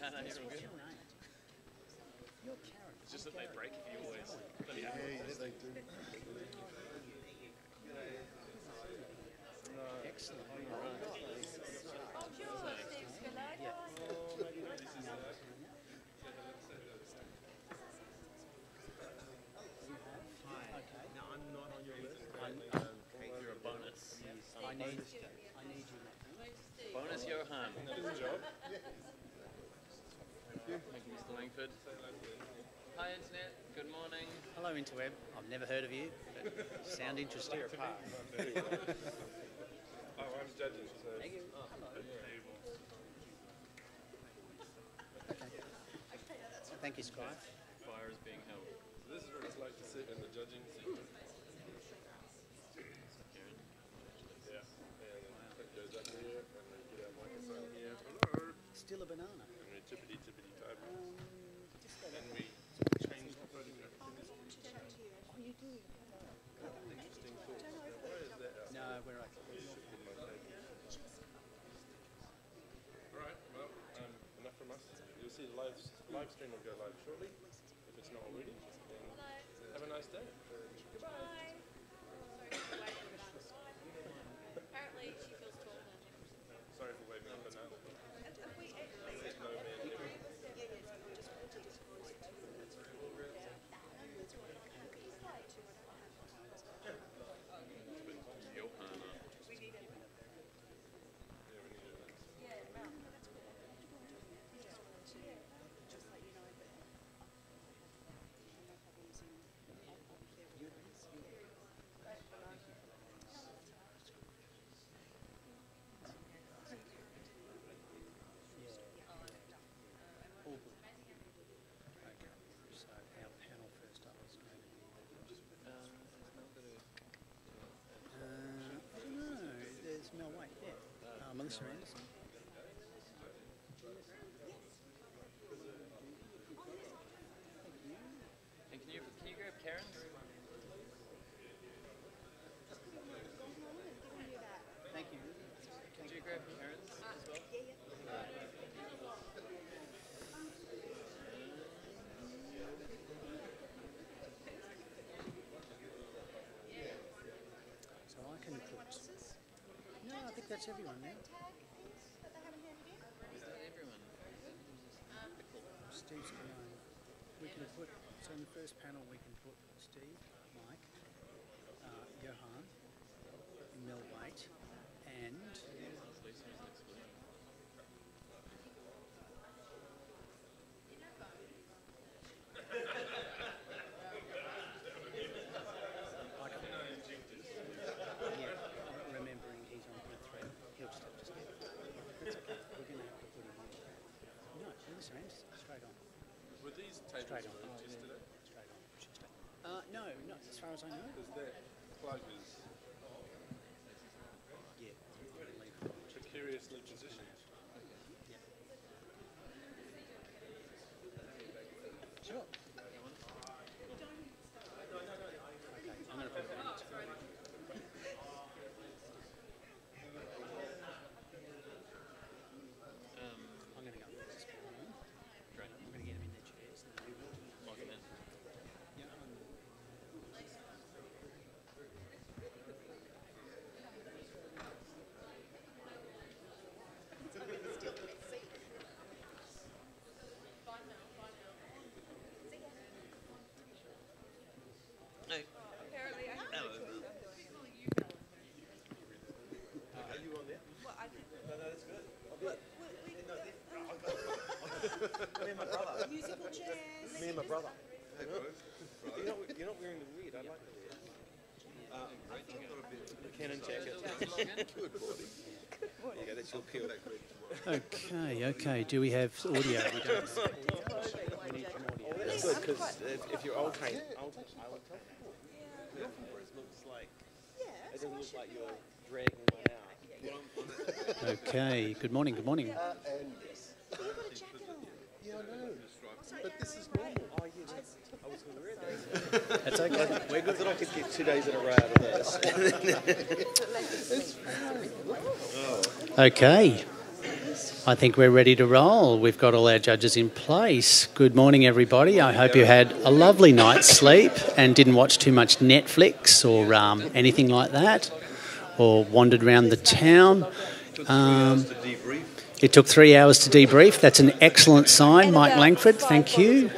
No, you're all good. What's your name? You're Karen. It's just that they break if you always... Yeah, they do. Excellent. Now, I'm not on your list. You're a bonus. I need you, mate. Bonus Johan. Good job. Thank you, Mr. Langford. Hi, Internet. Good morning. Hello, Interweb. I've never heard of you, but sound interesting. Oh, I'm judging, so... Thank you. Thank you, Sky. Fire is being held. This is what it's like to sit in the judging seat. Karen. Yeah. And it goes up here, and we get our microphone here. Hello. Still a banana. And we tippity type. Just go And we change the photograph. Oh, you do? Interesting thought. Now, why is that out? No, we're okay. Alright, well, enough from us. You'll see the live stream will go live shortly. If it's not already, then have a nice day. Goodbye. Apparently she feels taller than him. Sorry for waving a banana. There's no man there. Johan. All good. Okay. So our panel first up is going to be... I don't know. There's Mel White, yeah. Melissa Anderson. And can you grab Karen's? Thank you. Could you grab Karen's as well? So I can put... No, I think that's everyone now. Is that everyone? Steve's going to... We can put... So in the first panel we can put Steve, Mike, Johan, Mel White, and... Yeah, remembering he's on point 3. He'll just have to skip. It's okay. We're going to have to put him on. No, Melissa Anderson, straight on. Were these tables Straight on. moved yesterday? Straight on. No, not as far as I know. Because that plug is Yeah. precariously positioned. Sure. Okay, I'm going to put it on. I'm going to go with this one. Great. I'm going to get them in their chairs. Lock him in. Yeah. Apparently I have Are you on there? well, I did No, that's good. Me and my brother. musical chairs. Me and my brother. Hey, bro. You're not wearing the red. I like the red. Canon jacket. Good body. There you go. That's your kill. Okay. Do we have audio? We don't. We need some audio. That's good because if you're old paint, looks like it doesn't look like you're dragging one out. Okay. Good morning. And yes. Yeah, I know. But this is normal. Oh yes, I was going to wear that. That's okay. We're good that I could get 2 days in a row out of this. It's fine. Okay. I think we're ready to roll. We've got all our judges in place. Good morning, everybody. I hope you had a lovely night's sleep and didn't watch too much Netflix or anything like that, or wandered around the town. It took 3 hours to debrief. That's an excellent sign, Mike Langford. Thank you.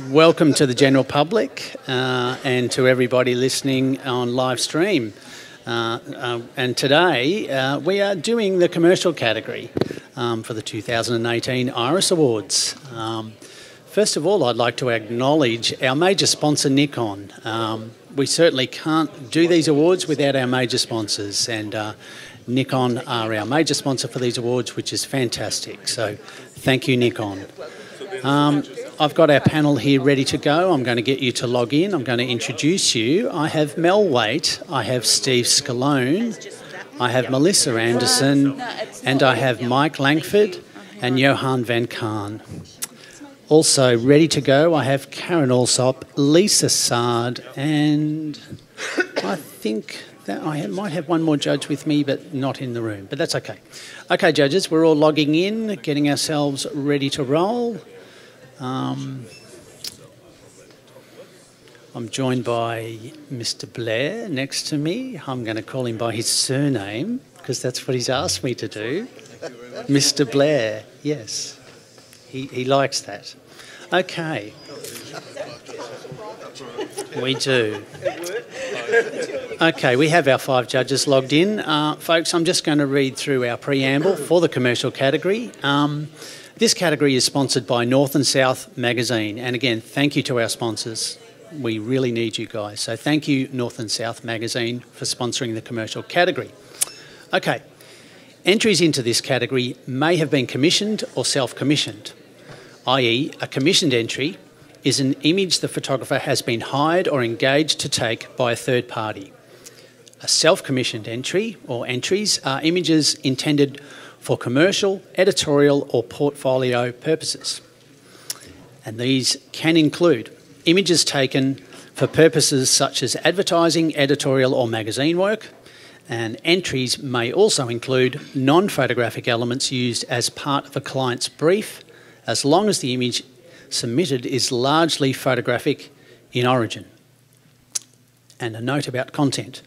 Welcome to the general public and to everybody listening on live stream. And today we are doing the commercial category for the 2018 Iris Awards. First of all, I'd like to acknowledge our major sponsor, Nikon. We certainly can't do these awards without our major sponsors, and Nikon are our major sponsor for these awards, which is fantastic. So thank you, Nikon. I've got our panel here ready to go. I'm going to get you to log in. I'm going to introduce you. I have Mel Waite, I have Steve Scalone, I have Melissa Anderson, and I have Mike Langford and Johan van Kaan. Also ready to go, I have Karen Alsop, Lisa Sard, and I think that I might have one more judge with me, but not in the room, but that's okay. Okay, judges, we're all logging in, getting ourselves ready to roll. I'm joined by Mr. Blair next to me. I'm going to call him by his surname because that's what he's asked me to do. Mr. Blair, yes. He likes that. Okay. We do. Okay, we have our 5 judges logged in. Folks, I'm just going to read through our preamble for the commercial category. This category is sponsored by North and South Magazine. And again, thank you to our sponsors. We really need you guys. So thank you, North and South Magazine, for sponsoring the commercial category. Okay, entries into this category may have been commissioned or self-commissioned, i.e. a commissioned entry is an image the photographer has been hired or engaged to take by a third party. A self-commissioned entry or entries are images intended for commercial, editorial or portfolio purposes. And these can include images taken for purposes such as advertising, editorial or magazine work, and entries may also include non-photographic elements used as part of a client's brief, as long as the image submitted is largely photographic in origin. And a note about content.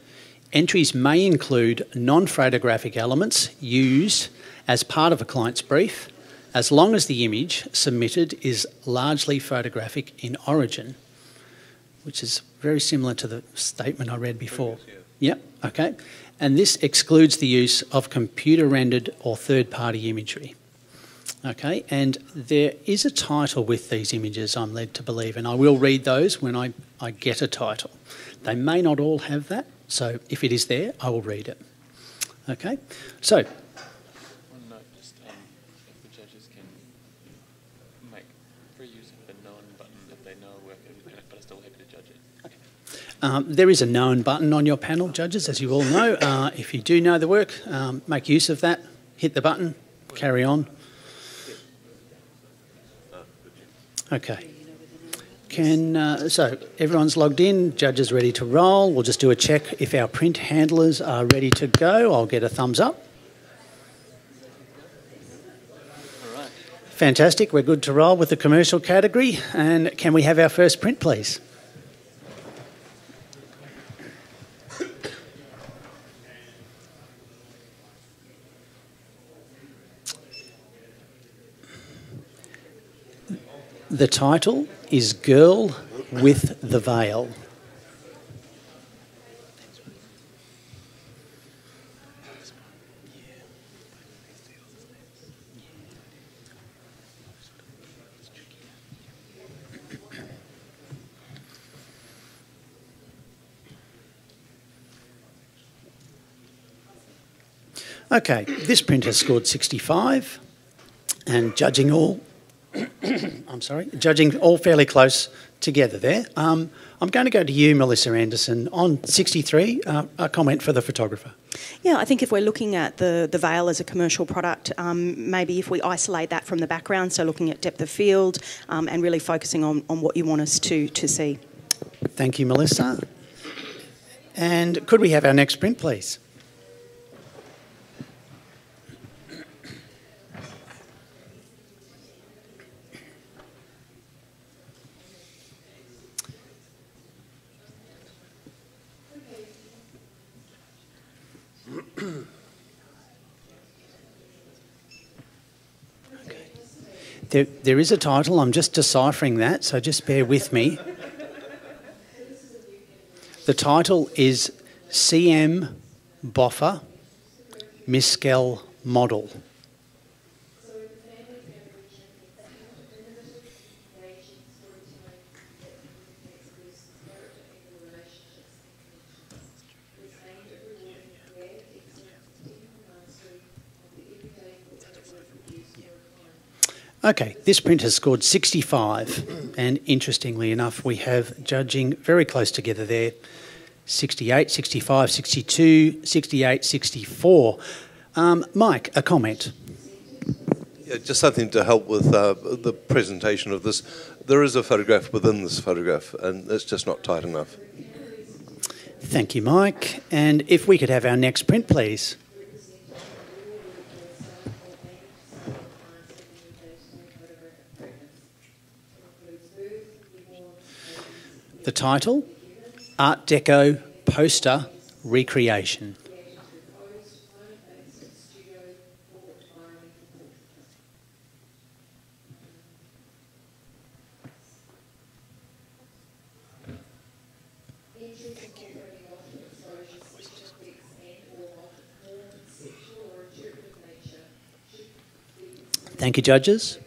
Entries may include non-photographic elements used as part of a client's brief, as long as the image submitted is largely photographic in origin, which is very similar to the statement I read before. Yep, okay. And this excludes the use of computer-rendered or third-party imagery. Okay, and there is a title with these images, I'm led to believe, and I will read those when I get a title. They may not all have that, so if it is there, I will read it. Okay, so One note, just if the judges can make free use of the known button if they know work, but are still happy to judge it. there is a known button on your panel, judges, as you all know. If you do know the work, make use of that, hit the button, carry on. Okay. So everyone's logged in, judges ready to roll. We'll just do a check if our print handlers are ready to go. I'll get a thumbs up. All right. Fantastic, we're good to roll with the commercial category. And can we have our first print, please? The title is Girl with the Veil. Okay, this print has scored 65, and judging all judging all fairly close together there. I'm going to go to you, Melissa Anderson, on 63, a comment for the photographer. Yeah, I think if we're looking at the veil as a commercial product, maybe if we isolate that from the background, so looking at depth of field and really focusing on what you want us to see. Thank you, Melissa. And could we have our next print, please? There is a title. I'm just deciphering that, so just bear with me. The title is CM Boffer Miskel Model. Okay, this print has scored 65, and interestingly enough, we have judging very close together there. 68, 65, 62, 68, 64. Mike, a comment? Yeah, just something to help with the presentation of this. There is a photograph within this photograph, and it's just not tight enough. Thank you, Mike. And if we could have our next print, please. The title, Art Deco Poster Recreation. Thank you, judges.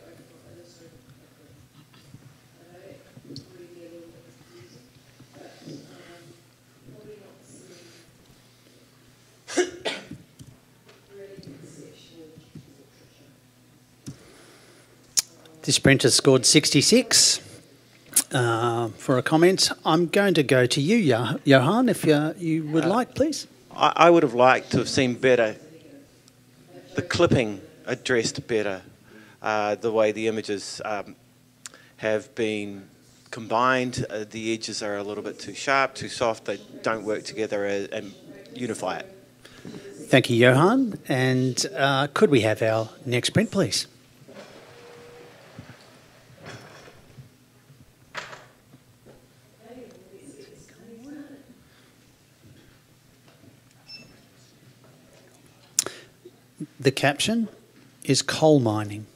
This print has scored 66 for a comment. I'm going to go to you, Johan, if you would like, please. I would have liked to have seen better, the clipping addressed better, the way the images have been combined. The edges are a little bit too sharp, too soft. They don't work together and unify it. Thank you, Johan. And could we have our next print, please? The caption is coal mining.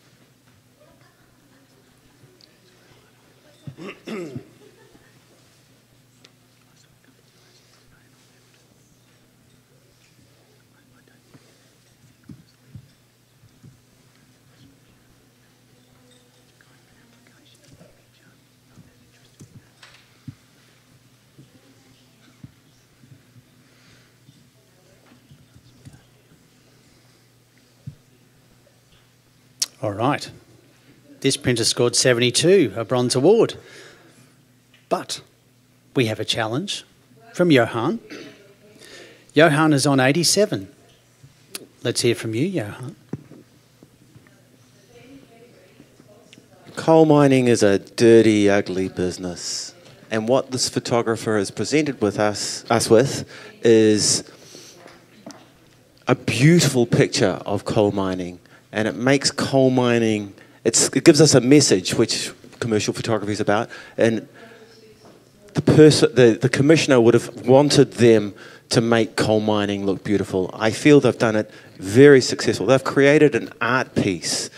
All right. This printer scored 72, a bronze award. But we have a challenge from Johan. Johan is on 87. Let's hear from you, Johan. Coal mining is a dirty, ugly business. And what this photographer has presented with us with is a beautiful picture of coal mining. And it makes coal mining, it gives us a message, which commercial photography is about, and the commissioner would have wanted them to make coal mining look beautiful. I feel they've done it very successful. They've created an art piece.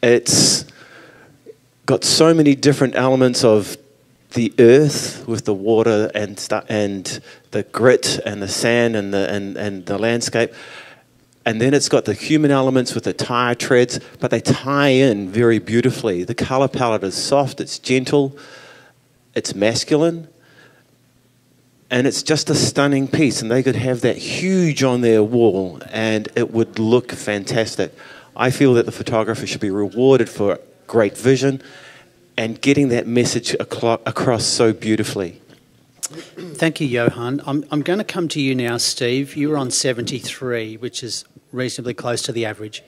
It's got so many different elements of the earth with the water and the grit and the sand and the landscape. And then it's got the human elements with the tire treads, but they tie in very beautifully. The colour palette is soft, it's gentle, it's masculine, and it's just a stunning piece. And they could have that huge on their wall and it would look fantastic. I feel that the photographer should be rewarded for great vision and getting that message across so beautifully. Thank you, Johan. I'm going to come to you now, Steve. You were on 73, which is reasonably close to the average.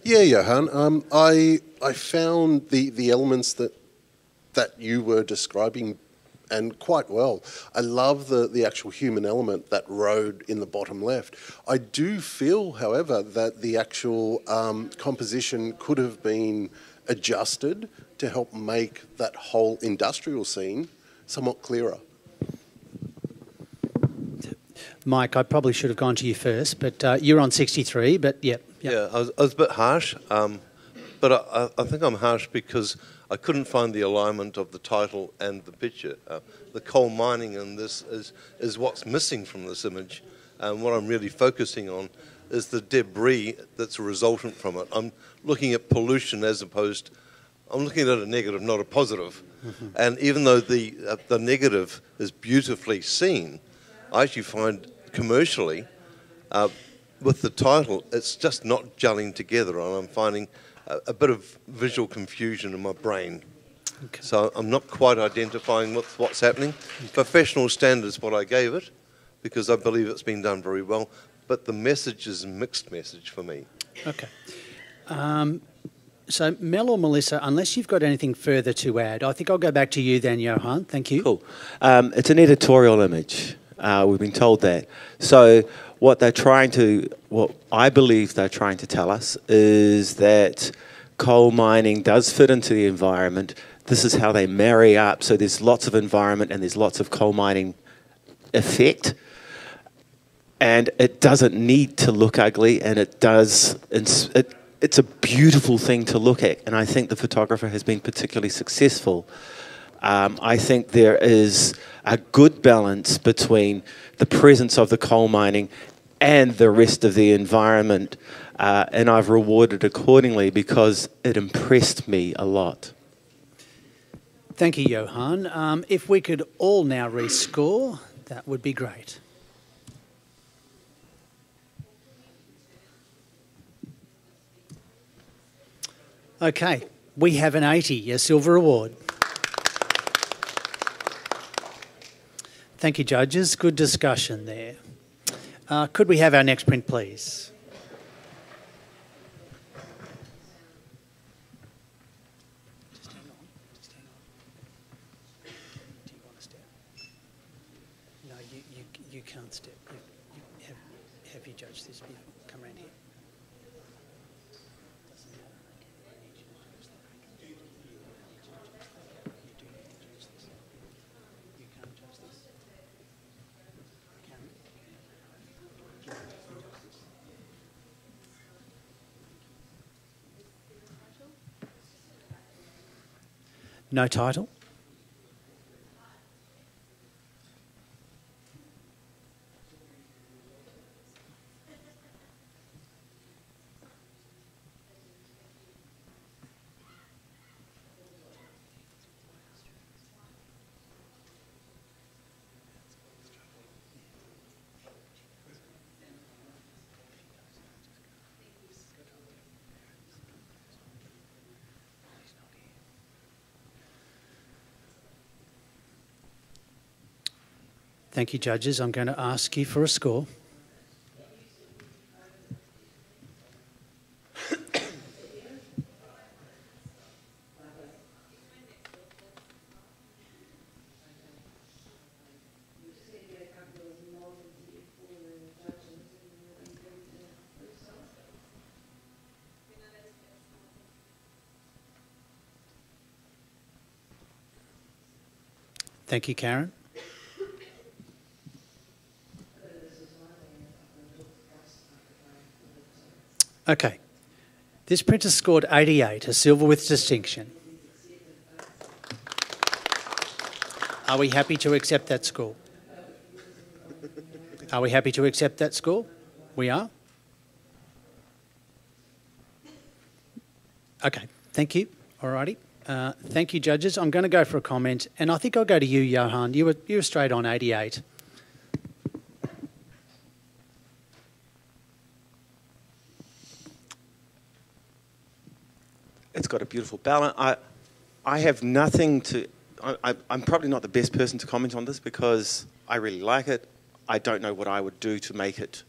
Yeah, Johan. I found the elements that you were describing, and quite well. I love the actual human element, that road in the bottom left. I do feel, however, that the actual composition could have been adjusted to help make that whole industrial scene somewhat clearer. Mike, I probably should have gone to you first, but you're on 63, but yeah. Yeah, I was a bit harsh. But I think I'm harsh because I couldn't find the alignment of the title and the picture. The coal mining in this is what's missing from this image. And what I'm really focusing on is the debris that's a resultant from it. I'm looking at pollution as opposed, I'm looking at a negative, not a positive. Mm-hmm. And even though the negative is beautifully seen, I actually find commercially, with the title, it's just not gelling together, and I'm finding a bit of visual confusion in my brain. Okay. So I'm not quite identifying with what's happening. Okay. Professional standards, what I gave it, because I believe it's been done very well, but the message is a mixed message for me. Okay. So Mel or Melissa, unless you've got anything further to add, I think I'll go back to you then, Johan. Thank you. Cool. It's an editorial image. We've been told that. So what I believe they're trying to tell us is that coal mining does fit into the environment. This is how they marry up. So there's lots of environment and there's lots of coal mining effect. And it doesn't need to look ugly, and it does. It's a beautiful thing to look at, and I think the photographer has been particularly successful. I think there is a good balance between the presence of the coal mining and the rest of the environment, and I've rewarded accordingly because it impressed me a lot. Thank you, Johan. If we could all now rescore, that would be great. Okay, we have an 80, a silver award. Thank you, judges. Good discussion there. Could we have our next print, please? Just hang on. Do you want to step? No, you can't step. Have you judged this before? Come around here. No title? Thank you, judges. I'm going to ask you for a score. Thank you, Karen. Okay, this printer scored 88, a silver with distinction. Are we happy to accept that score? Are we happy to accept that score? We are? Okay, thank you. Alrighty. Thank you, judges. I'm going to go for a comment, and I think I'll go to you, Johan. You were straight on 88. It's got a beautiful balance. I have nothing to... I'm probably not the best person to comment on this because I really like it. I don't know what I would do to make it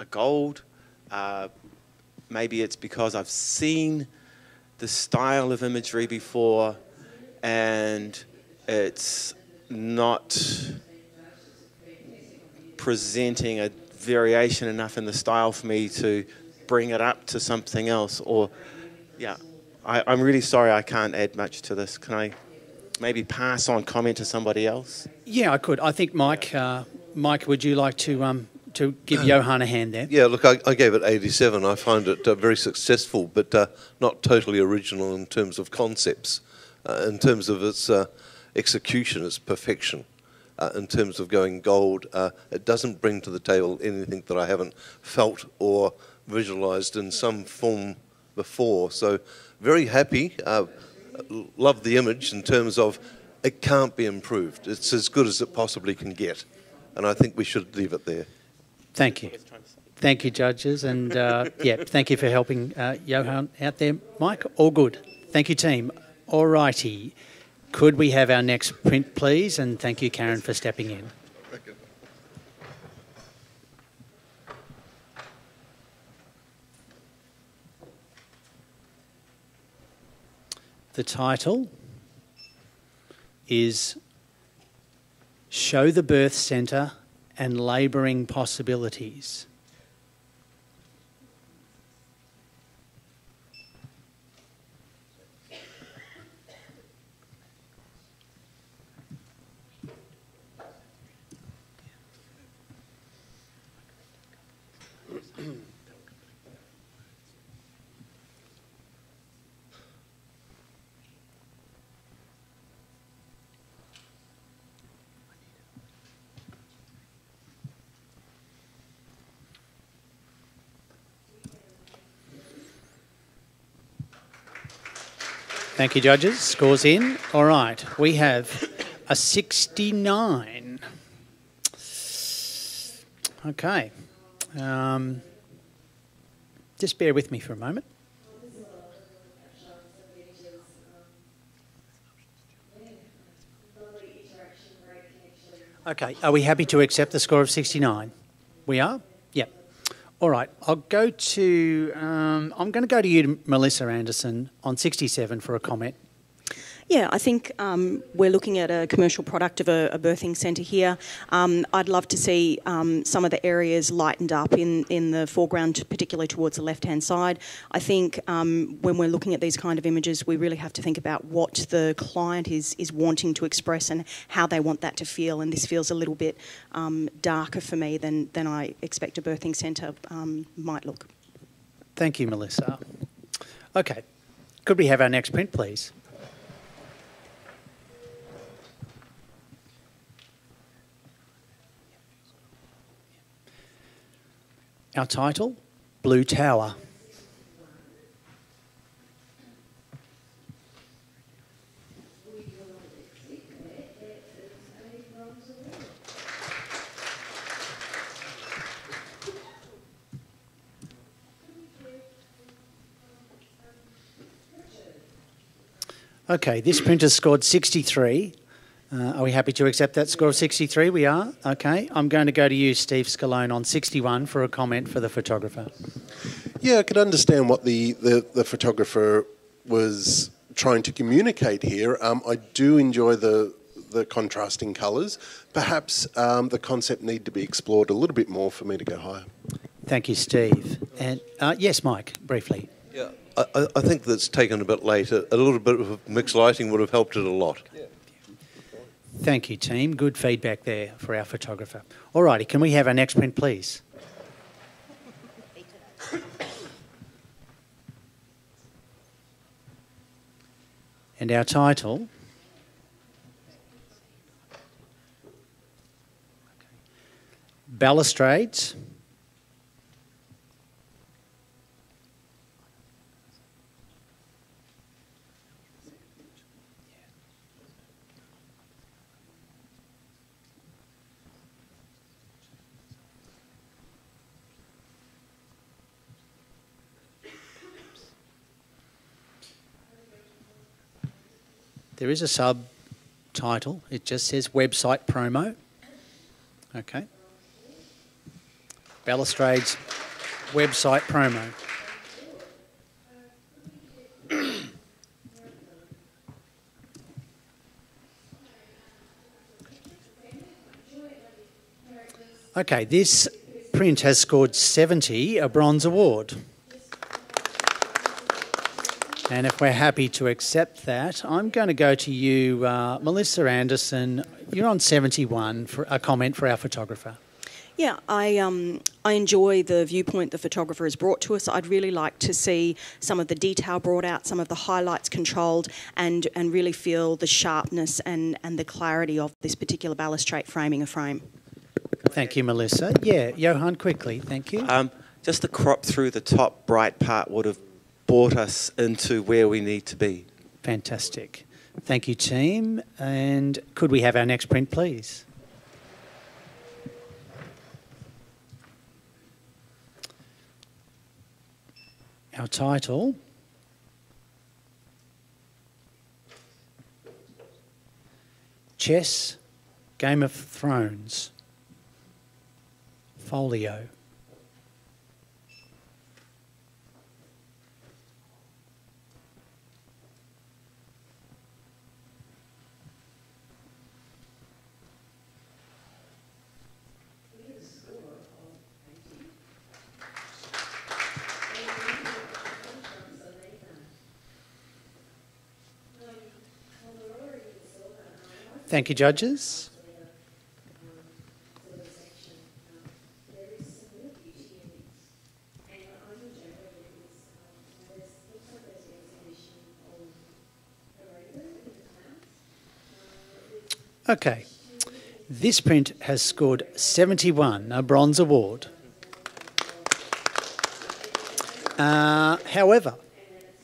a gold. Maybe it's because I've seen the style of imagery before and it's not presenting a variation enough in the style for me to bring it up to something else. Or, yeah, I'm really sorry I can't add much to this. Can I maybe pass on comment to somebody else? Yeah, I could. I think Mike, would you like to to give Johan a hand there. Yeah, look, I gave it 87. I find it very successful, but not totally original in terms of concepts. In terms of its execution, its perfection. In terms of going gold, it doesn't bring to the table anything that I haven't felt or visualised in some form before. So very happy. Love the image in terms of it can't be improved. It's as good as it possibly can get. And I think we should leave it there. Thank you. Thank you, judges. And, yeah, thank you for helping Johan out there. Mike, all good. Thank you, team. All righty. Could we have our next print, please? And thank you, Karen, for stepping in. The title is Show the Birth Centre and Labouring Possibilities. Thank you, judges. Scores in. All right. We have a 69. Okay. Just bear with me for a moment. Okay. Are we happy to accept the score of 69? We are? Yep. All right, I'll go to, I'm going to go to you, Melissa Anderson, on 67 for a comment. Yeah, I think we're looking at a commercial product of a birthing centre here. I'd love to see some of the areas lightened up in the foreground, particularly towards the left-hand side. I think when we're looking at these kind of images, we really have to think about what the client is wanting to express and how they want that to feel. And this feels a little bit darker for me than I expect a birthing centre might look. Thank you, Melissa. Okay, could we have our next print, please? Our title, Blue Tower. Okay, this printer scored 63. Are we happy to accept that score of 63? We are. Okay. I'm going to go to you, Steve Scalone, on 61 for a comment for the photographer. Yeah, I could understand what the photographer was trying to communicate here. I do enjoy the contrasting colours. Perhaps the concept need to be explored a little bit more for me to go higher. Thank you, Steve. And yes, Mike, briefly. Yeah, I think that's taken a bit late. A little bit of mixed lighting would have helped it a lot. Yeah. Thank you, team. Good feedback there for our photographer. All righty, can we have our next print, please? And our title, Balustrades. There is a subtitle. It just says website promo. Okay. Balustrades website promo. Okay, this print has scored 70, a bronze award. And if we're happy to accept that, I'm going to go to you, Melissa Anderson. You're on 71 for a comment for our photographer. Yeah, I enjoy the viewpoint the photographer has brought to us. I'd really like to see some of the detail brought out, some of the highlights controlled, and really feel the sharpness and the clarity of this particular balustrade framing a frame. Thank you, Melissa. Yeah, Johan, quickly, thank you. Just the crop through the top bright part would have brought us into where we need to be. Fantastic. Thank you, team. And could we have our next print, please? Our title, Chess, Game of Thrones, Folio. Thank you, judges. Okay, this print has scored 71, a bronze award. However,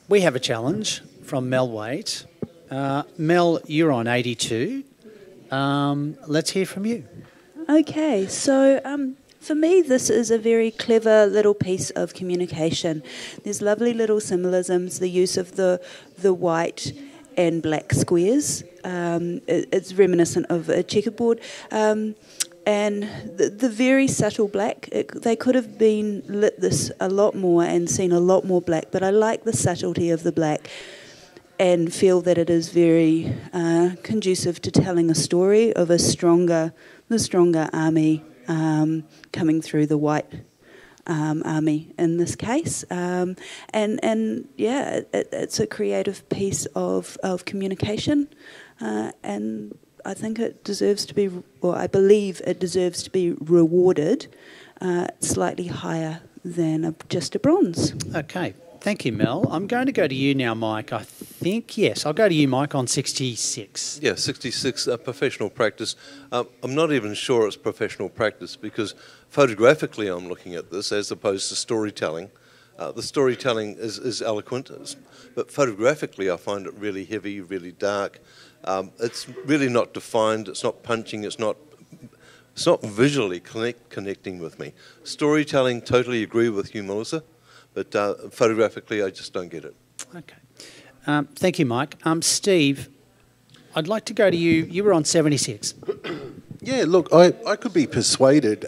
we have a challenge from Mel Waite. Mel, you're on 82. Let's hear from you. Okay, so for me, this is a very clever little piece of communication. There's lovely little symbolisms, the use of the white and black squares. It's reminiscent of a checkerboard. And the very subtle black, they could have been lit this a lot more and seen a lot more black, but I like the subtlety of the black and feel that it is very conducive to telling a story of the stronger army coming through the white army in this case. And yeah, it's a creative piece of communication, and I think it deserves to be, or I believe it deserves to be rewarded slightly higher than just a bronze. Okay. Thank you, Mel. I'm going to go to you now, Mike. I think, yes, I'll go to you, Mike, on 66. Yeah, 66, professional practice. I'm not even sure it's professional practice because photographically I'm looking at this as opposed to storytelling. The storytelling is eloquent, but photographically I find it really heavy, really dark. It's really not defined, it's not punching, it's not visually connecting with me. Storytelling, totally agree with you, Melissa. But photographically, I just don't get it. Okay. Thank you, Mike. Steve, I'd like to go to you. You were on 76. Yeah, look, I could be persuaded.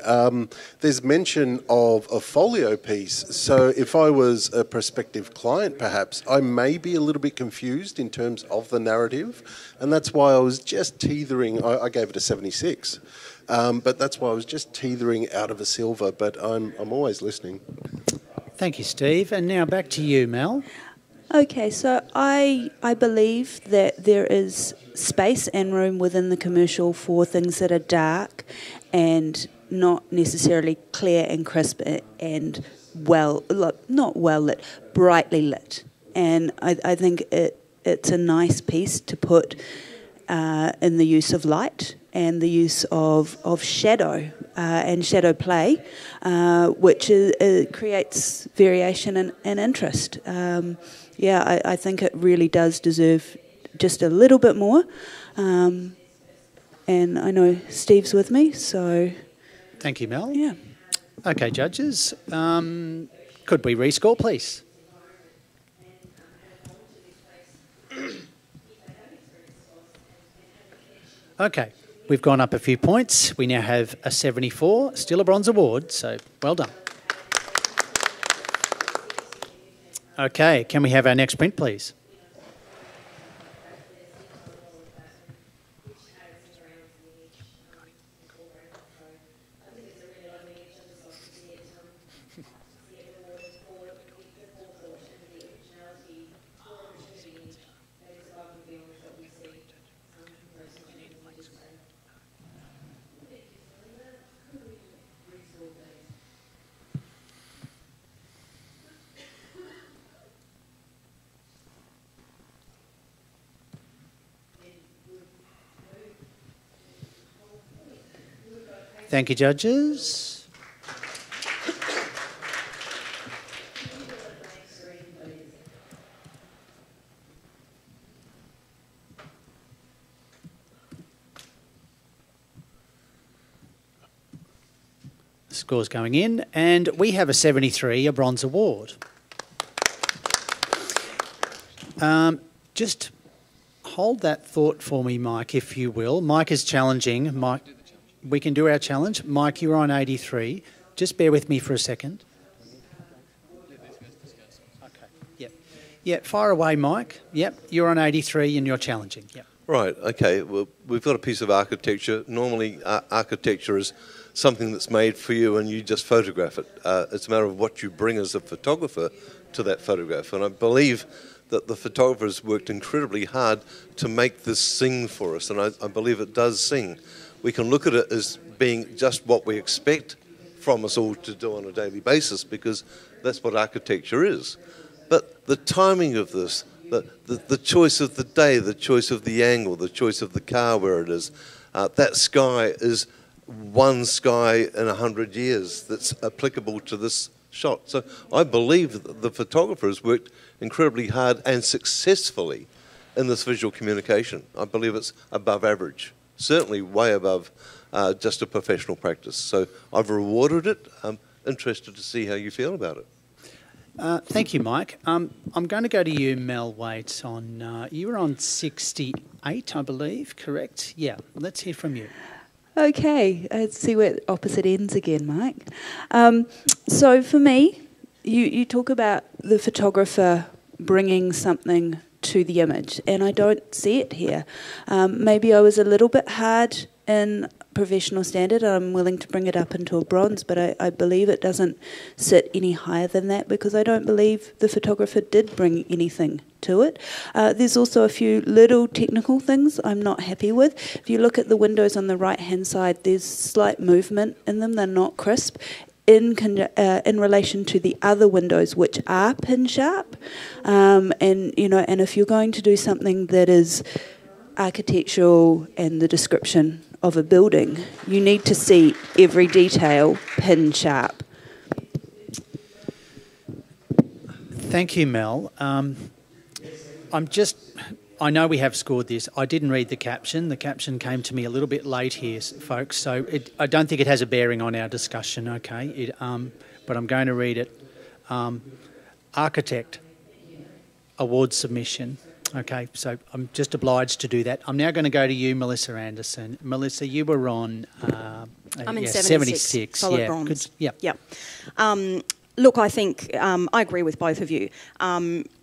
There's mention of a folio piece, so if I was a prospective client, perhaps, I may be a little bit confused in terms of the narrative, and that's why I was just teetering. I gave it a 76, but that's why I was just teetering out of a silver, but I'm always listening. Thank you, Steve. And now back to you, Mel. Okay, so I believe that there is space and room within the commercial for things that are dark and not necessarily clear and crisp and not well lit, brightly lit. And I think it's a nice piece to put in the use of light and the use of shadow and shadow play, which creates variation and interest. I think it really does deserve just a little bit more. And I know Steve's with me, so... Thank you, Mel. Yeah. Okay, judges. Could we rescore, please? Okay, we've gone up a few points. We now have a 74, still a bronze award, so well done. Okay, can we have our next print, please? Thank you, judges. Scores going in, and we have a 73, a bronze award. Just hold that thought for me, Mike, if you will. Mike is challenging. Mike, we can do our challenge. Mike, you're on 83. Just bear with me for a second. Okay. Yep. Yeah, fire away, Mike. Yep, you're on 83 and you're challenging. Yep. Right, okay. Well, we've got a piece of architecture. Normally, architecture is something that's made for you and you just photograph it. It's a matter of what you bring as a photographer to that photograph. And I believe that the photographers worked incredibly hard to make this sing for us, and I believe it does sing. We can look at it as being just what we expect from us all to do on a daily basis, because that's what architecture is. But the timing of this, the choice of the day, the choice of the angle, the choice of the car where it is, that sky is one sky in 100 years that's applicable to this shot. So I believe that the photographers worked incredibly hard and successfully in this visual communication. I believe it's above average, certainly way above just a professional practice. So I've rewarded it. I'm interested to see how you feel about it. Thank you, Mike. I'm going to go to you, Mel Waits. You were on 68, I believe, correct? Yeah, let's hear from you. Okay, let's see where opposite ends again, Mike. So for me, you talk about the photographer bringing something to the image, and I don't see it here. Maybe I was a little bit hard in professional standard. I'm willing to bring it up into a bronze, but I believe it doesn't sit any higher than that, because I don't believe the photographer did bring anything to it. There's also a few little technical things I'm not happy with. If you look at the windows on the right-hand side, there's slight movement in them. They're not crisp. In relation to the other windows, which are pin sharp, and if you're going to do something that is architectural and the description of a building, you need to see every detail pin sharp. Thank you, Mel. I know we have scored this. I didn't read the caption. The caption came to me a little bit late here, folks, so I don't think it has a bearing on our discussion, okay? But I'm going to read it. Architect, award submission. Okay, so I'm just obliged to do that. I'm now going to go to you, Melissa Anderson. Melissa, you were on... I'm in 76, solid bronze. Yep. Look, I think I agree with both of you.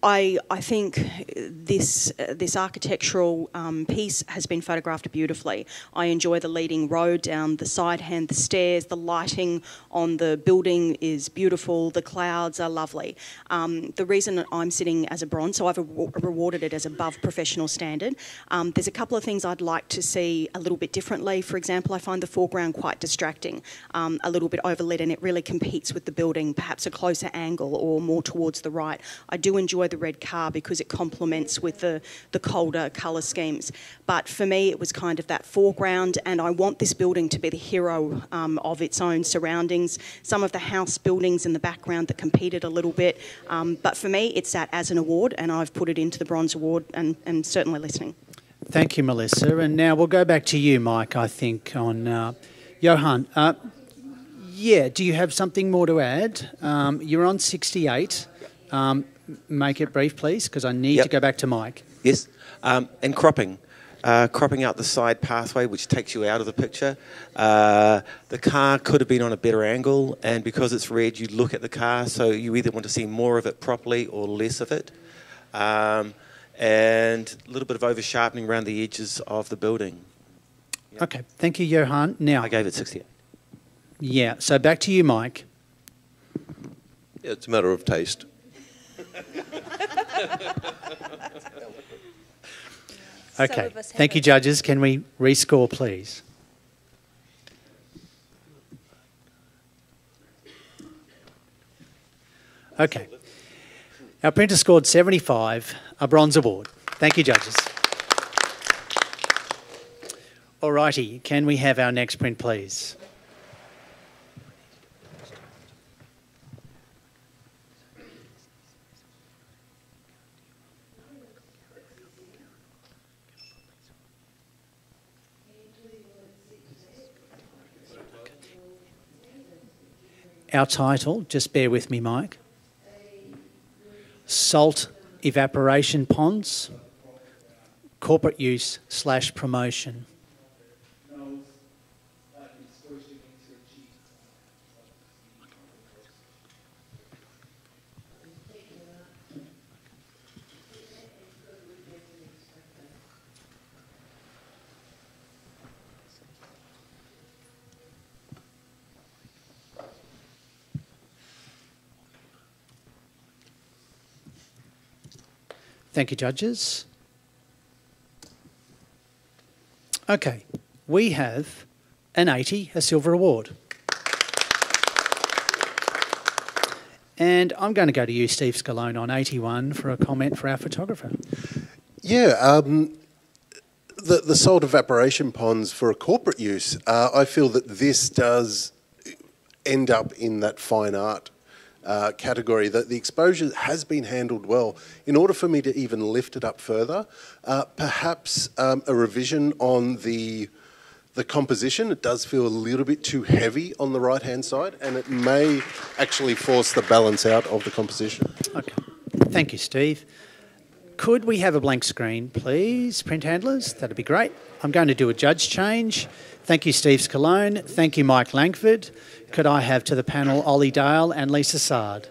I think this architectural piece has been photographed beautifully. I enjoy the leading road down the side hand, the stairs, the lighting on the building is beautiful, the clouds are lovely. The reason I'm sitting as a bronze, so I've rewarded it as above professional standard. There's a couple of things I'd like to see a little bit differently. For example, I find the foreground quite distracting, a little bit overlit, and it really competes with the building, perhaps a closer angle or more towards the right. I do enjoy the red car because it complements with the colder colour schemes. But for me, it was kind of that foreground, and I want this building to be the hero of its own surroundings. Some of the house buildings in the background that competed a little bit. But for me, it's sat as an award, and I've put it into the bronze award, and certainly listening. Thank you, Melissa. And now we'll go back to you, Mike, I think, on Johan. Yeah, do you have something more to add? You're on 68. Make it brief, please, because I need to go back to Mike. Yes, and cropping out the side pathway, which takes you out of the picture. The car could have been on a better angle, and because it's red, you look at the car, so you either want to see more of it properly or less of it. And a little bit of over-sharpening around the edges of the building. Yep. Okay, thank you, Johan. Now, I gave it 68. Yeah, so back to you, Mike. Yeah, it's a matter of taste. Okay, thank you, judges. Can we rescore, please? Okay. Our printer scored 75, a bronze award. Thank you, judges. All righty, can we have our next print, please? Our title, just bear with me, Mike. Salt evaporation ponds, corporate use / promotion. Thank you, judges. Okay, we have an 80, a silver award. And I'm going to go to you, Steve Scalone, on 81 for a comment for our photographer. Yeah, the salt evaporation ponds for a corporate use, I feel that this does end up in that fine art category, that the exposure has been handled well. In order for me to even lift it up further, perhaps a revision on the composition. It does feel a little bit too heavy on the right-hand side, and it may actually force the balance out of the composition. Okay, thank you, Steve. Could we have a blank screen, please, print handlers? That'd be great. I'm going to do a judge change. Thank you, Steve Scalone. Thank you, Mike Langford. Could I have to the panel Ollie Dale and Lisa Sard?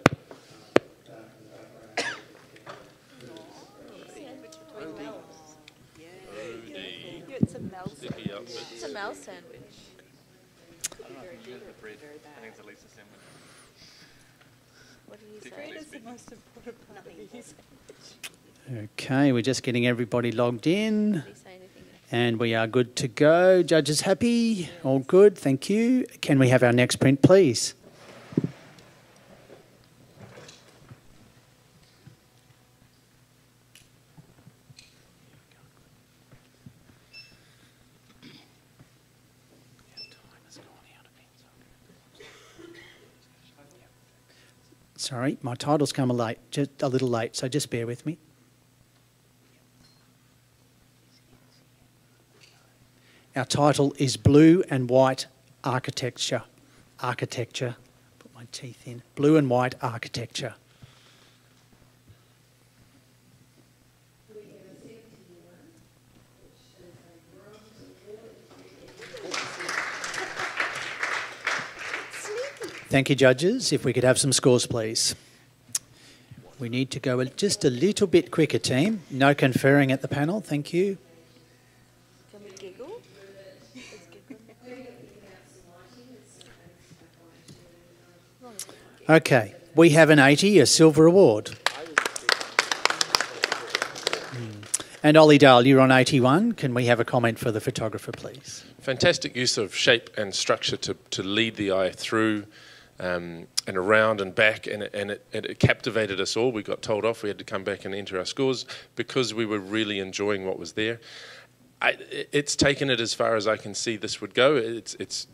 It's a Mel sandwich. I don't know if you use the bread. I think it's a Lisa sandwich. What do you say? Technically Bread is the speaking. most important part of the sandwich. Okay, we're just getting everybody logged in. Did he say anything else? And we are good to go. Judges happy? All good, thank you. Can we have our next print, please? Sorry, my title's come just a little late, so just bear with me. Our title is Blue and White Architecture. Architecture. Put my teeth in. Blue and White Architecture. Thank you, judges. If we could have some scores, please. We need to go just a little bit quicker, team. No conferring at the panel. Thank you. Can we giggle? Okay, we have an 80, a silver award. And Ollie Dale, you're on 81. Can we have a comment for the photographer, please? Fantastic use of shape and structure to lead the eye through and around and back, and it captivated us all. We got told off. We had to come back and enter our scores because we were really enjoying what was there. It's taken it as far as I can see this would go. It's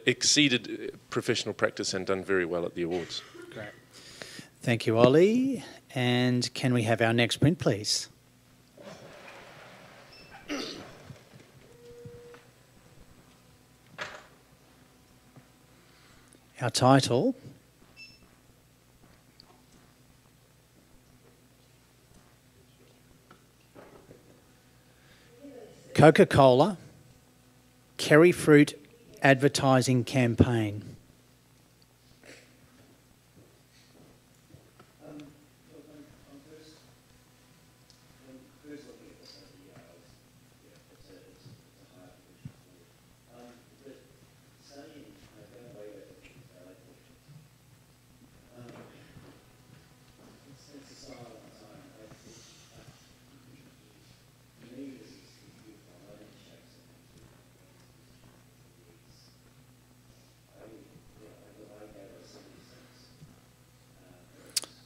exceeded professional practice and done very well at the awards. Great. Thank you, Ollie. And can we have our next print, please? Our title, Coca-Cola Kerry Fruit Advertising Campaign.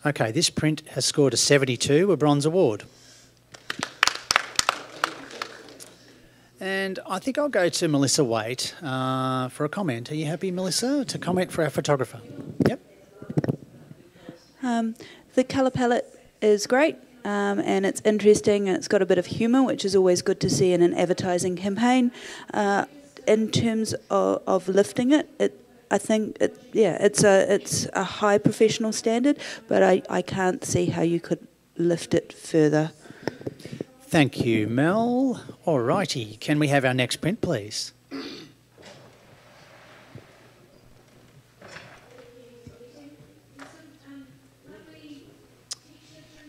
Okay, this print has scored a 72, a bronze award. And I think I'll go to Melissa Waite for a comment. Are you happy, Melissa, to comment for our photographer? Yep. The colour palette is great and it's interesting and it's got a bit of humour, which is always good to see in an advertising campaign. In terms of lifting it, I think it's a high professional standard, but I can't see how you could lift it further. Thank you, Mel. All righty, can we have our next print, please?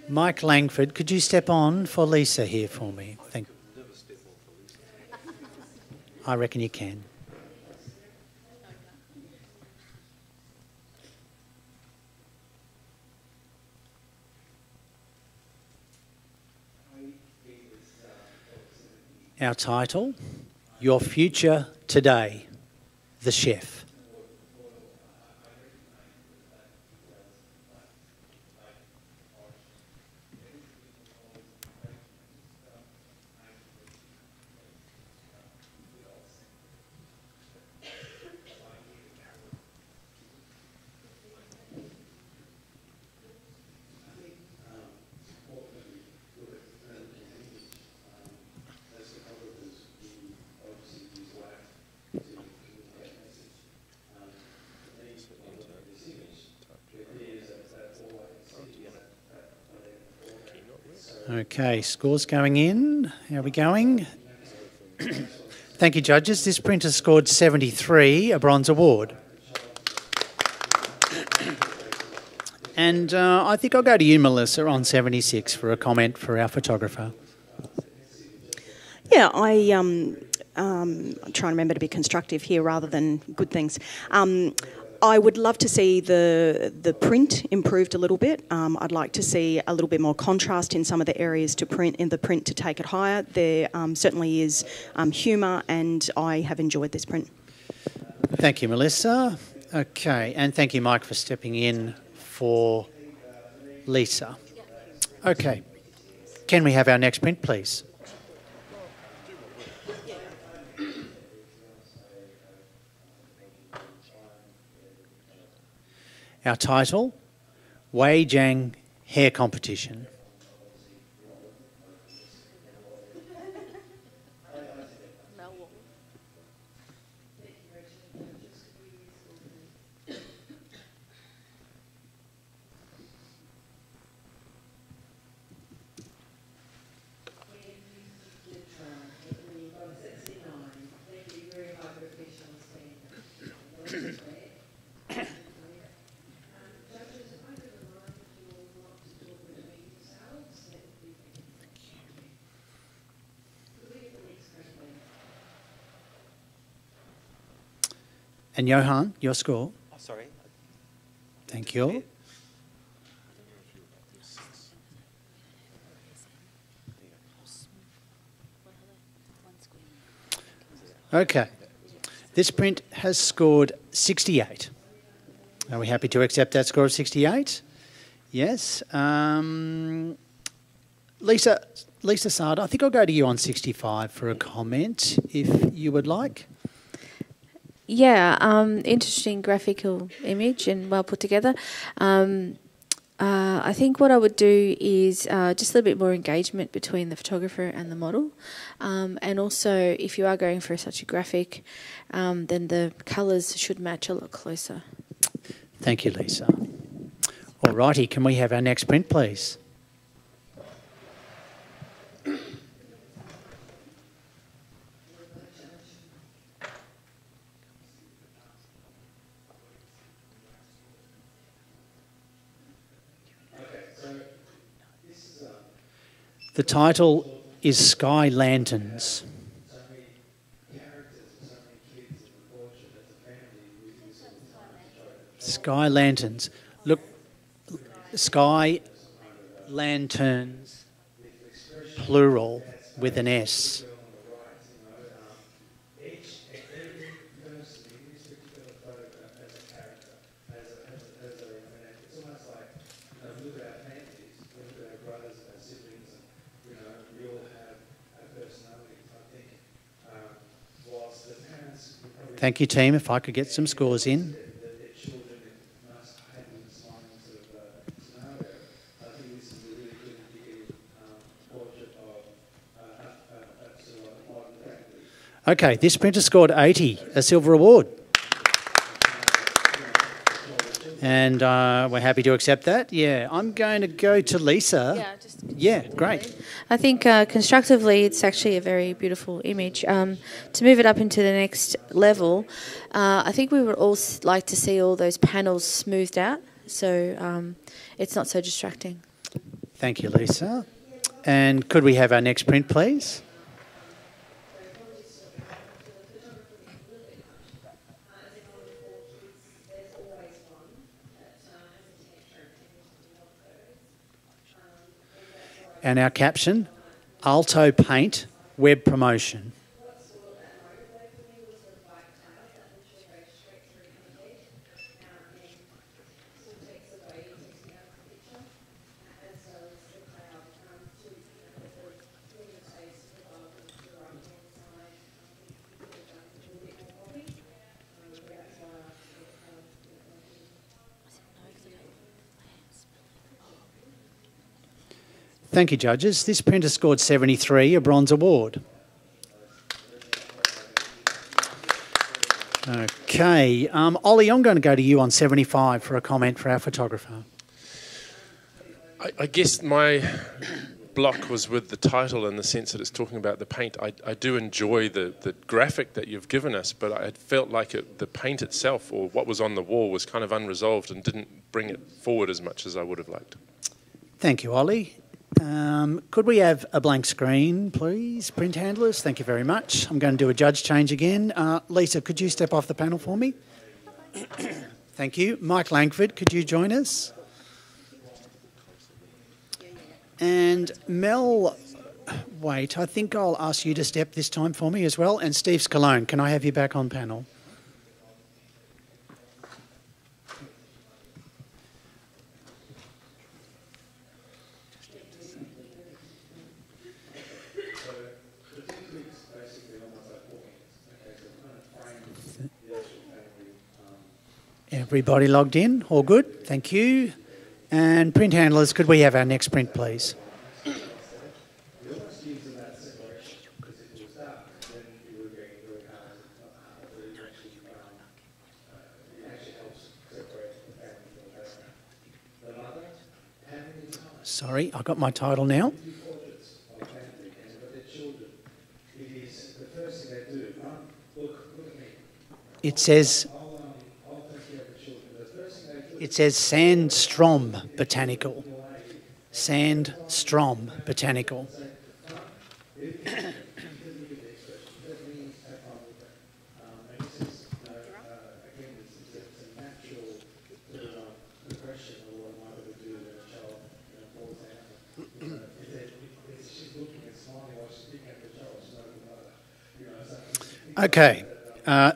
Mike Langford, could you step on for Lisa here for me? Thank you. I reckon you can. Our title, Your Future Today, The Chef. Okay, scores going in. How are we going? Thank you, judges. This print has scored 73, a bronze award. And I think I'll go to you, Melissa, on 76 for a comment for our photographer. Yeah, I'm trying to remember to be constructive here rather than good things. I would love to see the print improved a little bit. I'd like to see a little bit more contrast in some of the areas to take it higher. There certainly is humour, and I have enjoyed this print. Thank you, Melissa. Okay, and thank you, Mike, for stepping in for Lisa. Okay, can we have our next print, please? Our title, Wei Jiang Hair Competition. And Johan, your score. Oh, sorry. Thank you. Okay. This print has scored 68. Are we happy to accept that score of 68? Yes. Lisa Sard, I think I'll go to you on 65 for a comment, if you would like. Yeah, interesting graphical image and well put together. I think what I would do is just a little bit more engagement between the photographer and the model. And also, if you are going for such a graphic, then the colours should match a lot closer. Thank you, Lisa. All righty, can we have our next print, please? The title is Sky Lanterns. Sky Lanterns. Look, Sky Lanterns, plural, with an S. Thank you, team. If I could get some scores in. Okay, this printer scored 80, a silver award. And we're happy to accept that. Yeah, I'm going to go to Lisa. Yeah, great. I think constructively it's actually a very beautiful image. To move it up into the next level, I think we would all like to see all those panels smoothed out, so it's not so distracting. Thank you, Lisa. And could we have our next print, please? And our caption, Alto Paint Web Promotion. Thank you, judges. This printer scored 73, a bronze award. Okay, Ollie, I'm going to go to you on 75 for a comment for our photographer. I guess my block was with the title in the sense that it's talking about the paint. I do enjoy the graphic that you've given us, but I felt like the paint itself or what was on the wall was kind of unresolved and didn't bring it forward as much as I would have liked. Thank you, Ollie. Could we have a blank screen, please, print handlers? Thank you very much. I'm going to do a judge change again. Lisa, could you step off the panel for me? Thank you. Mike Langford, could you join us? And Mel, wait, I think I'll ask you to step this time for me as well. And Steve Scalone, can I have you back on panel? Everybody logged in? All good? Thank you. And print handlers, could we have our next print, please? Sorry, I got my title now. It says Sandstrom Botanical. Sandstrom Botanical. Okay,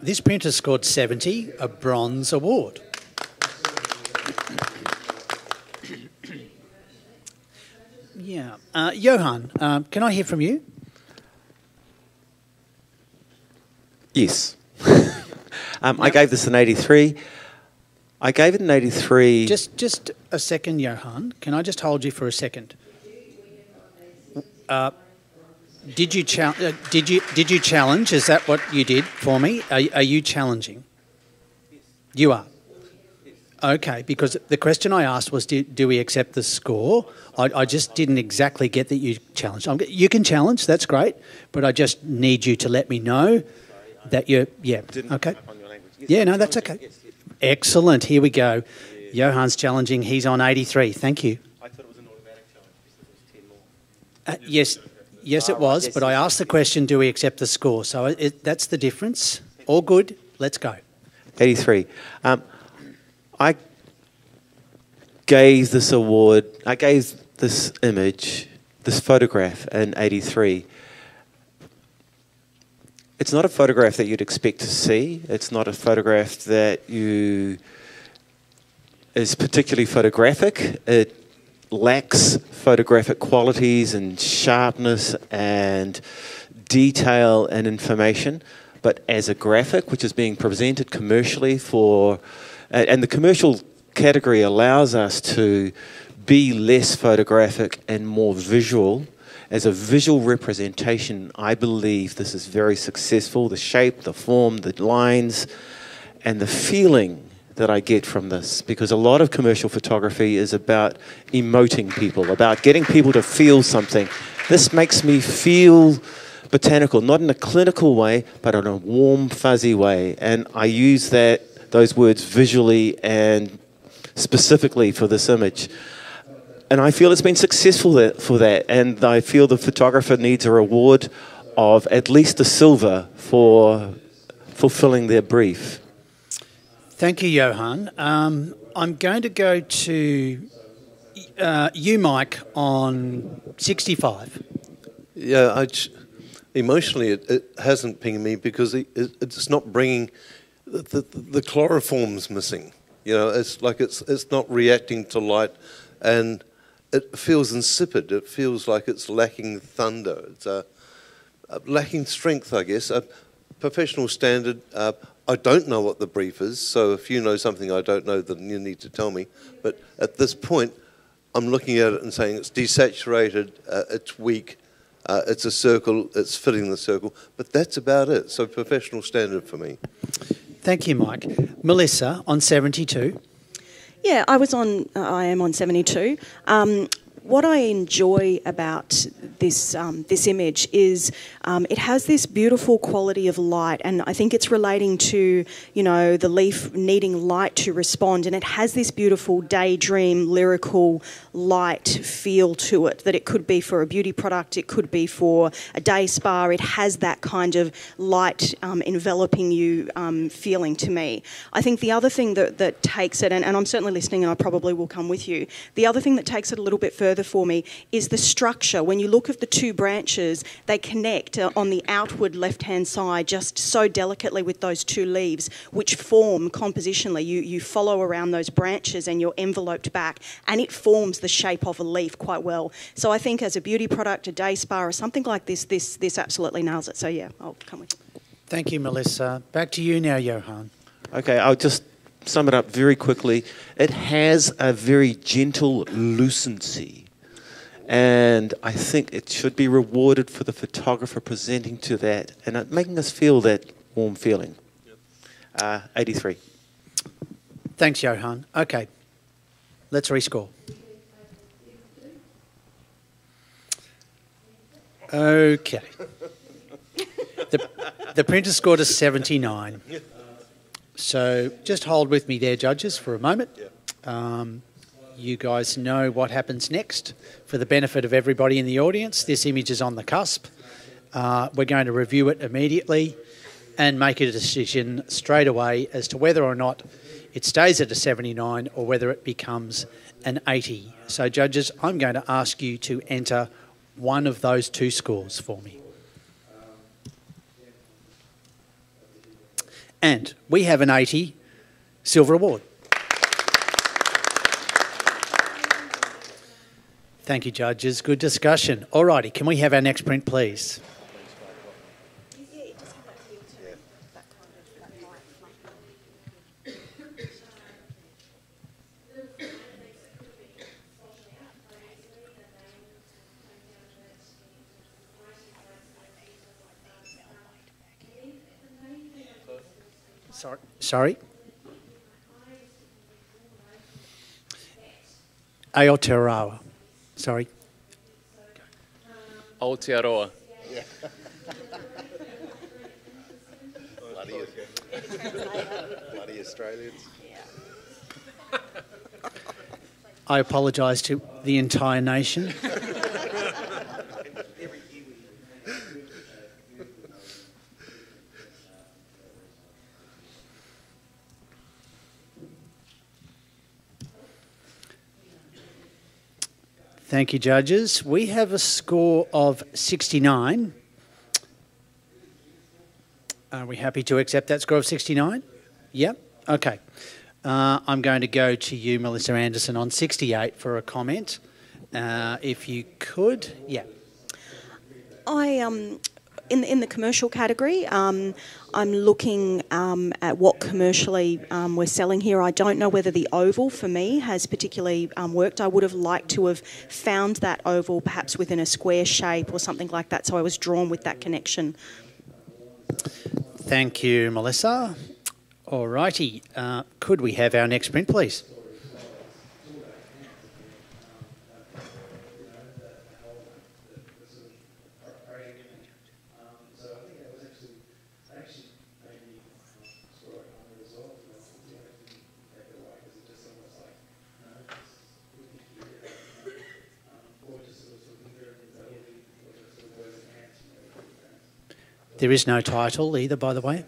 this printer scored 70, a bronze award. Yeah. Johan, can I hear from you? Yes. I gave this an 83. I gave it an 83. Just a second, Johan. Can I just hold you for a second? Did you challenge? Is that what you did for me? Are you challenging? You are. Okay, because the question I asked was, do we accept the score? I just didn't exactly get that you challenged. You can challenge, that's great, but I just need you to let me know that you're, yeah, okay. Yeah, no, that's okay. Excellent, here we go. Johan's challenging, he's on 83, thank you. I thought it was an automatic challenge because it was 10 more. Yes, it was, but I asked the question, do we accept the score? So that's the difference. All good, let's go. 83. I gave this award, I gave this image, this photograph in 83. It's not a photograph that you'd expect to see. It's not a photograph that is particularly photographic. It lacks photographic qualities and sharpness and detail and information. But as a graphic, which is being presented commercially and the commercial category allows us to be less photographic and more visual. As a visual representation, I believe this is very successful. The shape, the form, the lines, and the feeling that I get from this, because a lot of commercial photography is about emoting people, about getting people to feel something. This makes me feel botanical, not in a clinical way, but in a warm, fuzzy way. And I use those words visually and specifically for this image. And I feel it's been successful for that. And I feel the photographer needs a reward of at least a silver for fulfilling their brief. Thank you, Johan. I'm going to go to you, Mike, on 65. Yeah, emotionally it hasn't pinged me because it's not bringing, the chloroform's missing. You know, it's like it's not reacting to light, and it feels insipid. It feels like it's lacking thunder. It's lacking strength, I guess. A professional standard. I don't know what the brief is, so if you know something I don't know, then you need to tell me. But at this point, I'm looking at it and saying it's desaturated, it's weak, it's a circle, it's fitting the circle, but that's about it. So professional standard for me. Thank you, Mike. Melissa, on 72. Yeah, I am on 72. What I enjoy about this image is it has this beautiful quality of light, and I think it's relating to, you know, the leaf needing light to respond, and it has this beautiful daydream, lyrical light feel to it, that it could be for a beauty product, it could be for a day spa. It has that kind of light enveloping you feeling to me. I think the other thing that takes it, and I'm certainly listening and I probably will come with you, the other thing that takes it a little bit further for me is the structure. When you look at the two branches, they connect on the outward left-hand side just so delicately with those two leaves, which form compositionally. You follow around those branches and you're enveloped back, and it forms the shape of a leaf quite well. So I think as a beauty product, a day spa or something like this absolutely nails it. So yeah, I'll come with you. Thank you, Melissa. Back to you now, Johan. Okay, I'll just sum it up very quickly. It has a very gentle lucency, and I think it should be rewarded for the photographer presenting to that and making us feel that warm feeling. 83. Thanks, Johan. Okay, let's rescore. Okay. The printer scored a 79. So just hold with me there, judges, for a moment. You guys know what happens next. For the benefit of everybody in the audience, this image is on the cusp. We're going to review it immediately and make a decision straight away as to whether or not it stays at a 79 or whether it becomes an 80. So, judges, I'm going to ask you to enter one of those two scores for me. And we have an 80 silver award. Thank you, judges. Good discussion. All righty, can we have our next print, please? Sorry? Aotearoa. Sorry. Aotearoa. Bloody Australians. I apologise to the entire nation. Thank you, judges. We have a score of 69. Are we happy to accept that score of 69? Yep. Okay. I'm going to go to you, Melissa Anderson, on 68 for a comment. If you could, yeah. In the commercial category, I'm looking at what commercially we're selling here. I don't know whether the oval for me has particularly worked. I would have liked to have found that oval perhaps within a square shape or something like that, so I was drawn with that connection. Thank you, Melissa. All righty. Could we have our next print, please? There is no title either, by the way.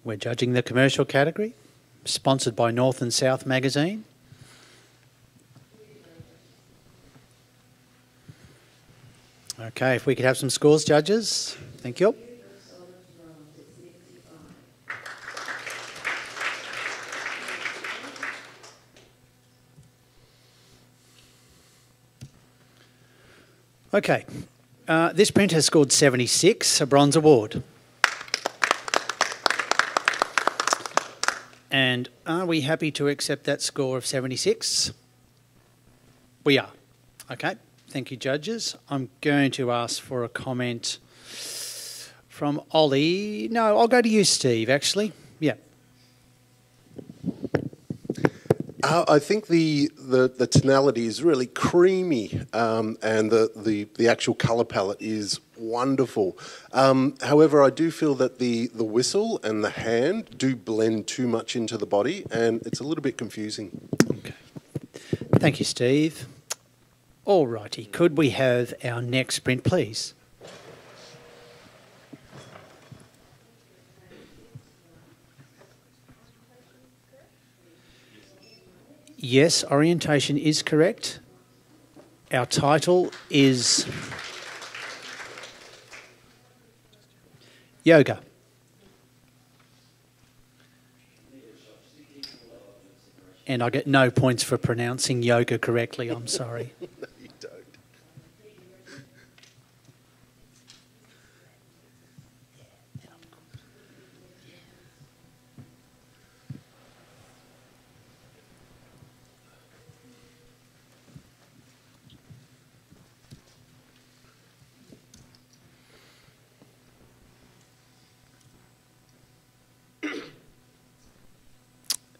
We're judging the commercial category, sponsored by North and South magazine. Okay, if we could have some scores, judges. Thank you. Okay, this print has scored 76, a bronze award. And are we happy to accept that score of 76? We are. Okay, thank you, judges. I'm going to ask for a comment from Ollie. No, I'll go to you, Steve, actually. Yeah. I think the tonality is really creamy, and the actual colour palette is wonderful. However, I do feel that the whistle and the hand do blend too much into the body, and it's a little bit confusing. Okay. Thank you, Steve. All righty. Could we have our next print, please? Yes, orientation is correct. Our title is Yoga. And I get no points for pronouncing yoga correctly, I'm sorry. No, you don't.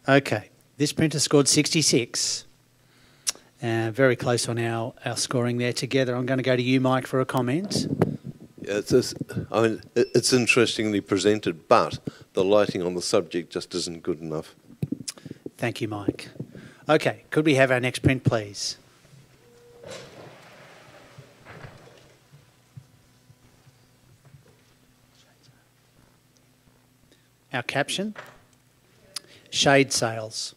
Okay, this printer scored 66. Very close on our scoring there together. I'm going to go to you, Mike, for a comment. Yeah, it's interestingly presented, but the lighting on the subject just isn't good enough. Thank you, Mike. Okay, could we have our next print, please? Our caption, shade sales.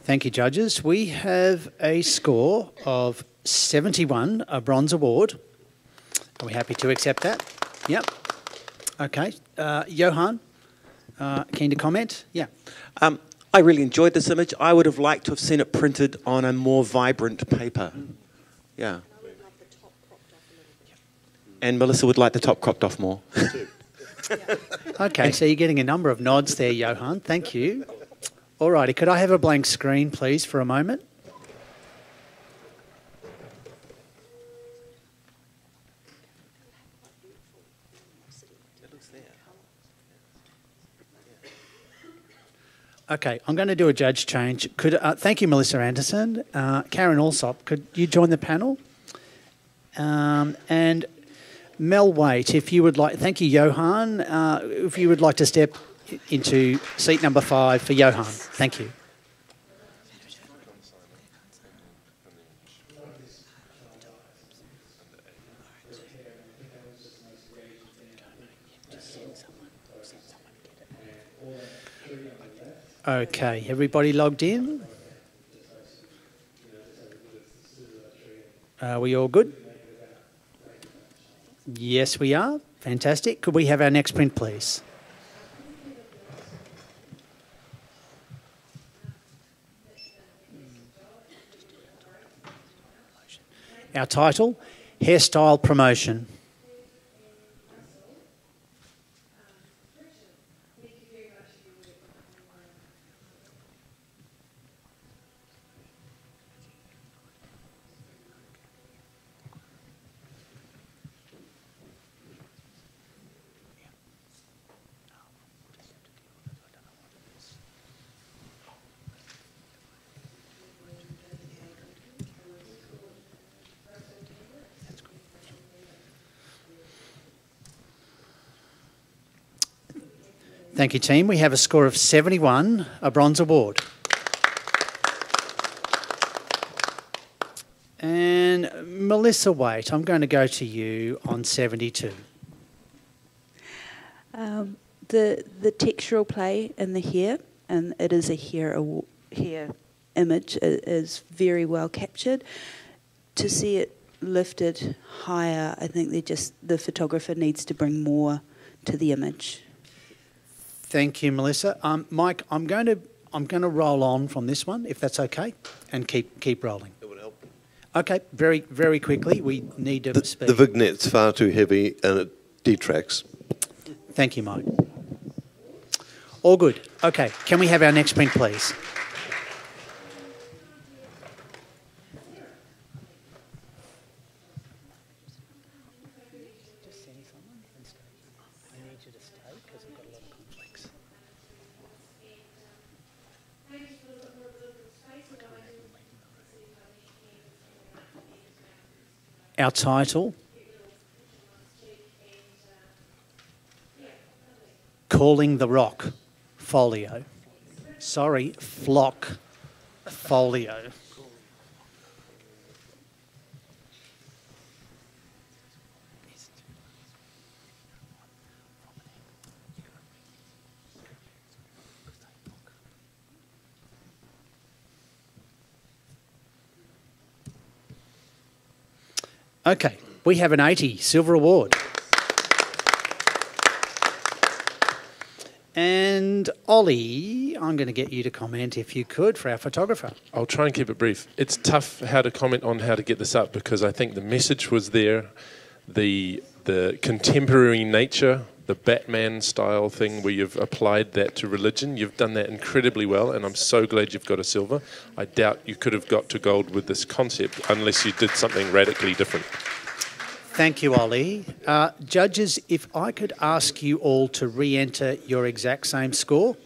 Thank you, judges. We have a score of 71, a bronze award. Are we happy to accept that? Yep. Okay. Johan, keen to comment? Yeah. I really enjoyed this image. I would have liked to have seen it printed on a more vibrant paper. Yeah. And Melissa would like the top cropped off more. Okay, so you're getting a number of nods there, Johan. Thank you. All righty, could I have a blank screen, please, for a moment? Okay, I'm going to do a judge change. Thank you, Melissa Anderson. Karen Alsop, could you join the panel? And Mel Waite, if you would like... Thank you, Johan. If you would like to step into seat number 5 for Johan. Thank you. Okay, everybody logged in? Are we all good? Yes, we are. Fantastic. Could we have our next print, please? Our title, Hairstyle Promotion. Thank you, team. We have a score of 71, a bronze award. And Melissa Waite, I'm going to go to you on 72. The textural play in the hair, and it is a hair image, is very well captured. To see it lifted higher, I think the photographer needs to bring more to the image. Thank you, Melissa. Mike, I'm going to roll on from this one, if that's okay, and keep rolling. It would help. Okay, very, very quickly. We need to speed. The vignette's far too heavy and it detracts. Thank you, Mike. All good. Okay, can we have our next print, please? Our title, Calling the Rock, folio. Sorry, flock folio. Okay, we have an 80 silver award. And Ollie, I'm going to get you to comment, if you could, for our photographer. I'll try and keep it brief. It's tough how to comment on how to get this up because I think the message was there, the contemporary nature, the Batman style thing where you've applied that to religion. You've done that incredibly well, and I'm so glad you've got a silver. I doubt you could have got to gold with this concept unless you did something radically different. Thank you, Ollie. Judges, if I could ask you all to re-enter your exact same score.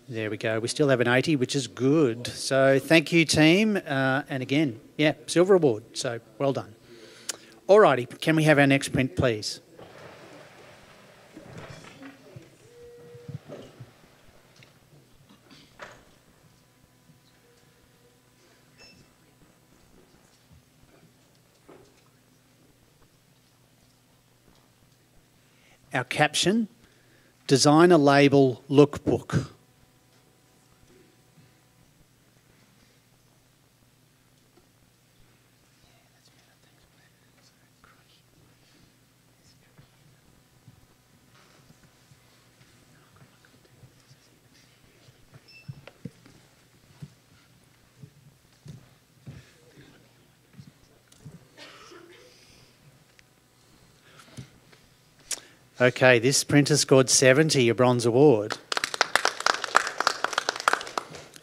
There we go. We still have an 80, which is good. So thank you, team. And again, yeah, silver award. So well done. All righty. Can we have our next print, please? Our caption, Designer Label Lookbook. Okay, this printer scored 70, a bronze award.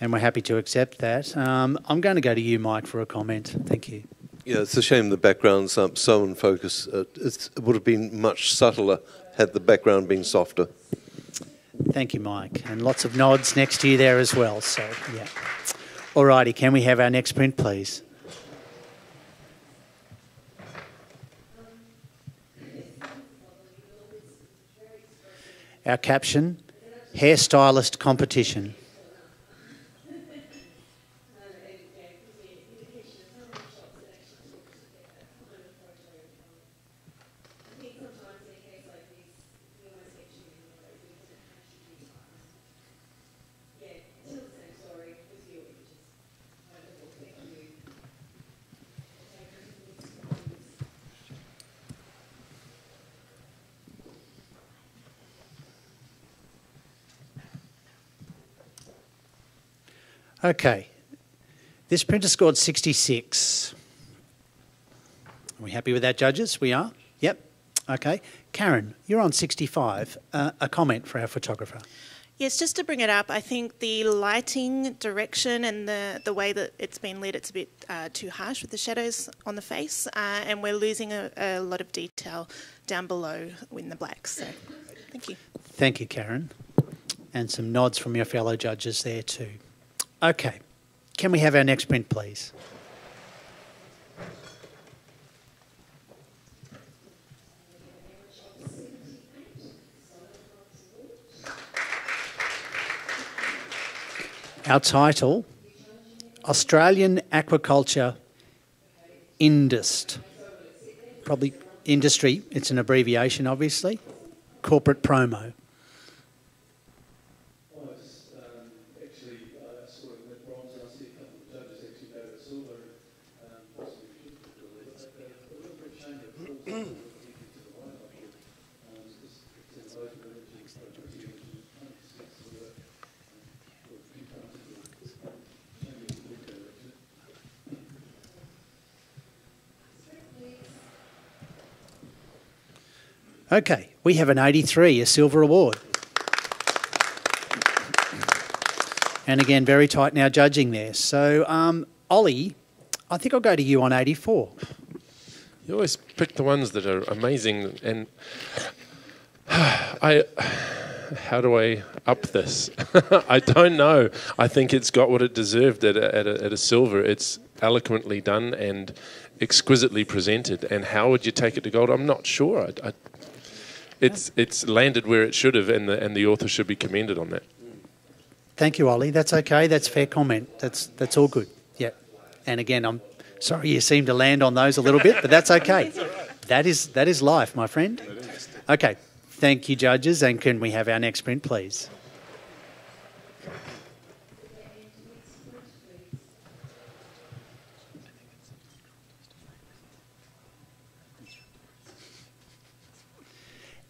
And we're happy to accept that. I'm going to go to you, Mike, for a comment. Thank you. Yeah, it's a shame the background's so in focus. It would have been much subtler had the background been softer. Thank you, Mike. And lots of nods next to you there as well. So, yeah. All righty, can we have our next print, please? Our caption, Hairstylist Competition. Okay. This printer scored 66. Are we happy with that, judges? We are? Yep. Okay. Karen, you're on 65. A comment for our photographer. Yes, just to bring it up, I think the lighting direction and the way that it's been lit, it's a bit too harsh with the shadows on the face, and we're losing a lot of detail down below in the blacks. So, thank you. Thank you, Karen. And some nods from your fellow judges there too. Okay. Can we have our next print, please? Our title, Australian Aquaculture Indust. Probably industry, it's an abbreviation obviously. Corporate promo. Okay, we have an 83, a silver award. And again, very tight now judging there. So, Ollie, I think I'll go to you on 84. You always pick the ones that are amazing, and how do I up this? I don't know. I think it's got what it deserved at a silver. It's eloquently done and exquisitely presented. And how would you take it to gold? I'm not sure. It's landed where it should have, and the author should be commended on that. Thank you, Ollie. That's okay. That's fair comment. That's all good. Yeah. And again, I'm sorry you seem to land on those a little bit, but that's okay. That is life, my friend. Okay. Thank you, judges. And can we have our next print, please?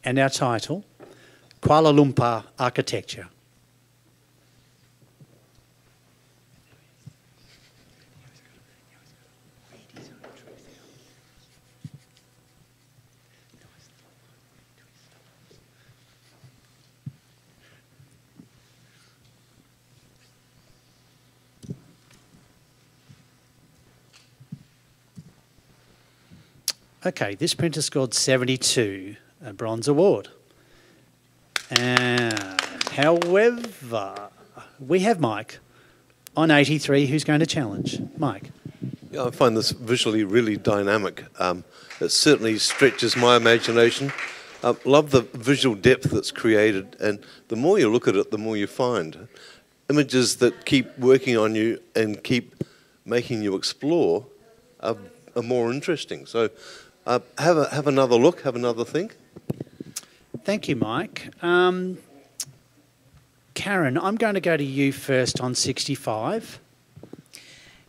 And our title, Kuala Lumpur Architecture. Okay, this printer scored 72. A bronze award. However, we have Mike on 83 who's going to challenge. Mike. Yeah, I find this visually really dynamic. It certainly stretches my imagination. Love the visual depth that's created, and the more you look at it, the more you find. Images that keep working on you and keep making you explore are more interesting. So have another look, have another think. Thank you, Mike. Karen, I'm going to go to you first on 65.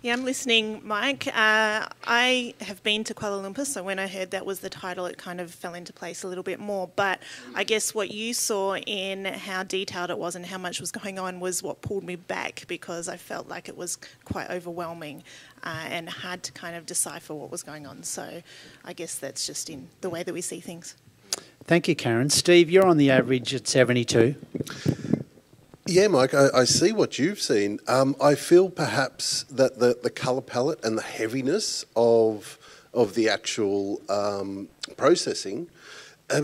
Yeah, I'm listening, Mike. I have been to Kuala Lumpur, so when I heard that was the title, it kind of fell into place a little bit more. But I guess what you saw in how detailed it was and how much was going on was what pulled me back, because I felt like it was quite overwhelming and hard to kind of decipher what was going on. So I guess that's just in the way that we see things. Thank you, Karen. Steve, you're on the average at 72. Yeah, Mike, I see what you've seen. I feel perhaps that the colour palette and the heaviness of the actual processing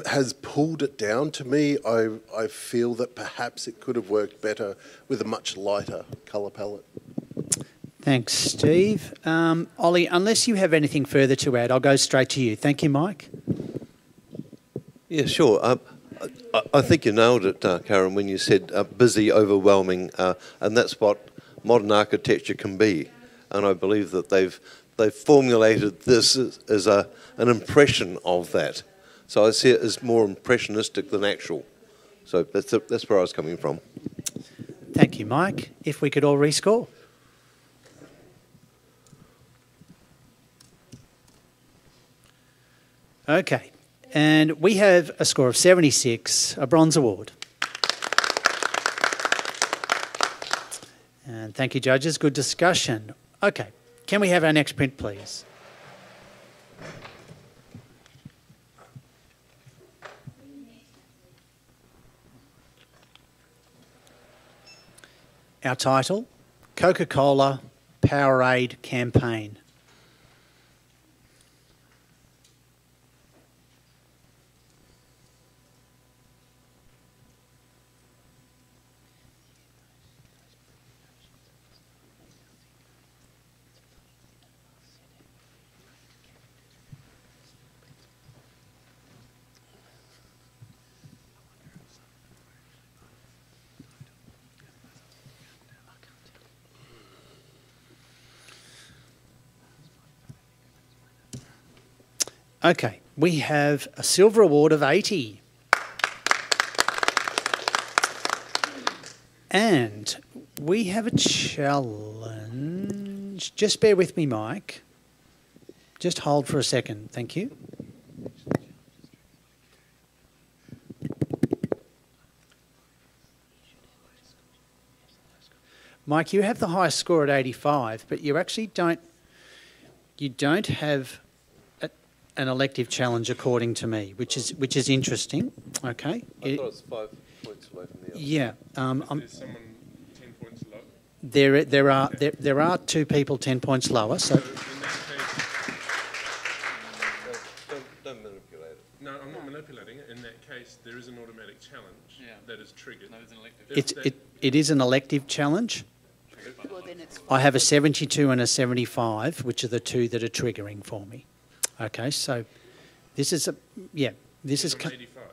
has pulled it down. To me, I feel that perhaps it could have worked better with a much lighter colour palette. Thanks, Steve. Ollie, unless you have anything further to add, I'll go straight to you. Thank you, Mike. Yeah, sure. I think you nailed it, Karen, when you said busy, overwhelming, and that's what modern architecture can be. And I believe that they've formulated this as an impression of that. So I see it as more impressionistic than actual. So that's where I was coming from. Thank you, Mike. If we could all rescore. Okay. And we have a score of 76, a bronze award. And Thank you, judges. Good discussion. Okay, can we have our next print, please? Our title, Coca-Cola Powerade Campaign. Okay, we have a silver award of 80. And we have a challenge. Just bear with me, Mike. Just hold for a second. Thank you. Mike, you have the highest score at 85, but you actually don't have an elective challenge according to me, which is interesting. Okay. I thought it was 5 points away from the other. Yeah. Is there someone 10 points low? There are 2 people 10 points lower. So. In that case, Don't manipulate it. no, I'm not manipulating it. In that case, there is an automatic challenge that is triggered. No, there's an elective. It is an elective challenge. I have a 72 and a 75, which are the 2 that are triggering for me. Okay, so this is this is. On 85.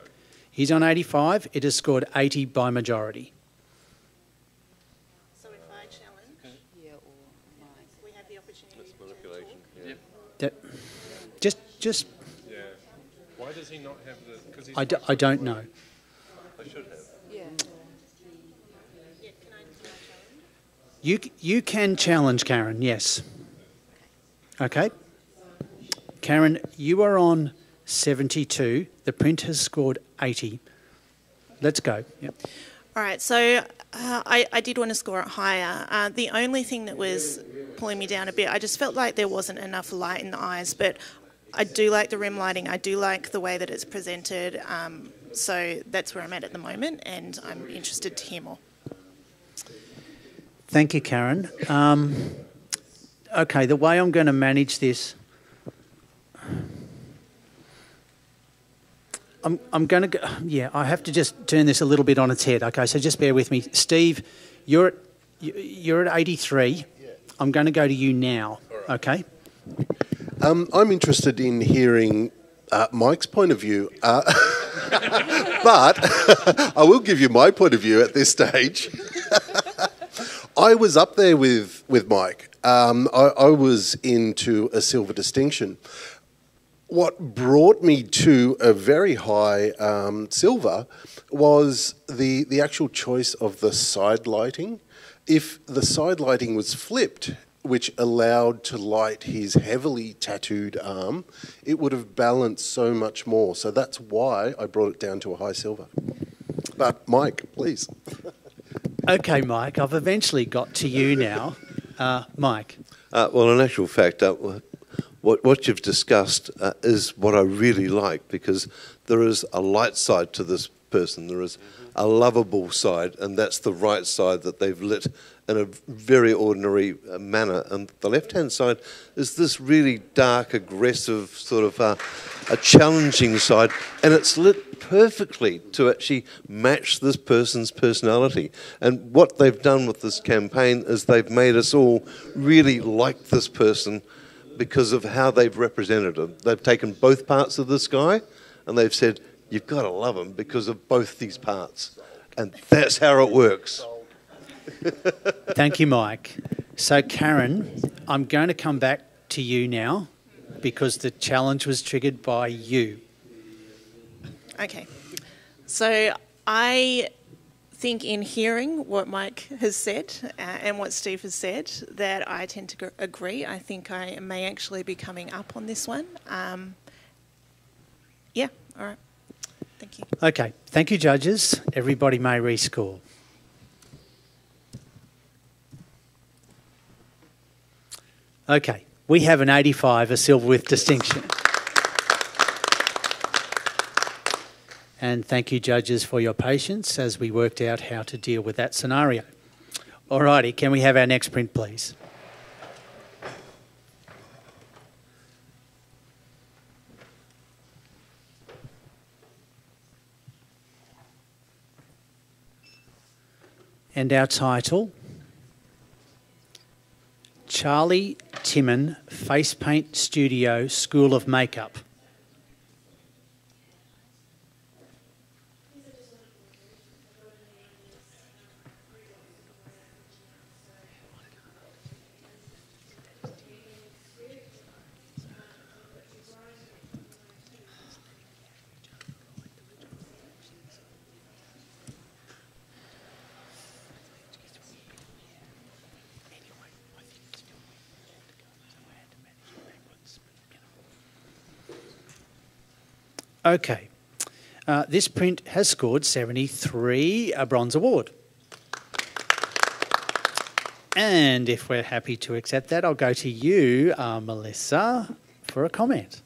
He's on 85. It has scored 80 by majority. So if I challenge, we have the opportunity That's to manipulation. talk. Just. Yeah. Why does he not have the? Because he's I don't know. I should have. Yeah, can I challenge? You can challenge Karen. Yes. Okay. Karen, you are on 72. The print has scored 80. Let's go. Yep. All right, so I did want to score it higher. The only thing that was pulling me down a bit, I just felt like there wasn't enough light in the eyes, but I do like the rim lighting. I do like the way that it's presented. So that's where I'm at the moment, and I'm interested to hear more. Thank you, Karen. Okay, the way I'm going to manage this, I'm going to go, I have to just turn this a little bit on its head. Okay, so just bear with me. Steve, you're at 83. I'm going to go to you now. Okay. I'm interested in hearing Mike's point of view, but I will give you my point of view at this stage. I was up there with Mike. I was into a silver distinction. What brought me to a very high silver was the actual choice of the side lighting. If the side lighting was flipped, which allowed to light his heavily tattooed arm, it would have balanced so much more. So that's why I brought it down to a high silver. But Mike, please. Okay, Mike, I've eventually got to you now. Mike. Well, in actual fact, what you've discussed is what I really like, because there is a light side to this person. There is a lovable side, and that's the right side that they've lit in a very ordinary manner. And the left-hand side is this really dark, aggressive, sort of a challenging side, and it's lit perfectly to actually match this person's personality. And what they've done with this campaign is they've made us all really like this person because of how they've represented him. They've taken both parts of this guy, and they've said, you've got to love him because of both these parts. And that's how it works. Thank you, Mike. So, Karen, I'm going to come back to you now because the challenge was triggered by you. Okay. So I think in hearing what Mike has said and what Steve has said, that I tend to agree. I think I may actually be coming up on this one. Yeah, all right. Thank you. Okay. Thank you, judges. Everybody may rescore. Okay, we have an 85, a silver with distinction. And thank you, judges, for your patience as we worked out how to deal with that scenario. Alrighty, can we have our next print, please? And our title, Charlie Timon Face Paint Studio School of Makeup. Okay, this print has scored 73, a bronze award. And if we're happy to accept that, I'll go to you, Melissa, for a comment.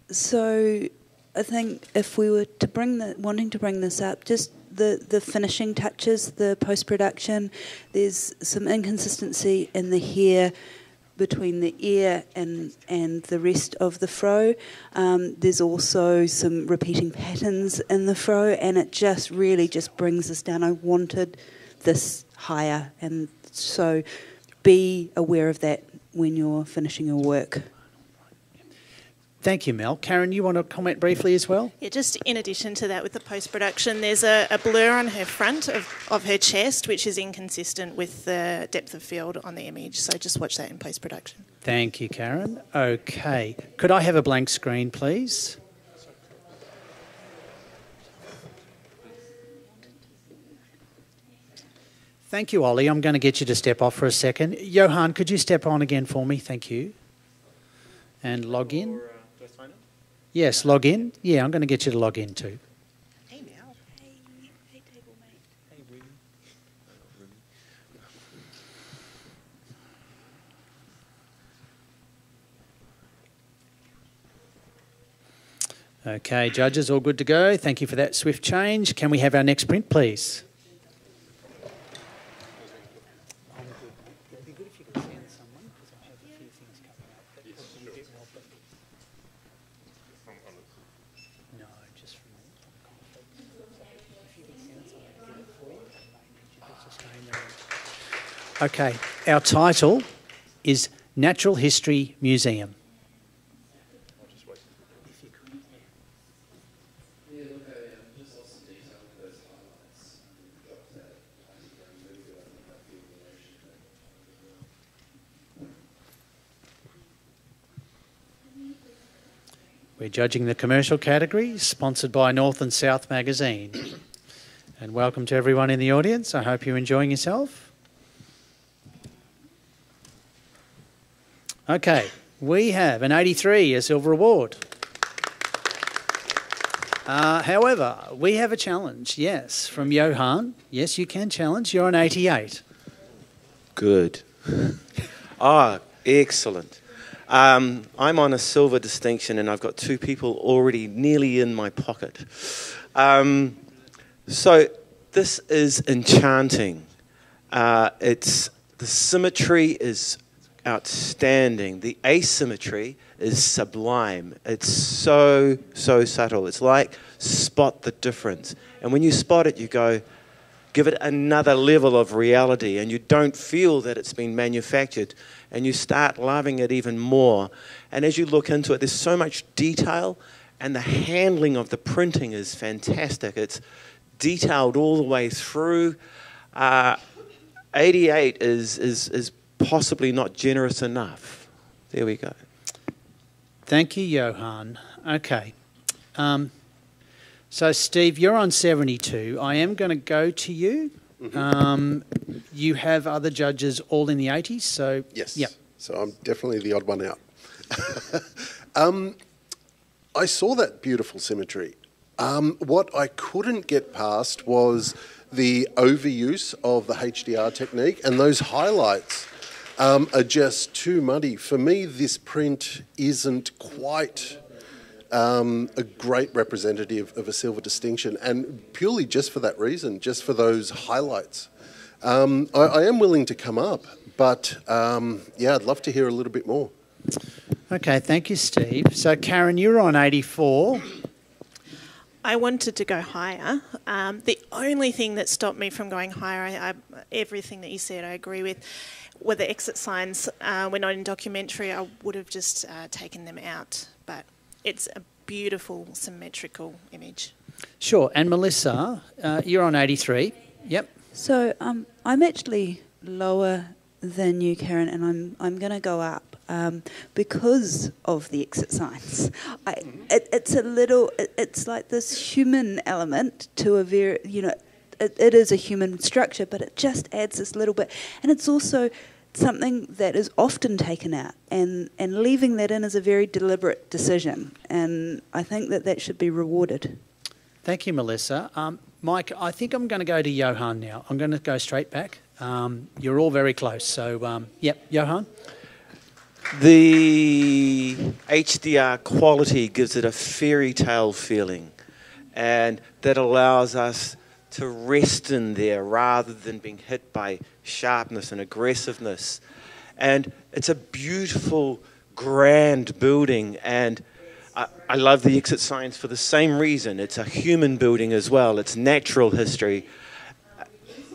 So I think if we were to wanting to bring this up, just the finishing touches, the post-production, there's some inconsistency in the hair between the ear and the rest of the fro. There's also some repeating patterns in the fro, and it just really just brings us down. I wanted this higher, and so be aware of that when you're finishing your work. Thank you, Mel. Karen, you want to comment briefly as well? Yeah, just in addition to that, with the post-production, there's a blur on her front of her chest, which is inconsistent with the depth of field on the image. So just watch that in post-production. Thank you, Karen. Okay. Could I have a blank screen, please? Thank you, Ollie. I'm going to get you to step off for a second. Johan, could you step on again for me? Thank you. And log in. Yes, log in. Yeah, I'm going to get you to log in too. Hey, Mel. Hey, table mate. Hey, Willie. Okay, judges, all good to go. Thank you for that swift change. Can we have our next print, please? Okay, our title is Natural History Museum. We're judging the commercial category, sponsored by North and South Magazine. And welcome to everyone in the audience. I hope you're enjoying yourself. Okay, we have an 83, a silver award. However, we have a challenge, yes, from Johan. Yes, you can challenge. You're an 88. Good. Excellent. I'm on a silver distinction, and I've got two people already nearly in my pocket. So this is enchanting. The symmetry is outstanding. The asymmetry is sublime. It's so subtle. It's like spot the difference. And when you spot it, you go, give it another level of reality, and you don't feel that it's been manufactured, and you start loving it even more. And as you look into it, there's so much detail, and the handling of the printing is fantastic. It's detailed all the way through. 88 is possibly not generous enough. There we go. Thank you, Johan. Okay. So, Steve, you're on 72. I am going to go to you. Mm-hmm. You have other judges all in the 80s, so... Yes. Yep. So I'm definitely the odd one out. I saw that beautiful symmetry. What I couldn't get past was the overuse of the HDR technique, and those highlights are just too muddy. For me, this print isn't quite a great representative of a silver distinction, and purely just for that reason, just for those highlights. I am willing to come up, but yeah, I'd love to hear a little bit more. Okay, thank you, Steve. So, Karen, you're on 84. I wanted to go higher. The only thing that stopped me from going higher, everything that you said I agree with, were the exit signs. We're not in documentary. I would have just taken them out, but it's a beautiful symmetrical image. Sure, and Melissa, you're on 83. Yep. So I'm actually lower than you, Karen, and I'm going to go up because of the exit signs. It's like this human element to a very, it is a human structure, but it just adds this little bit, and it's also something that is often taken out, and leaving that in is a very deliberate decision, and I think that should be rewarded. Thank you, Melissa. Mike, I think I'm going to go to Johan now. I'm going to go straight back. You're all very close. So, yep, Johan? The HDR quality gives it a fairy tale feeling, and that allows us to rest in there rather than being hit by sharpness and aggressiveness. And it's a beautiful, grand building, and I love the exit signs for the same reason. It's a human building as well. It's natural history.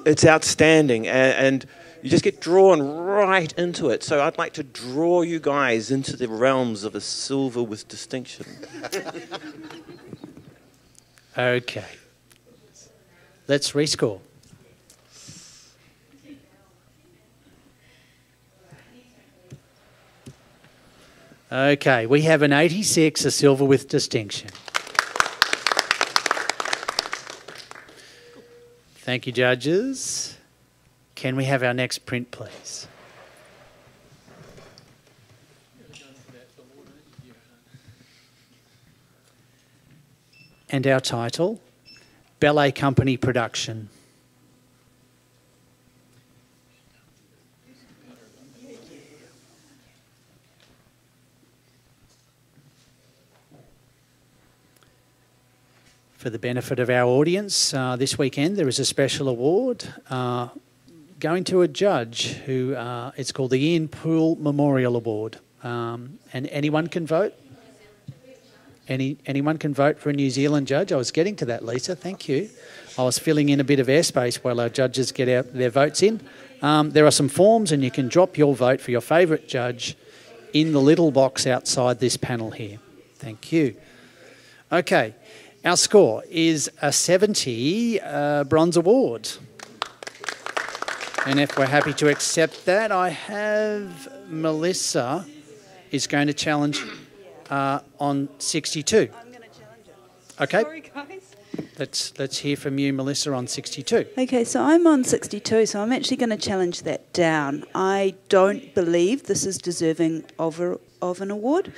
It's outstanding, and you just get drawn right into it. So I'd like to draw you guys into the realms of a silver with distinction. Okay. Let's rescore. Okay, we have an 86, a silver with distinction. Thank you, judges. Can we have our next print, please? And our title, Ballet Company Production. For the benefit of our audience, this weekend there is a special award going to a judge who, it's called the Ian Poole Memorial Award. And anyone can vote? Anyone can vote for a New Zealand judge? I was getting to that, Lisa, thank you. I was filling in a bit of airspace while our judges get their votes in. There are some forms and you can drop your vote for your favourite judge in the little box outside this panel here. Thank you. Okay. Our score is a 70 Bronze Award. And if we're happy to accept that, I have Melissa is going to challenge on 62. I'm going to challenge it. Okay. Sorry, guys. Let's hear from you, Melissa, on 62. Okay, so I'm on 62, so I'm actually going to challenge that down. I don't believe this is deserving of an award.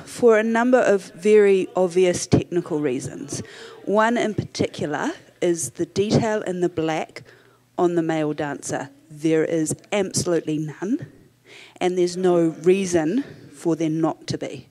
For a number of very obvious technical reasons. One in particular is the detail in the black on the male dancer. There is absolutely none, and there's no reason for there not to be.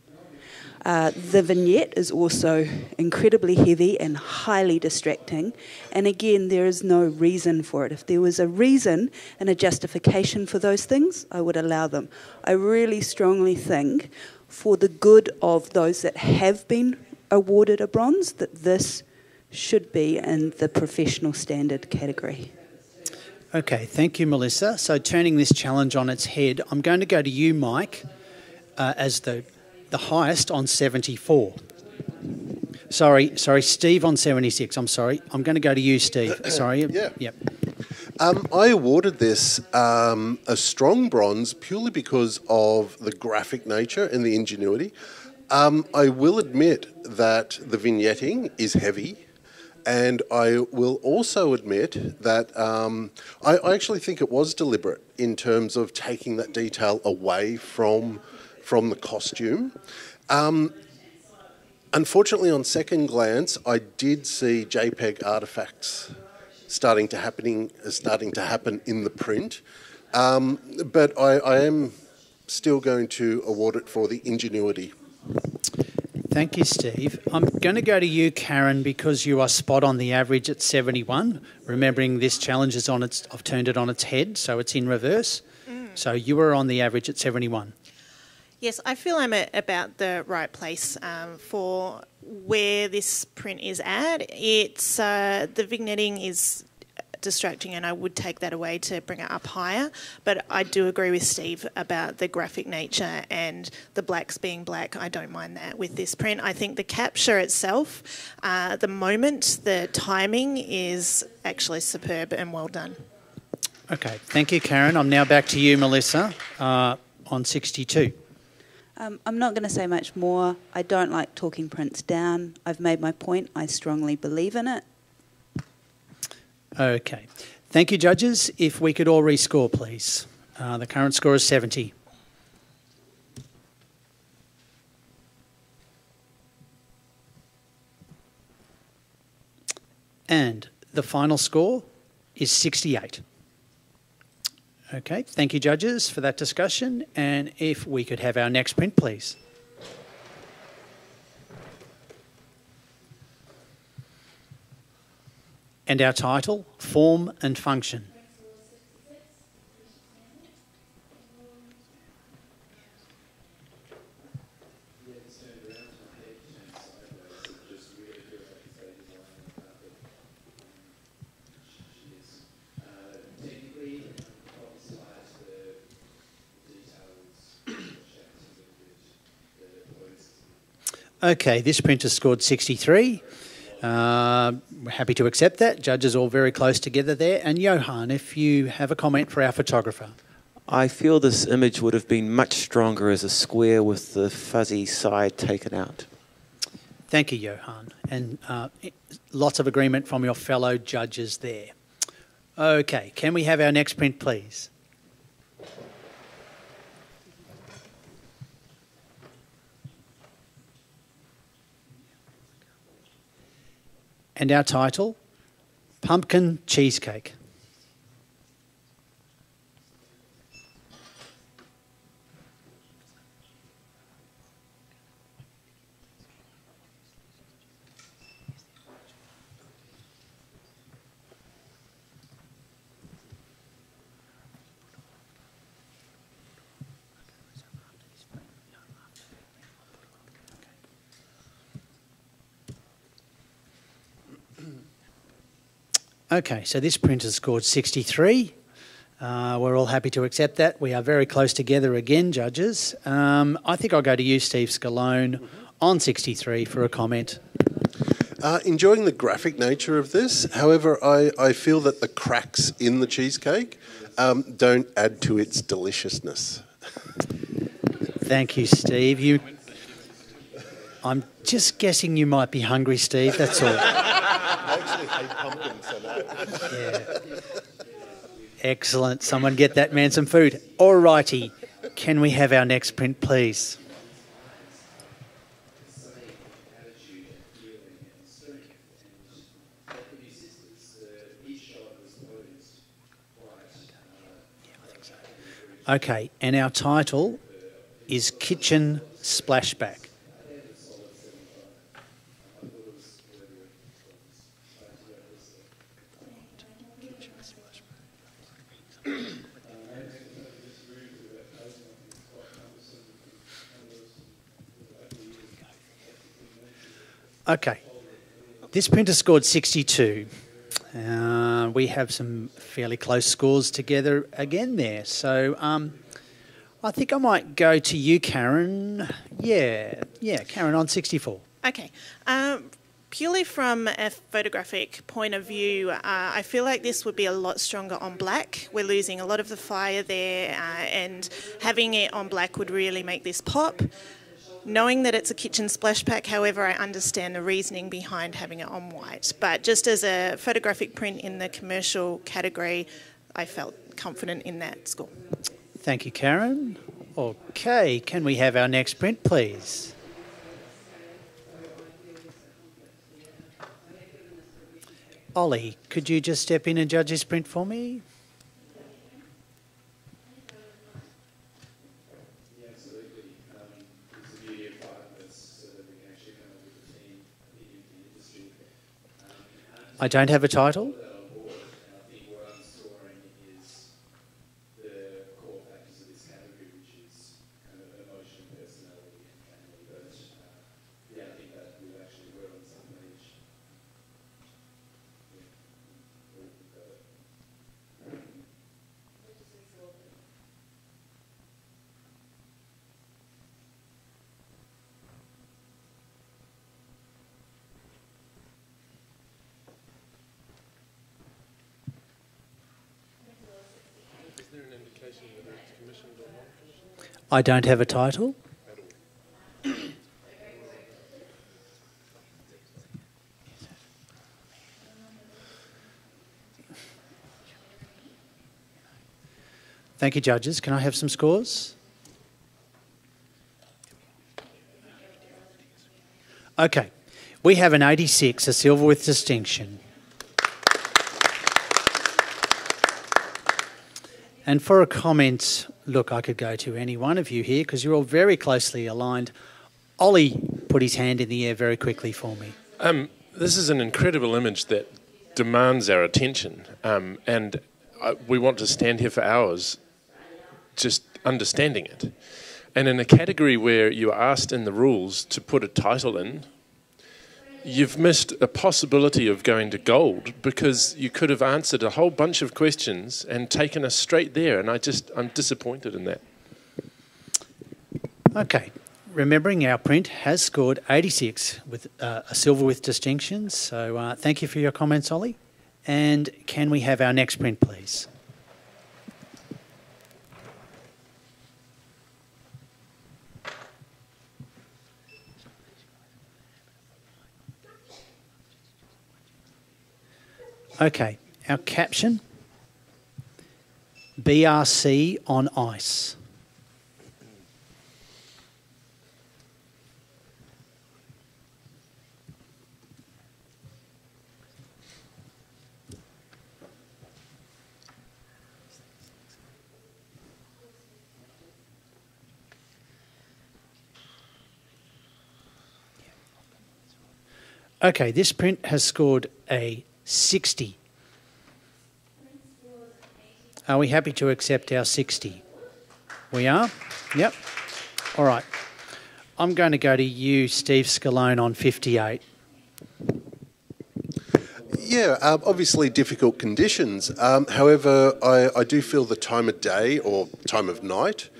The vignette is also incredibly heavy and highly distracting, and again, there is no reason for it. If there was a reason and a justification for those things, I would allow them. I really strongly think for the good of those that have been awarded a bronze, that this should be in the professional standard category. Okay, thank you, Melissa. So turning this challenge on its head, I'm going to go to you, Mike, as the highest on 74. Sorry, Steve on 76. I'm sorry. I'm going to go to you, Steve. Sorry. Yeah. Yep. I awarded this a strong bronze purely because of the graphic nature and the ingenuity. I will admit that the vignetting is heavy, and I will also admit that I actually think it was deliberate in terms of taking that detail away from the costume. Unfortunately, on second glance, I did see JPEG artifacts starting to happen in the print, But I am still going to award it for the ingenuity. Thank you, Steve. I'm going to go to you, Karen, because you are spot on the average at 71. Remembering this challenge is on its, I've turned it on its head, so it's in reverse. So you were on the average at 71. Yes, I feel I'm at about the right place for where this print is at. It's the vignetting is distracting, and I would take that away to bring it up higher. But I do agree with Steve about the graphic nature and the blacks being black. I don't mind that with this print. I think the capture itself, the moment, the timing is actually superb and well done. Okay, thank you, Karen. I'm now back to you, Melissa, on 62. I'm not going to say much more. I don't like talking prints down. I've made my point. I strongly believe in it. Okay. Thank you, judges. If we could all rescore, please. The current score is 70. And the final score is 68. Okay, thank you, judges, for that discussion. And if we could have our next print, please. And our title, Form and Function. Okay, this print has scored 63. We're happy to accept that. Judges all very close together there. And Johan, if you have a comment for our photographer. I feel this image would have been much stronger as a square with the fuzzy side taken out. Thank you, Johan. And lots of agreement from your fellow judges there. Okay, can we have our next print, please? And our title, Pumpkin Cheesecake. Okay, so this print has scored 63. We're all happy to accept that. We are very close together again, judges. I think I'll go to you, Steve Scalone, on 63 for a comment. Enjoying the graphic nature of this. However, I feel that the cracks in the cheesecake don't add to its deliciousness. Thank you, Steve. I'm just guessing you might be hungry, Steve, that's all. I actually hate pumpkins, so no. Yeah. Excellent. Someone get that man some food. All righty. Can we have our next print, please? Okay, and our title is Kitchen Splashback. Okay, this printer scored 62. We have some fairly close scores together again there. So I think I might go to you, Karen. Yeah, Karen on 64. Okay. Purely from a photographic point of view, I feel like this would be a lot stronger on black. We're losing a lot of the fire there, and having it on black would really make this pop. Knowing that it's a kitchen splash pack, however, I understand the reasoning behind having it on white. But just as a photographic print in the commercial category, I felt confident in that score. Thank you, Karen. Okay, can we have our next print, please? Ollie, could you just step in and judge this print for me? I don't have a title. I don't have a title. Thank you, judges. Can I have some scores? Okay. We have an 86, a silver with distinction. And for a comment, look, I could go to any one of you here because you're all very closely aligned. Ollie put his hand in the air very quickly for me. This is an incredible image that demands our attention, and we want to stand here for hours just understanding it. And in a category where you are asked in the rules to put a title in, you've missed a possibility of going to gold because you could have answered a whole bunch of questions and taken us straight there, and I'm disappointed in that. Okay. Remembering our print has scored 86 with a silver with distinction, so thank you for your comments, Ollie. And can we have our next print, please? Okay, our caption, BRC on ice. Okay, this print has scored a 60. Are we happy to accept our 60? We are? Yep. All right. I'm going to go to you, Steve Scalone, on 58. Yeah, obviously difficult conditions. However, I do feel the time of day or time of night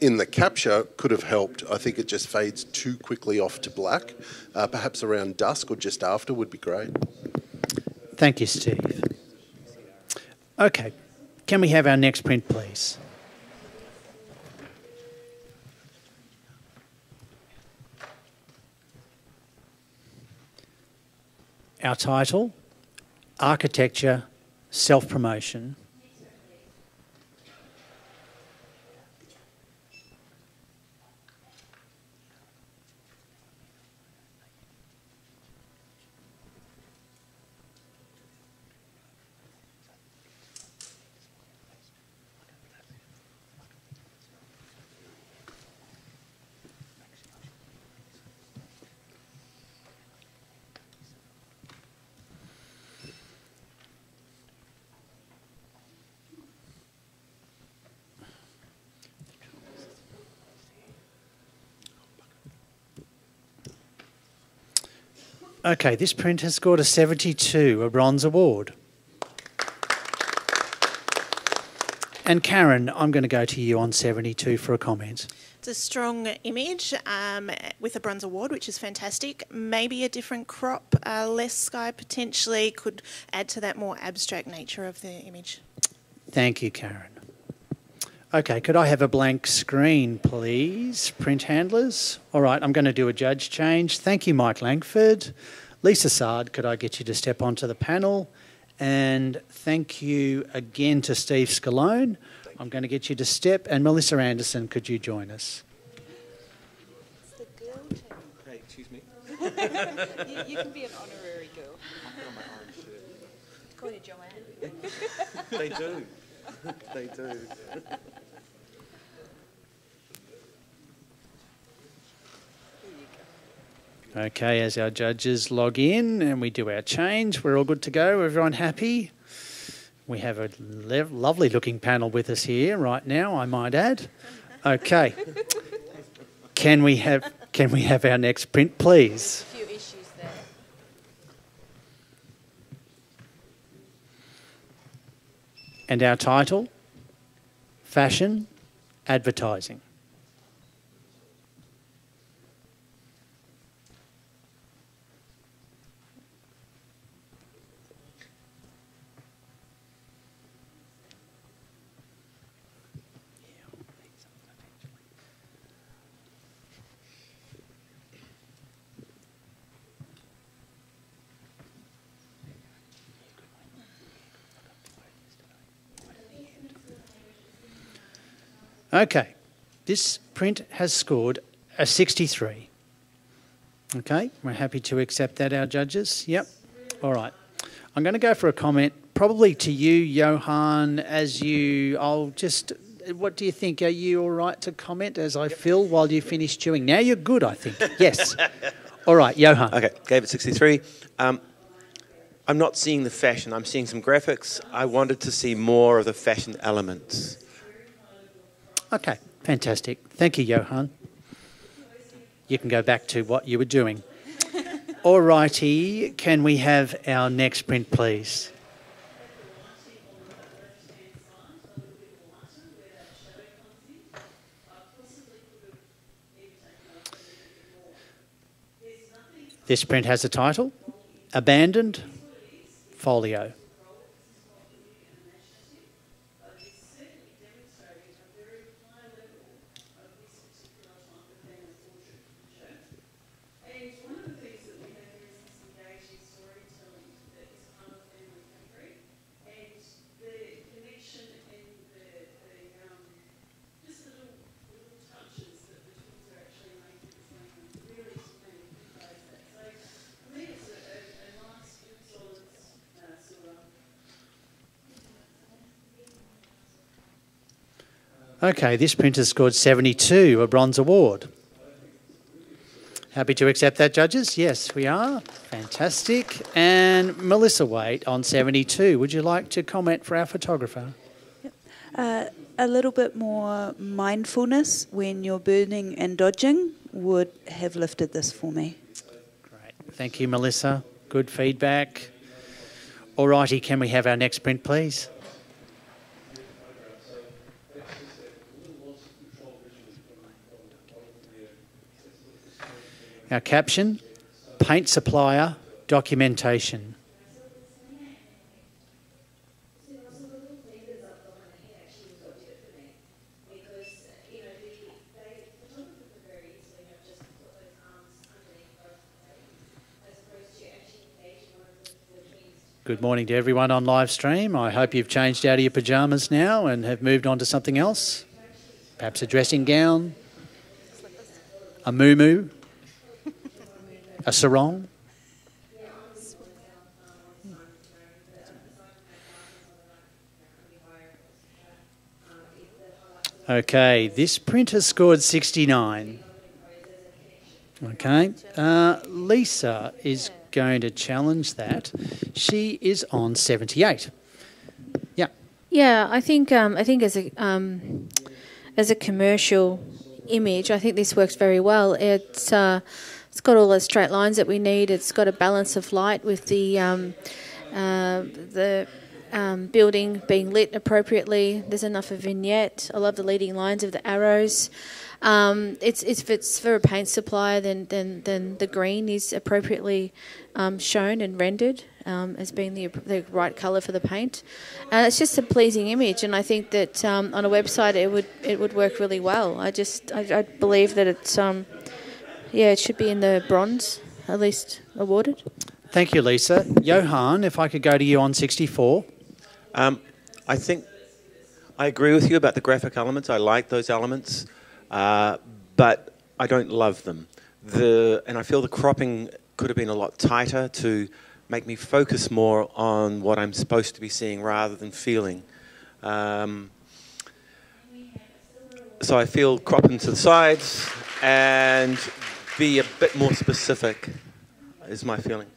in the capture could have helped. I think it just fades too quickly off to black. Perhaps around dusk or just after would be great. Thank you, Steve. Okay, can we have our next print, please? Our title, Architecture, Self-Promotion. Okay, this print has scored a 72, a bronze award. And Karen, I'm going to go to you on 72 for a comment. It's a strong image with a bronze award, which is fantastic. Maybe a different crop, less sky potentially could add to that more abstract nature of the image. Thank you, Karen. Okay, could I have a blank screen, please, print handlers? All right, I'm going to do a judge change. Thank you, Mike Langford. Lisa Sard, could I get you to step onto the panel? And thank you again to Steve Scalone. I'm going to get you to step. And Melissa Anderson, could you join us? It's the girl team. Hey, excuse me. You can be an honorary girl. I've got my orange shirt. Call you Joanne. They do. They do. Okay, as our judges log in and we do our change, we're all good to go. Everyone happy? We have a lovely looking panel with us here right now, I might add. Okay. Can we have our next print, please? A few issues there. And our title? Fashion Advertising. Okay, this print has scored a 63. Okay, we're happy to accept that, our judges. Yep. All right. I'm going to go for a comment, probably to you, Johan, what do you think? Are you all right to comment as I fill while you finish chewing? Now you're good, I think. Yes. All right, Johan. Okay, gave it 63. I'm not seeing the fashion. I'm seeing some graphics. I wanted to see more of the fashion elements. Okay, fantastic. Thank you, Johan. You can go back to what you were doing. All righty, can we have our next print, please? This print has a title, Abandoned Folio. Okay, this print has scored 72, a bronze award. Happy to accept that, judges? Yes, we are. Fantastic. And Melissa Waite on 72. Would you like to comment for our photographer? A little bit more mindfulness when you're burning and dodging would have lifted this for me. Great. Thank you, Melissa. Good feedback. All righty, can we have our next print, please? Our caption, paint supplier documentation. Good morning to everyone on live stream. I hope you've changed out of your pyjamas now and have moved on to something else. Perhaps a dressing gown, a muumuu, a sarong. Okay, this print has scored 69. Okay, Lisa is going to challenge that. She is on 78. Yeah. Yeah, I think as a commercial image, I think this works very well. It's got all the straight lines that we need. It's got a balance of light with the building being lit appropriately. There's enough of vignette. I love the leading lines of the arrows. If it's for a paint supplier, then the green is appropriately shown and rendered as being the right colour for the paint. It's just a pleasing image, and I think that on a website it would work really well. I believe that it's it should be in the bronze, at least awarded. Thank you, Lisa. Johan, if I could go to you on 64. I think I agree with you about the graphic elements. I like those elements, but I don't love them. And I feel the cropping could have been a lot tighter to make me focus more on what I'm supposed to be seeing rather than feeling. So I feel cropping to the sides and be a bit more specific, is my feeling.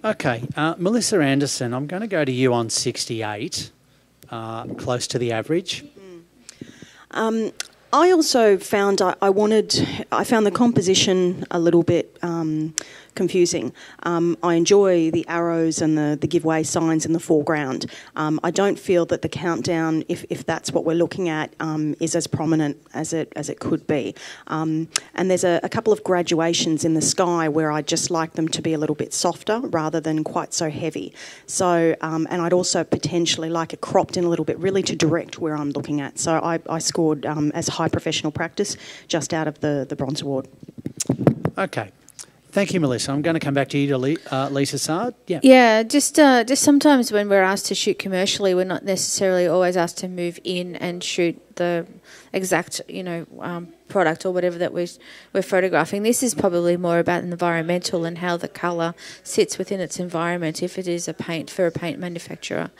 Okay, Melissa Anderson, I'm going to go to you on 68, close to the average. I also found I found the composition a little bit confusing. I enjoy the arrows and the giveaway signs in the foreground. I don't feel that the countdown, if that's what we're looking at, is as prominent as it could be. And there's a couple of graduations in the sky where I'd just like them to be a little bit softer rather than quite so heavy. So, and I'd also potentially like it cropped in a little bit, really to direct where I'm looking at. So I scored as high professional practice, just out of the Bronze Award. Okay. Thank you, Melissa. I'm going to come back to you, to Lisa Sard. Yeah. Yeah, just sometimes when we're asked to shoot commercially, we're not necessarily always asked to move in and shoot the exact, product or whatever that we're photographing. This is probably more about environmental and how the colour sits within its environment if it is a paint for a paint manufacturer,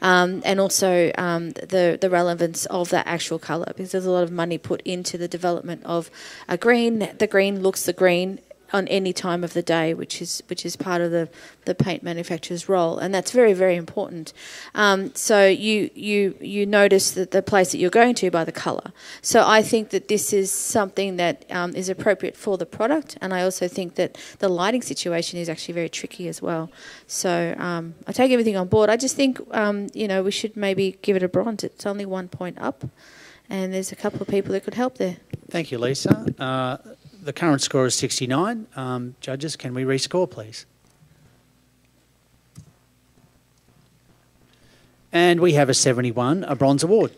and also the relevance of that actual colour, because there's a lot of money put into the development of a green. The green looks the green on any time of the day, which is part of the paint manufacturer's role, and that's very, very important. So you notice that the place that you're going to by the colour. So I think that this is something that is appropriate for the product, and I also think that the lighting situation is actually very tricky as well. So I take everything on board. I just think we should maybe give it a bronze. It's only 1 point up, and there's a couple of people that could help there. Thank you, Lisa. The current score is 69. Judges, can we rescore, please? And we have a 71, a Bronze Award.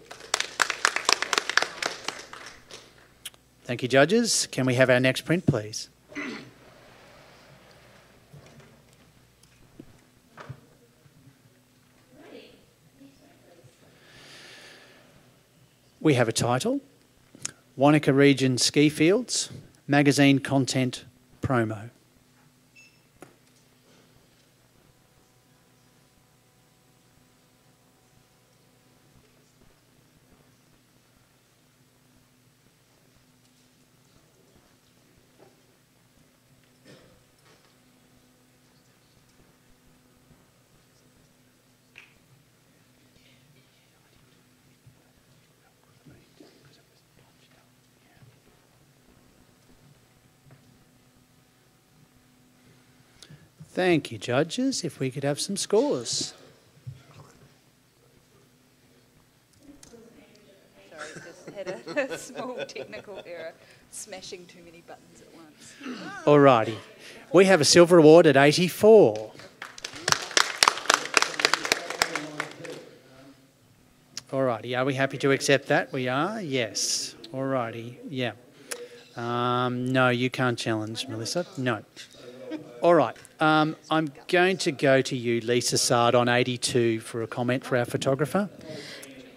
Thank you, judges. Can we have our next print, please? We have a title, Wanaka Region Ski Fields, Magazine Content Promo. Thank you, judges. If we could have some scores. Sorry, just had a small technical error, smashing too many buttons at once. Alrighty. We have a silver award at 84. Alrighty. Are we happy to accept that? We are? Yes. Alrighty. Yeah. No, you can't challenge, Melissa. No. All right. I'm going to go to you, Lisa Sard, on 82 for a comment for our photographer.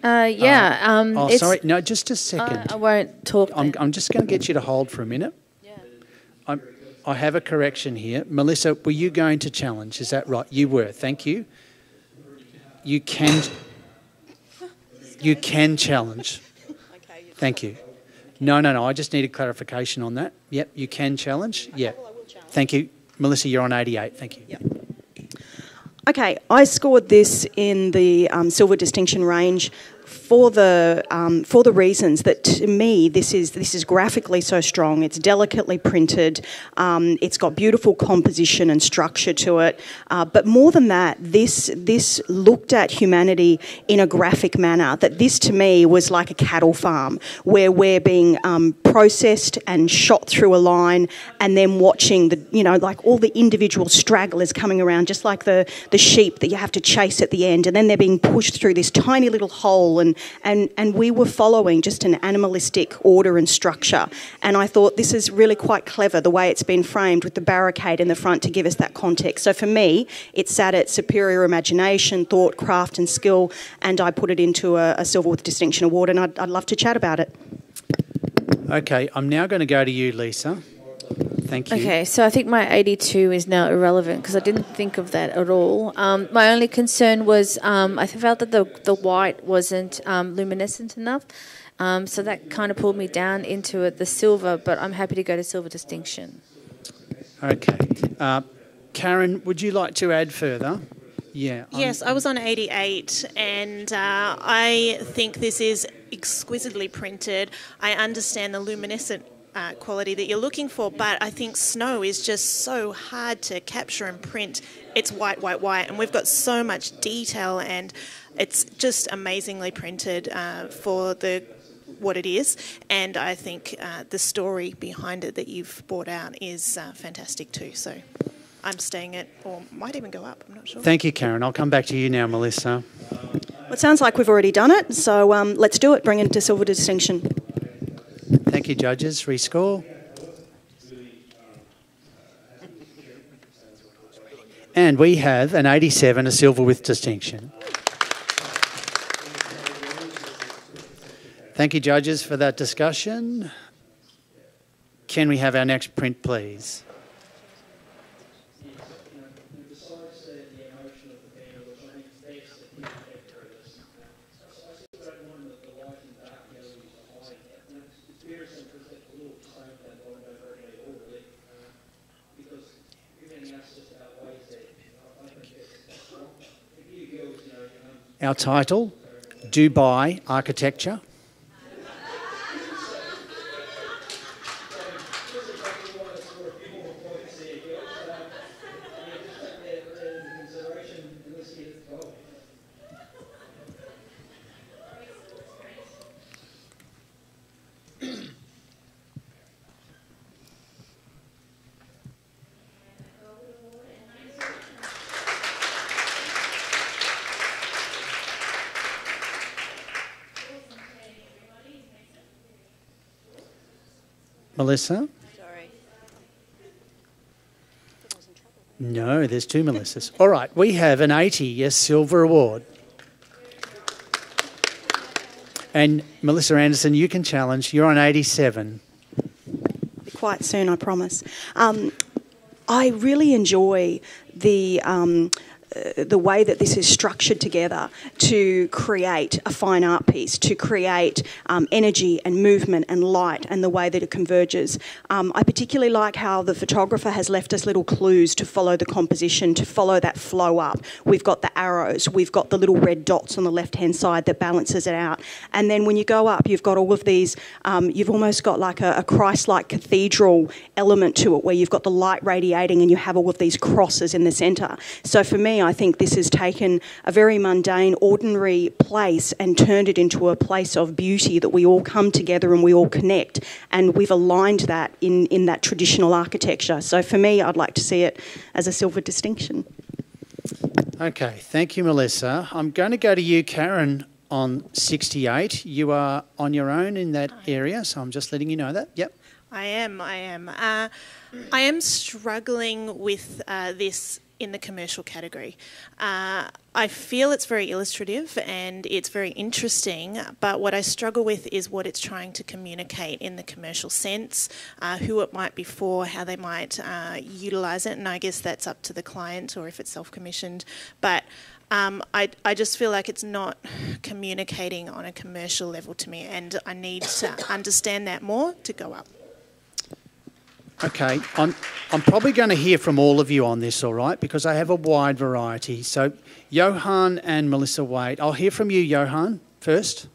Sorry. No, just a second. I won't talk. I'm just going to get you to hold for a minute. Yeah. I have a correction here. Melissa, were you going to challenge? Is that right? You were. Thank you. You can challenge. Thank you. No. I just needed clarification on that. Yep, you can challenge. Yeah. Thank you. Melissa, you're on 88. Thank you. Yep. Okay, I scored this in the silver distinction range for the reasons that, to me, this is graphically so strong. It's delicately printed. It's got beautiful composition and structure to it. But more than that, this looked at humanity in a graphic manner. That this, to me, was like a cattle farm where we're being processed and shot through a line, and then watching like all the individual stragglers coming around, just like the sheep that you have to chase at the end, and then they're being pushed through this tiny little hole, and we were following just an animalistic order and structure. And I thought this is really quite clever, the way it's been framed with the barricade in the front to give us that context. So for me, it sat at superior imagination, thought, craft and skill, and I put it into a Silver with Distinction Award, and I'd love to chat about it. Okay, I'm now going to go to you, Lisa. Thank you. Okay, so I think my 82 is now irrelevant because I didn't think of that at all. My only concern was I felt that the white wasn't luminescent enough, So that kind of pulled me down into the silver, but I'm happy to go to silver distinction. Okay. Karen, would you like to add further? Yeah. Yes, I was on 88, and I think this is exquisitely printed. I understand the luminescent quality that you're looking for, but I think snow is just so hard to capture and print. It's white, white, white, and we've got so much detail, and it's just amazingly printed for what it is, and I think the story behind it that you've brought out is fantastic too. So I'm staying at, or might even go up, I'm not sure. Thank you, Karen. I'll come back to you now, Melissa. Well, it sounds like we've already done it, so let's do it. Bring it to silver distinction. Thank you, judges. Rescore. And we have an 87, a silver with distinction. Thank you, judges, for that discussion. Can we have our next print, please? Our title, Dubai Architecture. Melissa? Sorry. No, there's two Melissas. All right, we have an 80, a silver award. And Melissa Anderson, you can challenge. You're on 87. Quite soon, I promise. I really enjoy the way that this is structured together to create a fine art piece, to create energy and movement and light, and the way that it converges. I particularly like how the photographer has left us little clues to follow the composition, to follow that flow up. We've got the arrows, we've got the little red dots on the left-hand side that balances it out. And then when you go up, you've got all of these, you've almost got like a Christ-like cathedral element to it, where you've got the light radiating and you have all of these crosses in the centre. So for me, I think this has taken a very mundane, ordinary place and turned it into a place of beauty that we all come together and we all connect, and we've aligned that in that traditional architecture. So for me, I'd like to see it as a silver distinction. Okay, thank you, Melissa. I'm going to go to you, Karen, on 68. You are on your own in that area, so I'm just letting you know that. Yep. I am. I am struggling with this in the commercial category. I feel it's very illustrative and it's very interesting, but what I struggle with is what it's trying to communicate in the commercial sense, who it might be for, how they might utilise it, and I guess that's up to the client or if it's self-commissioned. But I just feel like it's not communicating on a commercial level to me, and I need to understand that more to go up. Okay, I'm probably going to hear from all of you on this, all right, because I have a wide variety. So Johan and Melissa Wade. I'll hear from you, Johan, first.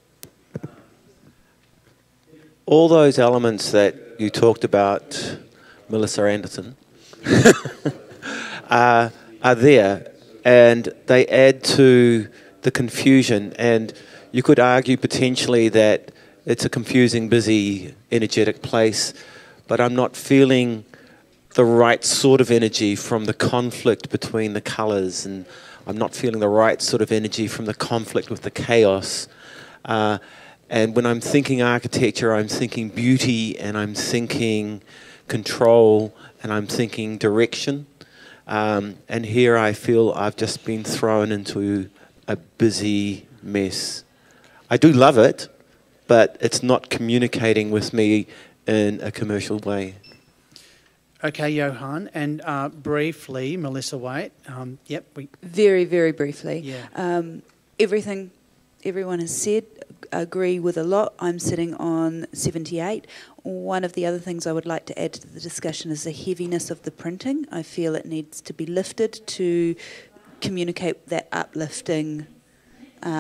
All those elements that you talked about, Melissa Anderson, are there, and they add to the confusion. And you could argue potentially that it's a confusing, busy, energetic place, but I'm not feeling the right sort of energy from the conflict between the colours, and I'm not feeling the right sort of energy from the conflict with the chaos. And when I'm thinking architecture, I'm thinking beauty, and I'm thinking control, and I'm thinking direction. And here I feel I've just been thrown into a busy mess. I do love it, but it's not communicating with me in a commercial way. Okay, Johan, and briefly, Melissa Wade. Yep. Very, very briefly. Yeah. Everything everyone has said, agree with a lot. I'm sitting on 78. One of the other things I would like to add to the discussion is the heaviness of the printing. I feel it needs to be lifted to communicate that uplifting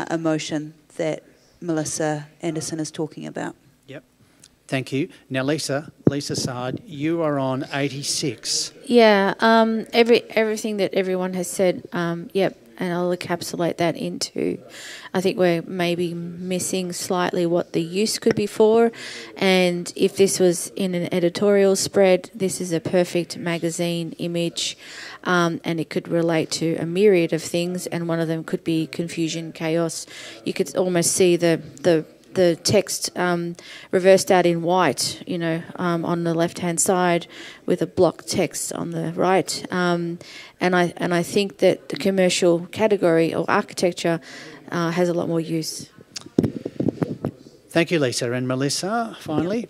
emotion that Melissa Anderson is talking about. Yep. Thank you. Now, Lisa Sard, you are on 86. Yeah, everything that everyone has said, yep, and I'll encapsulate that into, I think we're maybe missing slightly what the use could be for, and if this was in an editorial spread, this is a perfect magazine image, and it could relate to a myriad of things, and one of them could be confusion, chaos. You could almost see the text reversed out in white, on the left-hand side with a block text on the right. And I think that the commercial category or architecture has a lot more use. Thank you, Lisa. And Melissa, finally.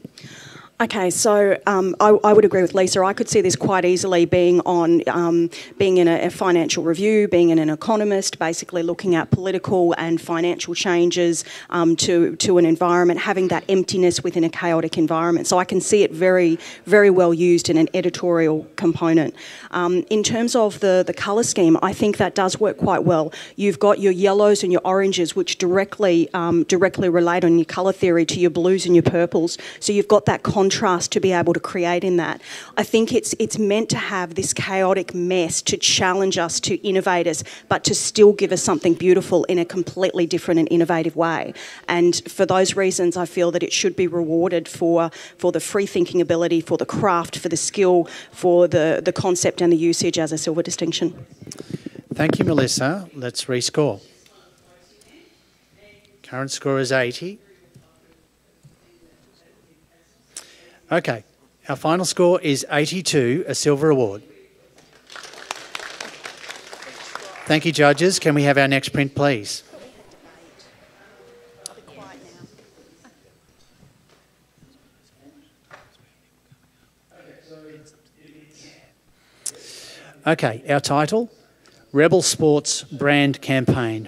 Okay, so I would agree with Lisa. I could see this quite easily being in a financial review, being in an economist, basically looking at political and financial changes to an environment, having that emptiness within a chaotic environment. So I can see it very, very well used in an editorial component. In terms of the colour scheme, I think that does work quite well. You've got your yellows and your oranges, which directly relate on your colour theory to your blues and your purples. So you've got that contrast to be able to create in that. I think it's meant to have this chaotic mess to challenge us, to innovate us, but to still give us something beautiful in a completely different and innovative way. And for those reasons, I feel that it should be rewarded for the free thinking ability, for the craft, for the skill, for the concept and the usage as a silver distinction. Thank you, Melissa. Let's rescore. Current score is 80. Okay, our final score is 82, a silver award. Thank you, judges. Can we have our next print, please? Okay, our title, Rebel Sports Brand Campaign.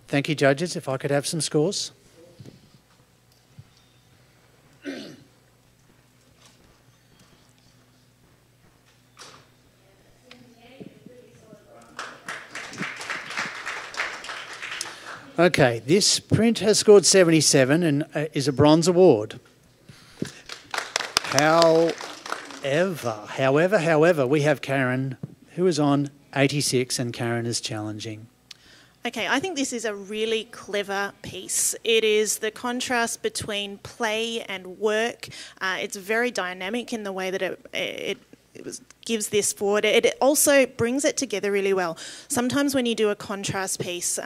Thank you, judges. If I could have some scores. Okay, this print has scored 77 and is a bronze award. However, we have Karen, who is on 86, and Karen is challenging. Okay, I think this is a really clever piece. It is the contrast between play and work. It's very dynamic in the way that it gives this forward. It also brings it together really well. Sometimes when you do a contrast piece,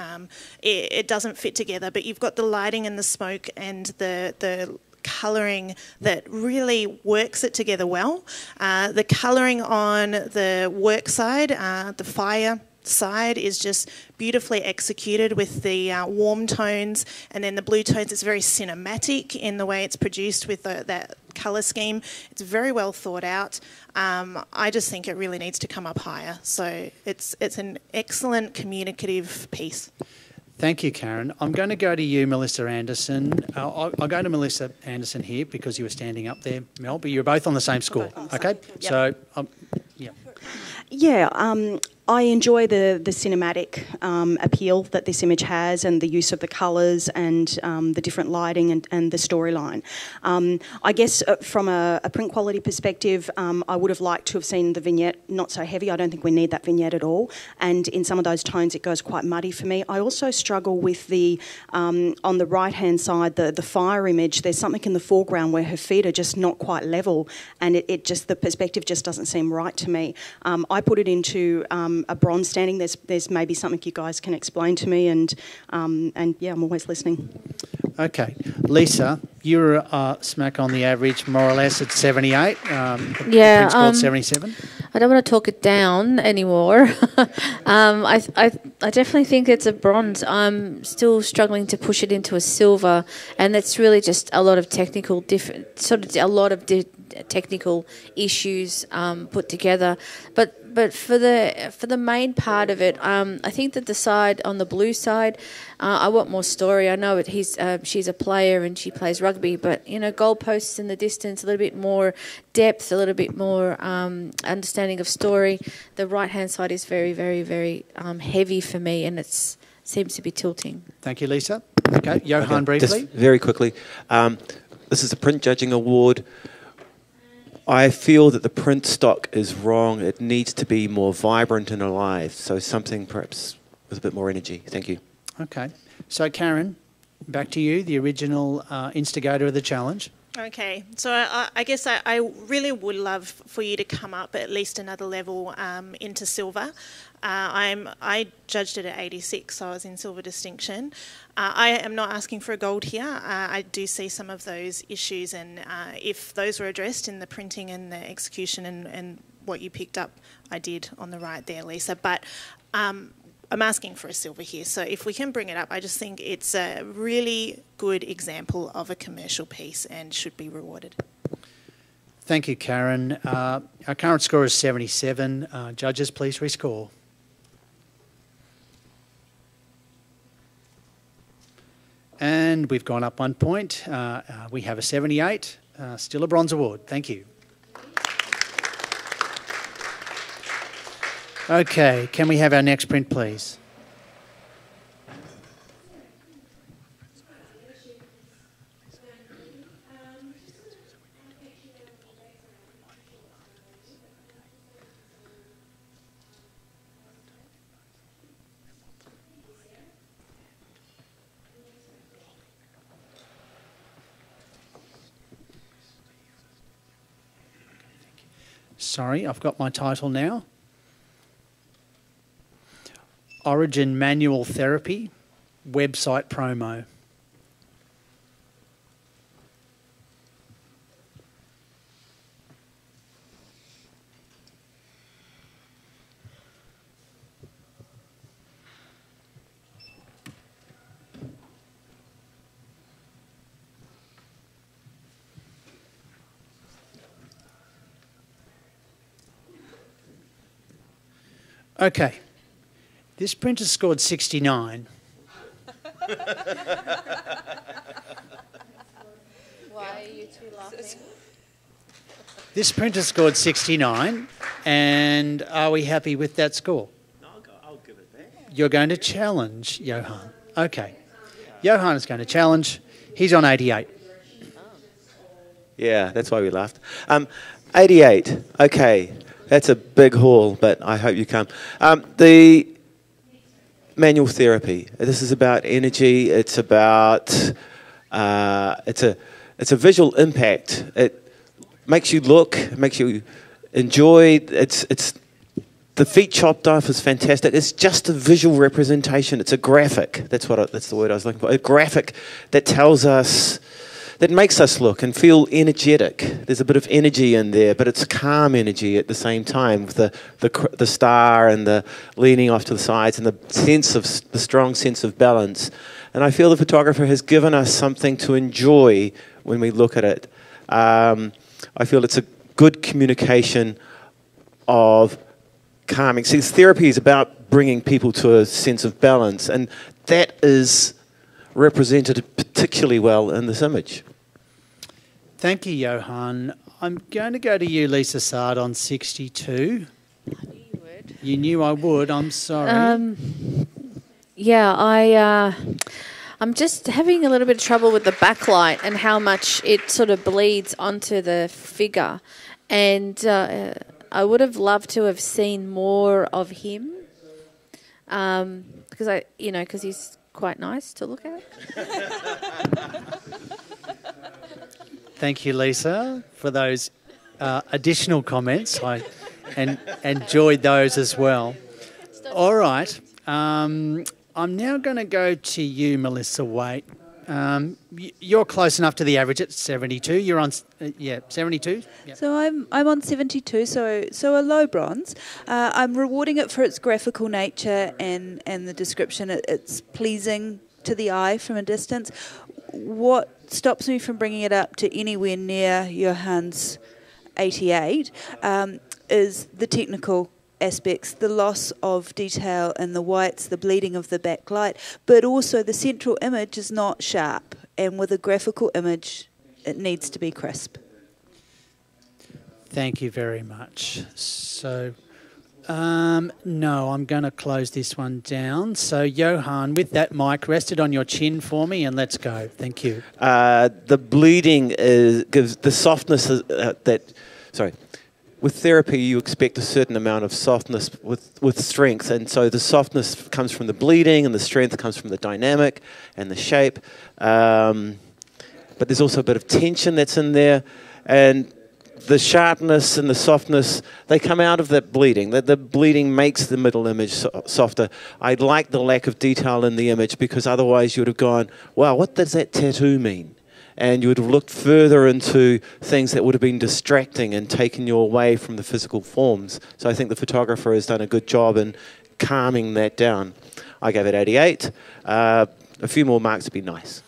it doesn't fit together, but you've got the lighting and the smoke and the colouring that really works it together well. The colouring on the work side, the fire side, is just beautifully executed with the warm tones, and then the blue tones. It's very cinematic in the way it's produced with that colour scheme. It's very well thought out. I just think it really needs to come up higher. So it's an excellent communicative piece. Thank you, Karen. I'm going to go to you, Melissa Anderson. I'll go to Melissa Anderson here because you were standing up there, Mel, but you're both on the same score. Okay? Yep. So, yeah. Yeah, I enjoy the cinematic appeal that this image has, and the use of the colours and the different lighting and the storyline. I guess from a print quality perspective, I would have liked to have seen the vignette not so heavy. I don't think we need that vignette at all. And in some of those tones, it goes quite muddy for me. I also struggle with the, on the right-hand side, the fire image. There's something in the foreground where her feet are just not quite level, and it just, the perspective just doesn't seem right to me. I put it into a bronze standing. There's maybe something you guys can explain to me, and yeah, I'm always listening. Okay, Lisa, you're smack on the average, more or less, at 78. Yeah, print scored 77. I don't want to talk it down anymore. I definitely think it's a bronze. I'm still struggling to push it into a silver, and that's really just a lot of technical technical issues put together. But for the main part of it, I think that the side on the blue side, I want more story. I know she's a player and she plays rugby, but goalposts in the distance, a little bit more depth, a little bit more understanding of story. The right hand side is very, very, very heavy for me, and it seems to be tilting. Thank you, Lisa. Okay, Johan, briefly. Just very quickly, this is a print judging award. I feel that the print stock is wrong. It needs to be more vibrant and alive. So something perhaps with a bit more energy. Thank you. Okay. So Karen, back to you, the original instigator of the challenge. Okay, so I guess I really would love for you to come up at least another level into silver. I judged it at 86, so I was in silver distinction. I am not asking for a gold here. I do see some of those issues, and if those were addressed in the printing and the execution and what you picked up, I did on the right there, Lisa. But I'm asking for a silver here, so if we can bring it up, I just think it's a really good example of a commercial piece and should be rewarded. Thank you, Karen. Our current score is 77. Judges, please rescore. And we've gone up 1 point. We have a 78, still a bronze award. Thank you. Okay, can we have our next print, please? Sorry, I've got my title now. Origin Manual Therapy, website promo. Okay, this printer scored 69. Why are you two laughing? This printer scored 69, and are we happy with that score? No, I'll give it back. You're going to challenge Johan. Okay, Johan is going to challenge. He's on 88. Yeah, that's why we laughed. 88, okay. That's a big haul, but I hope you come. The manual therapy. This is about energy. It's about it's a visual impact. It makes you look. It makes you enjoy. It's the feet chopped off is fantastic. It's just a visual representation. It's a graphic. That's the word I was looking for. A graphic that tells us. That makes us look and feel energetic. There's a bit of energy in there, but it's calm energy at the same time, with the star and the leaning off to the sides and the strong sense of balance. And I feel the photographer has given us something to enjoy when we look at it. I feel it's a good communication of calming. See, therapy is about bringing people to a sense of balance, and that is represented particularly well in this image. Thank you, Johan. I'm going to go to you, Lisa Sard, on 62. I knew you would. You knew I would. I'm sorry. Yeah, I'm just having a little bit of trouble with the backlight and how much it sort of bleeds onto the figure. And I would have loved to have seen more of him because he's quite nice to look at. Thank you, Lisa, for those additional comments. I enjoyed those as well. All right. I'm now going to go to you, Melissa Waite. You're close enough to the average at 72. You're on, 72. Yep. So I'm on 72. So a low bronze. I'm rewarding it for its graphical nature and the description. It's pleasing to the eye from a distance. What stops me from bringing it up to anywhere near Johan's 88 is the technical aspects, the loss of detail in the whites, the bleeding of the backlight, but also the central image is not sharp, and with a graphical image it needs to be crisp. Thank you very much. So no, I'm going to close this one down. So Johan, with that mic, rest it on your chin for me and let's go. Thank you. The bleeding gives the softness with therapy, you expect a certain amount of softness with strength, and so the softness comes from the bleeding, and the strength comes from the dynamic and the shape. But there's also a bit of tension that's in there, and the sharpness and the softness, they come out of that bleeding. The bleeding makes the middle image softer. I like the lack of detail in the image because otherwise you would have gone, wow, what does that tattoo mean? And you would have looked further into things that would have been distracting and taken you away from the physical forms. So I think the photographer has done a good job in calming that down. I gave it 88. A few more marks would be nice.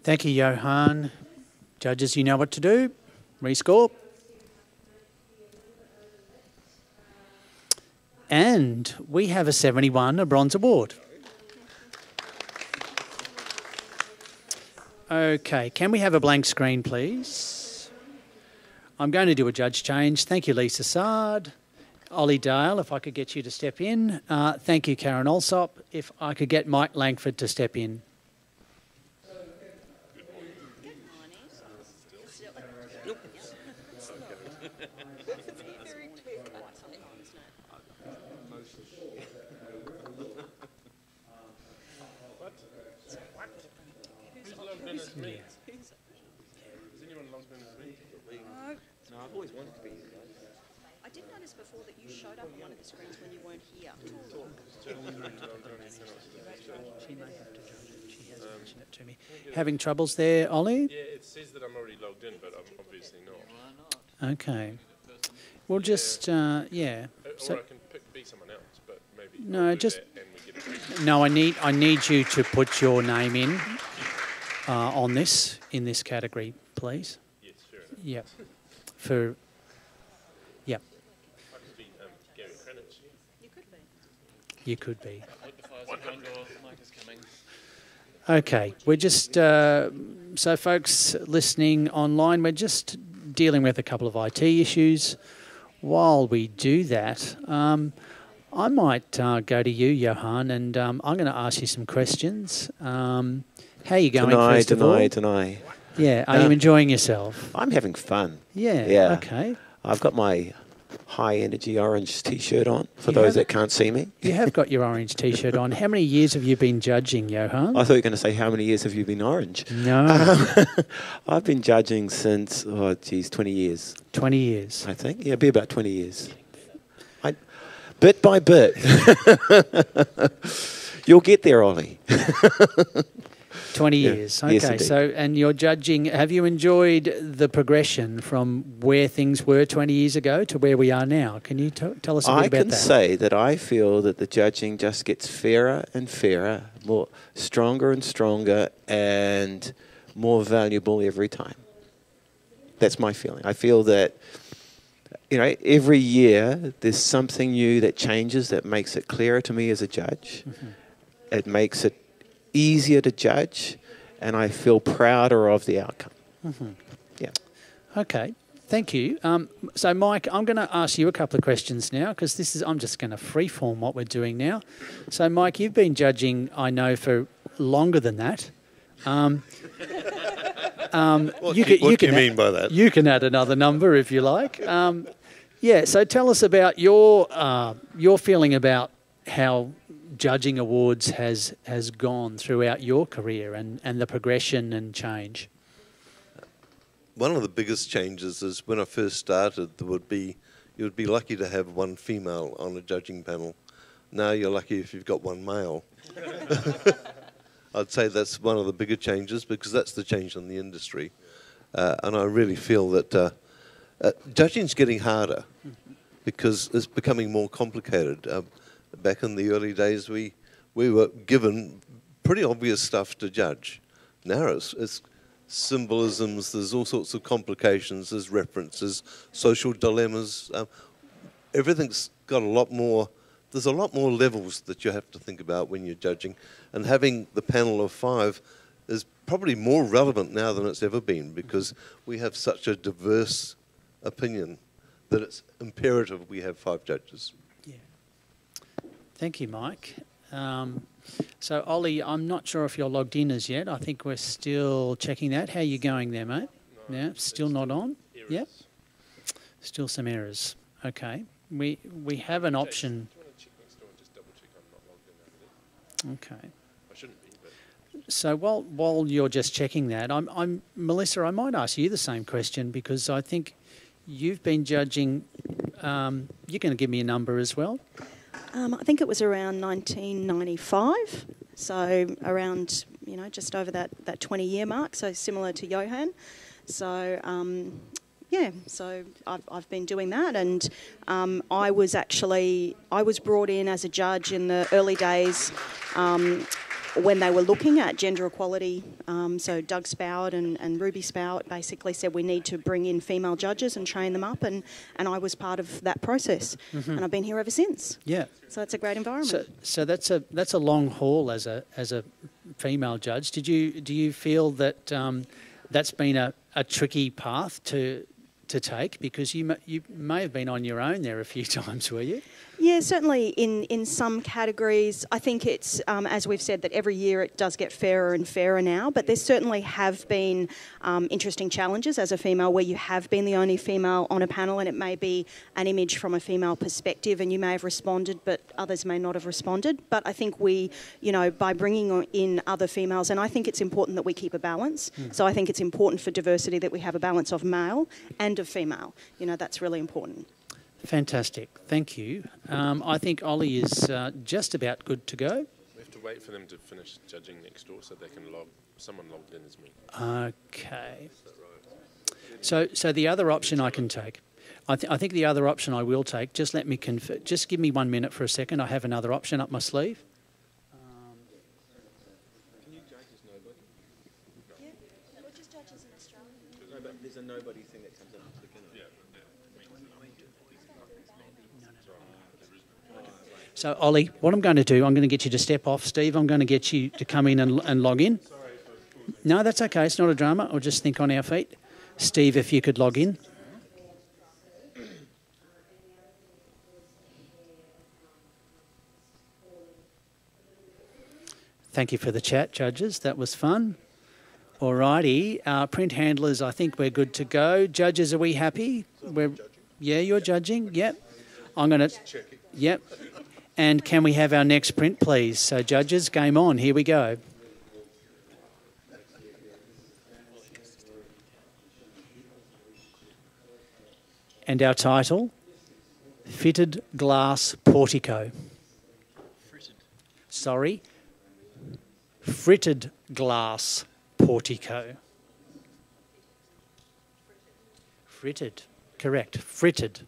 Thank you, Johan. Judges, you know what to do. Rescore. And we have a 71, a bronze award. Okay, can we have a blank screen, please? I'm going to do a judge change. Thank you, Lisa Sard. Ollie Dale, if I could get you to step in. Thank you, Karen Alsop. If I could get Mike Langford to step in. No, I've always wanted to be. I did notice before that you showed up on one of the screens when you weren't here. She may have to judge it. She has mentioned it to me. Having troubles there, Ollie? Yeah, it says that I'm already logged in, but I'm obviously not. Okay. We'll just, yeah. Or I can be someone else, but maybe. No, just. No, I need you to put your name in on this, in this category, please. Yes, fair enough. Yep. Yep. I could be Gary Cranich. You could be. You could be. Mike is coming. Okay, we're just, so folks listening online, we're just dealing with a couple of IT issues. While we do that, I might go to you, Johan, and I'm going to ask you some questions. How are you going, first of all? Deny. Yeah, are you enjoying yourself? I'm having fun. Yeah, okay. I've got my high energy orange T-shirt on for those that can't see me. You have got your orange T-shirt on. How many years have you been judging, Johan? I thought you were going to say, how many years have you been orange? No. I've been judging since, 20 years. 20 years. I think. Yeah, it'll be about 20 years. Bit by bit. You'll get there, Ollie. 20 years. Okay, yes, so, and you're judging, have you enjoyed the progression from where things were 20 years ago to where we are now? Can you tell us a bit about that? I can say that I feel that the judging just gets fairer and fairer, more stronger and stronger, and more valuable every time. That's my feeling. I feel that, every year there's something new that changes that makes it clearer to me as a judge. Mm-hmm. It makes it easier to judge, and I feel prouder of the outcome. Mm-hmm. Yeah. Okay. Thank you. So, Mike, I'm going to ask you a couple of questions now because I'm just going to freeform what we're doing now. So, Mike, you've been judging, I know, for longer than that. What do you mean by that? You can add another number if you like. So tell us about your feeling about how judging awards has gone throughout your career and the progression and change. One of the biggest changes is when I first started, you would be lucky to have one female on a judging panel. Now you're lucky if you've got one male. I'd say that's one of the bigger changes because that's the change in the industry. And I really feel that judging's getting harder because it's becoming more complicated. Back in the early days, we were given pretty obvious stuff to judge. Now it's symbolisms, there's all sorts of complications, there's references, social dilemmas. Everything's got a lot more. There's a lot more levels that you have to think about when you're judging. And having the panel of 5 is probably more relevant now than it's ever been because we have such a diverse opinion that it's imperative we have 5 judges. Yeah. Thank you, Mike. So, Ollie, I'm not sure if you're logged in as yet. I think we're still checking that. How are you going there, mate? No, yeah, still not on? Errors. Yep. Still some errors. Okay. We have an option. Okay. I shouldn't be, but... So while you're just checking that, I'm Melissa, I might ask you the same question because I think you've been judging. You're going to give me a number as well. I think it was around 1995, so around just over that 20-year mark, so similar to Johan. So so I've been doing that, and I was brought in as a judge in the early days when they were looking at gender equality. So Doug Spout and Ruby Spout basically said we need to bring in female judges and train them up, and I was part of that process, and I've been here ever since. Yeah. So it's a great environment. So that's a long haul as a female judge. Do you feel that that's been a tricky path to take because you may have been on your own there a few times, were you? Yeah, certainly in some categories. I think it's, as we've said, that every year it does get fairer and fairer now, but there certainly have been interesting challenges as a female where you have been the only female on a panel and it may be an image from a female perspective and you may have responded but others may not have responded. But I think we, by bringing in other females, and I think it's important that we keep a balance. So I think it's important for diversity that we have a balance of male and of female. That's really important. Fantastic. Thank you. I think Ollie is just about good to go. We have to wait for them to finish judging next door so they can someone logged in as me. Okay. So the other option I can take, I think the other option I will take, just let me just give me 1 minute for a second. I have another option up my sleeve. Can you judge as nobody? Yeah, we're just judges in Australia. No, but there's a nobody thing that comes up at the beginning. Yeah. So, Ollie, what I'm going to do, I'm going to get you to step off. Steve, I'm going to get you to come in and log in. No, that's okay. It's not a drama. I'll just think on our feet. Steve, if you could log in. Thank you for the chat, judges. That was fun. All righty. Print handlers, I think we're good to go. Judges, are we happy? Yeah, you're judging? Yep. I'm going to... Yep. And can we have our next print, please? So, judges, game on. Here we go. And our title, Fitted Glass Portico. Sorry. Fritted glass portico. Fritted. Correct. Fritted.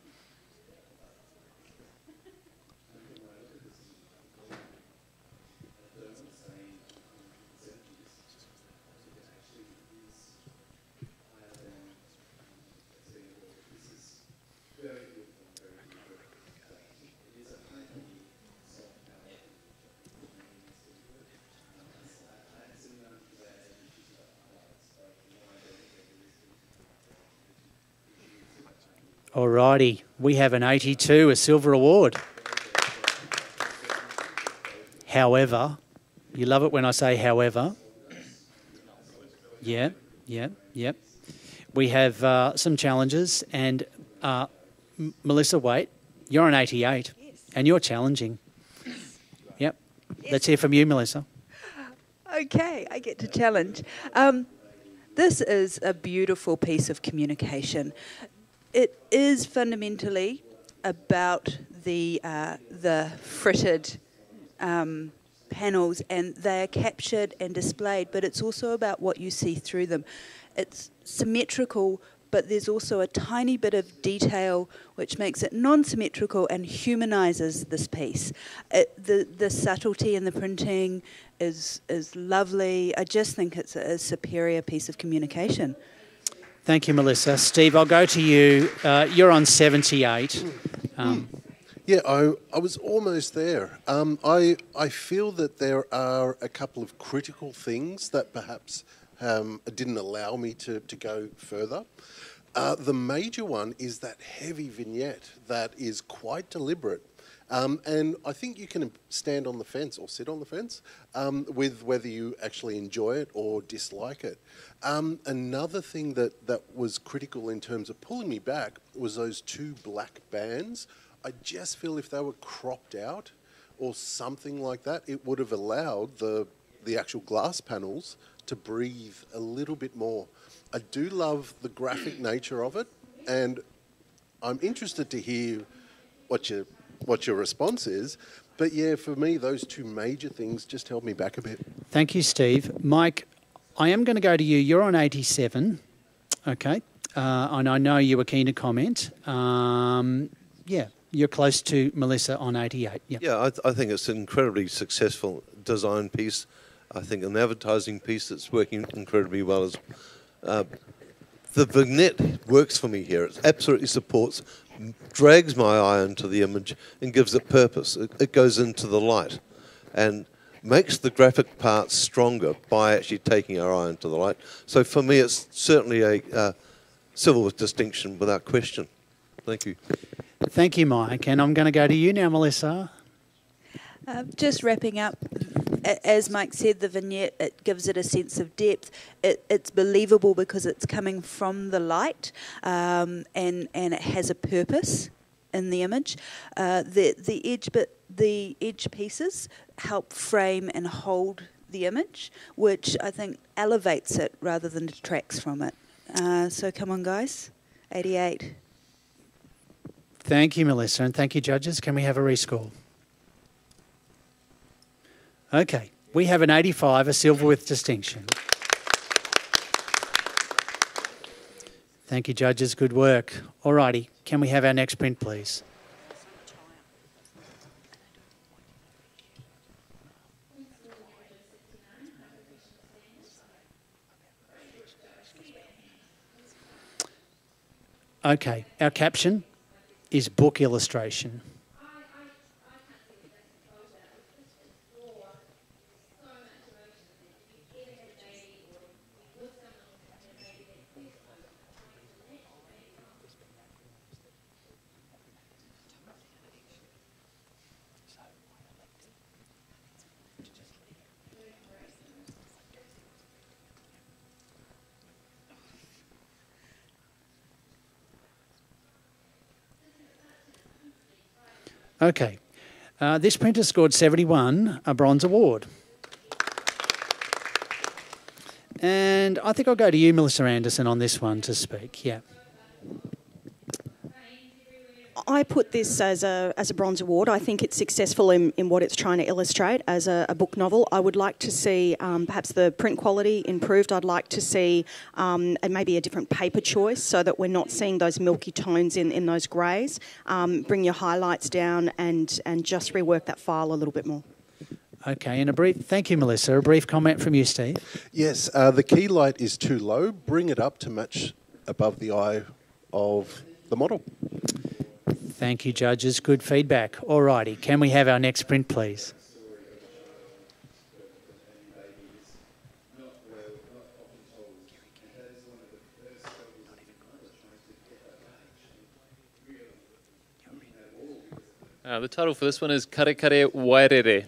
Alrighty, we have an 82, a silver award. However, you love it when I say however. Yeah. We have some challenges, and Melissa, wait, you're an 88, and you're challenging. Yep. Let's hear from you, Melissa. Okay, I get to challenge. This is a beautiful piece of communication. It is fundamentally about the fritted panels, and they are captured and displayed, but it's also about what you see through them. It's symmetrical, but there's also a tiny bit of detail which makes it non-symmetrical and humanises this piece. The subtlety in the printing is lovely. I just think it's a superior piece of communication. Thank you, Melissa. Steve, I'll go to you. You're on 78. Yeah, I was almost there. I feel that there are a couple of critical things that perhaps didn't allow me to go further. The major one is that heavy vignette that is quite deliberate. And I think you can stand on the fence or sit on the fence with whether you actually enjoy it or dislike it. Another thing that was critical in terms of pulling me back was those two black bands. I just feel if they were cropped out or something like that, it would have allowed the actual glass panels to breathe a little bit more. I do love the graphic nature of it, and I'm interested to hear what your response is. But yeah, for me, those two major things just held me back a bit. Thank you, Steve. Mike, I am going to go to you. You're on 87. Okay. And I know you were keen to comment. Yeah, you're close to Melissa on 88. Yeah, I think it's an incredibly successful design piece. I think an advertising piece that's working incredibly well. The vignette works for me here. It absolutely supports, drags my eye into the image and gives it purpose. It goes into the light and makes the graphic parts stronger by actually taking our eye into the light. So for me, it's certainly a silver with distinction without question. Thank you. Thank you, Mike. And I'm going to go to you now, Melissa. Just wrapping up, as Mike said, the vignette, it gives it a sense of depth. It's believable because it's coming from the light, and it has a purpose in the image. The edge pieces help frame and hold the image, which I think elevates it rather than detracts from it. So come on, guys, 88. Thank you, Melissa, and thank you, judges. Can we have a rescore? Okay, we have an 85, a silver with distinction. Thank you, judges. Good work. Alrighty, can we have our next print, please? Okay, our caption is book illustration. Okay, this printer scored 71, a bronze award. And I think I'll go to you, Melissa Anderson, on this one to speak. Yeah. I put this as a bronze award. I think it's successful in what it's trying to illustrate as a book novel. I would like to see perhaps the print quality improved. I'd like to see and maybe a different paper choice so that we're not seeing those milky tones in those greys. Bring your highlights down and just rework that file a little bit more. Okay, and thank you, Melissa. A brief comment from you, Steve. Yes, the key light is too low. Bring it up to match above the eye of the model. Thank you, judges. Good feedback. Alrighty, can we have our next print, please? The title for this one is Kare Kare Wairere.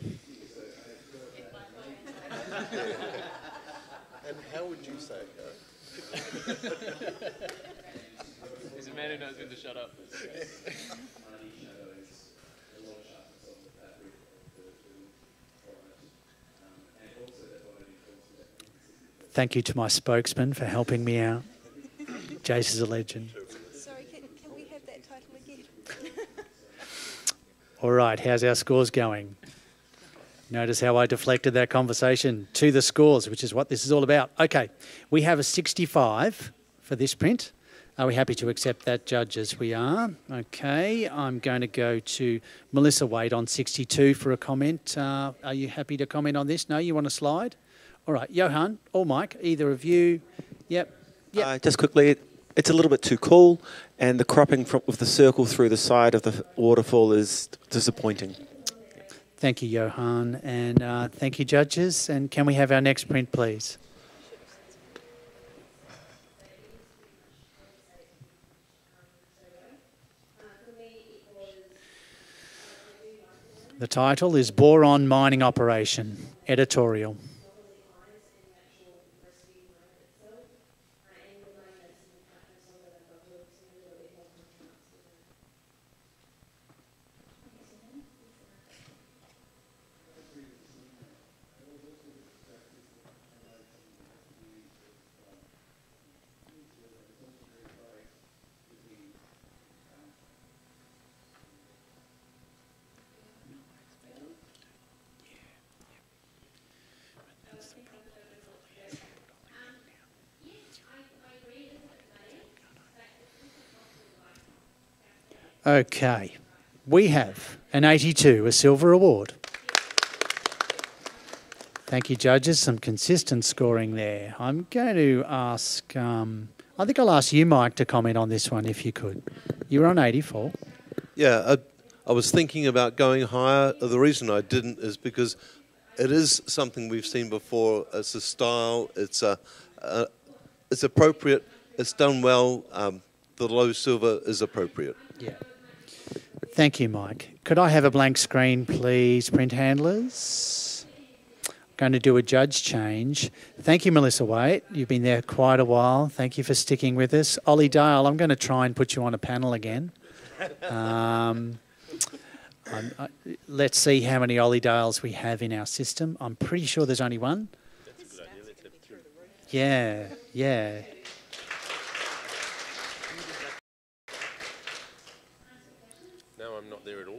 And how would you say it goes? He's a man who knows when to shut up. Thank you to my spokesman for helping me out. Jace is a legend. Sorry, can we have that title again? All right, how's our scores going? Notice how I deflected that conversation to the scores, which is what this is all about. Okay, we have a 65 for this print. Are we happy to accept that, judges? We are. Okay, I'm going to go to Melissa Wade on 62 for a comment. Are you happy to comment on this? No, you want to slide? All right, Johan or Mike, either of you. Yep. Just quickly, it's a little bit too cool, and the cropping with the circle through the side of the waterfall is disappointing. Thank you, Johan, and thank you, judges. And can we have our next print, please? The title is Boron Mining Operation, editorial. Okay, we have an 82, a silver award. Thank you, judges. Some consistent scoring there. I'm going to ask, I think I'll ask you, Mike, to comment on this one if you could. You were on 84. Yeah, I was thinking about going higher. The reason I didn't is because it is something we've seen before. It's a style. It's appropriate. It's done well. The low silver is appropriate. Yeah. Thank you, Mike. Could I have a blank screen, please, print handlers? I'm going to do a judge change. Thank you, Melissa Waite. You've been there quite a while. Thank you for sticking with us. Ollie Dale, I'm going to try and put you on a panel again. Let's see how many Ollie Dales we have in our system. I'm pretty sure there's only one. That's a good idea. Let's have three. Yeah. Now I'm not there at all.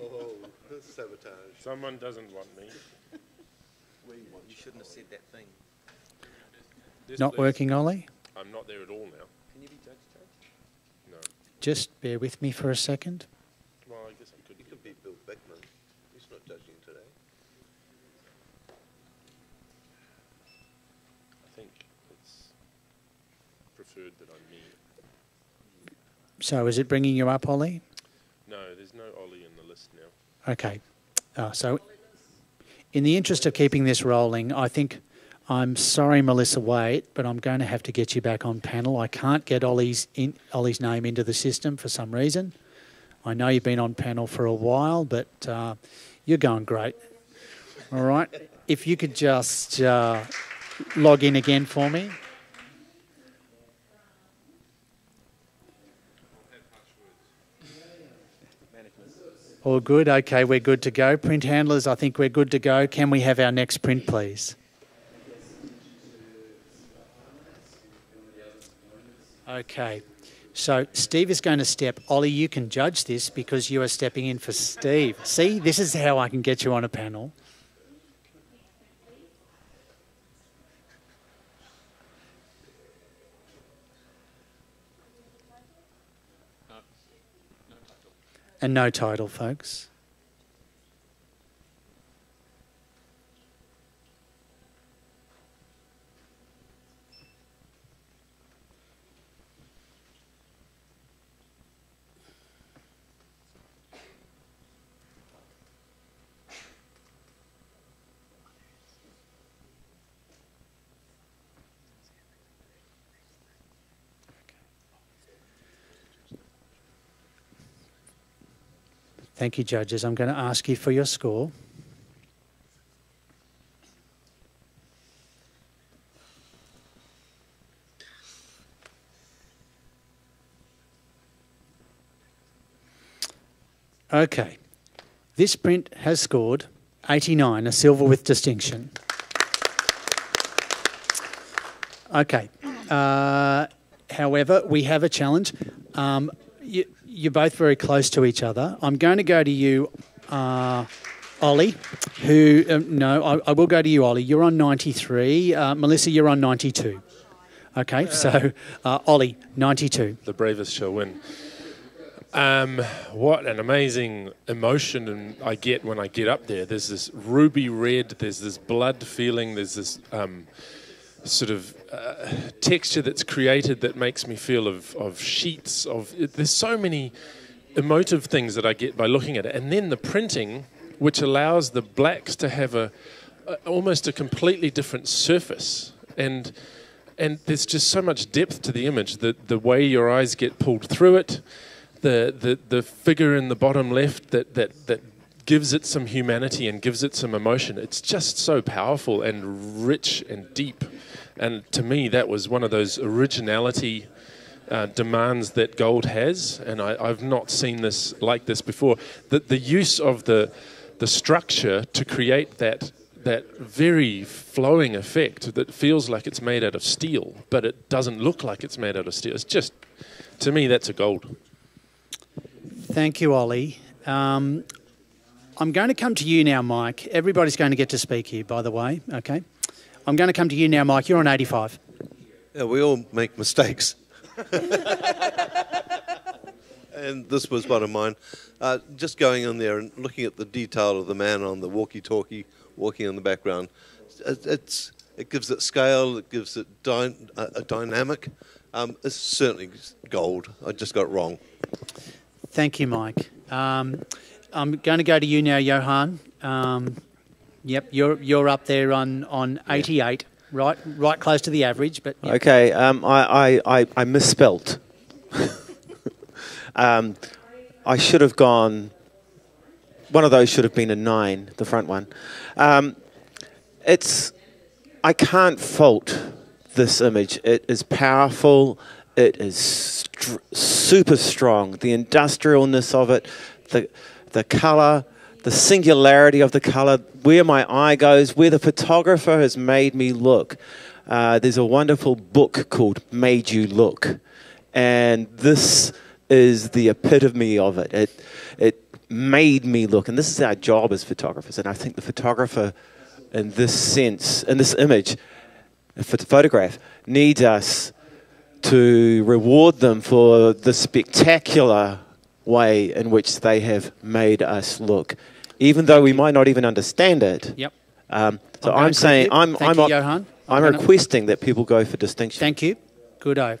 Oh, sabotage. Someone doesn't want me. You shouldn't have said that thing. Yes, Not please. working, Ollie? I'm not there at all now. Can you be judge? No. Just bear with me for a second. Well, I guess I could. You could be Bill Beckman. He's not judging today. I think it's preferred that I'm me. So is it bringing you up, Ollie? No, there's no Ollie in the list now. Okay. So in the interest of keeping this rolling, I think, I'm sorry, Melissa Waite, but I'm going to have to get you back on panel. I can't get Ollie's name into the system for some reason. I know you've been on panel for a while, but you're going great. All right. If you could just log in again for me. All good. Okay, we're good to go. Print handlers, I think we're good to go. Can we have our next print, please? Okay. So Steve is going to step. Ollie, you can judge this because you are stepping in for Steve. See, this is how I can get you on a panel. And no title, folks. Thank you, judges. I'm going to ask you for your score. Okay. This print has scored 89, a silver with distinction. Okay. However, we have a challenge. You're both very close to each other. I'm going to go to you, Ollie, who... no, I will go to you, Ollie. You're on 93. Melissa, you're on 92. Okay, so Ollie, 92. The bravest shall win. What an amazing emotion I get when I get up there. There's this ruby red, there's this blood feeling, there's this sort of texture that's created that makes me feel of sheets. There's so many emotive things that I get by looking at it. And then the printing, which allows the blacks to have almost a completely different surface. And there's just so much depth to the image, the way your eyes get pulled through it, the figure in the bottom left that gives it some humanity and gives it some emotion. It's just so powerful and rich and deep. And to me, that was one of those originality demands that gold has. And I've not seen this like this before. The use of the structure to create that very flowing effect that feels like it's made out of steel, but it doesn't look like it's made out of steel. It's just, to me, that's a gold. Thank you, Ollie. I'm going to come to you now, Mike. Everybody's going to get to speak here, by the way, okay? I'm going to come to you now, Mike. You're on 85. Yeah, we all make mistakes. And this was one of mine. Just going in there and looking at the detail of the man on the walkie-talkie, walking in the background, it gives it scale, it gives it a dynamic. It's certainly gold. I just got it wrong. Thank you, Mike. I'm going to go to you now, Johan. Yep, you're up there on 88, right close to the average. But yep. Okay, I misspelt. I should have gone. One of those should have been a 9, the front one. I can't fault this image. It is powerful. It is super strong. The industrialness of it, the colour, the singularity of the colour, where my eye goes, where the photographer has made me look. There's a wonderful book called Made You Look, and this is the epitome of it. It made me look, and this is our job as photographers, and I think the photographer in this sense, in this image, for the photograph, needs us to reward them for the spectacular way in which they have made us look, even though we might not even understand it. Yep. So I'm saying, Johan. I'm requesting that people go for distinction. Thank you. Good-o.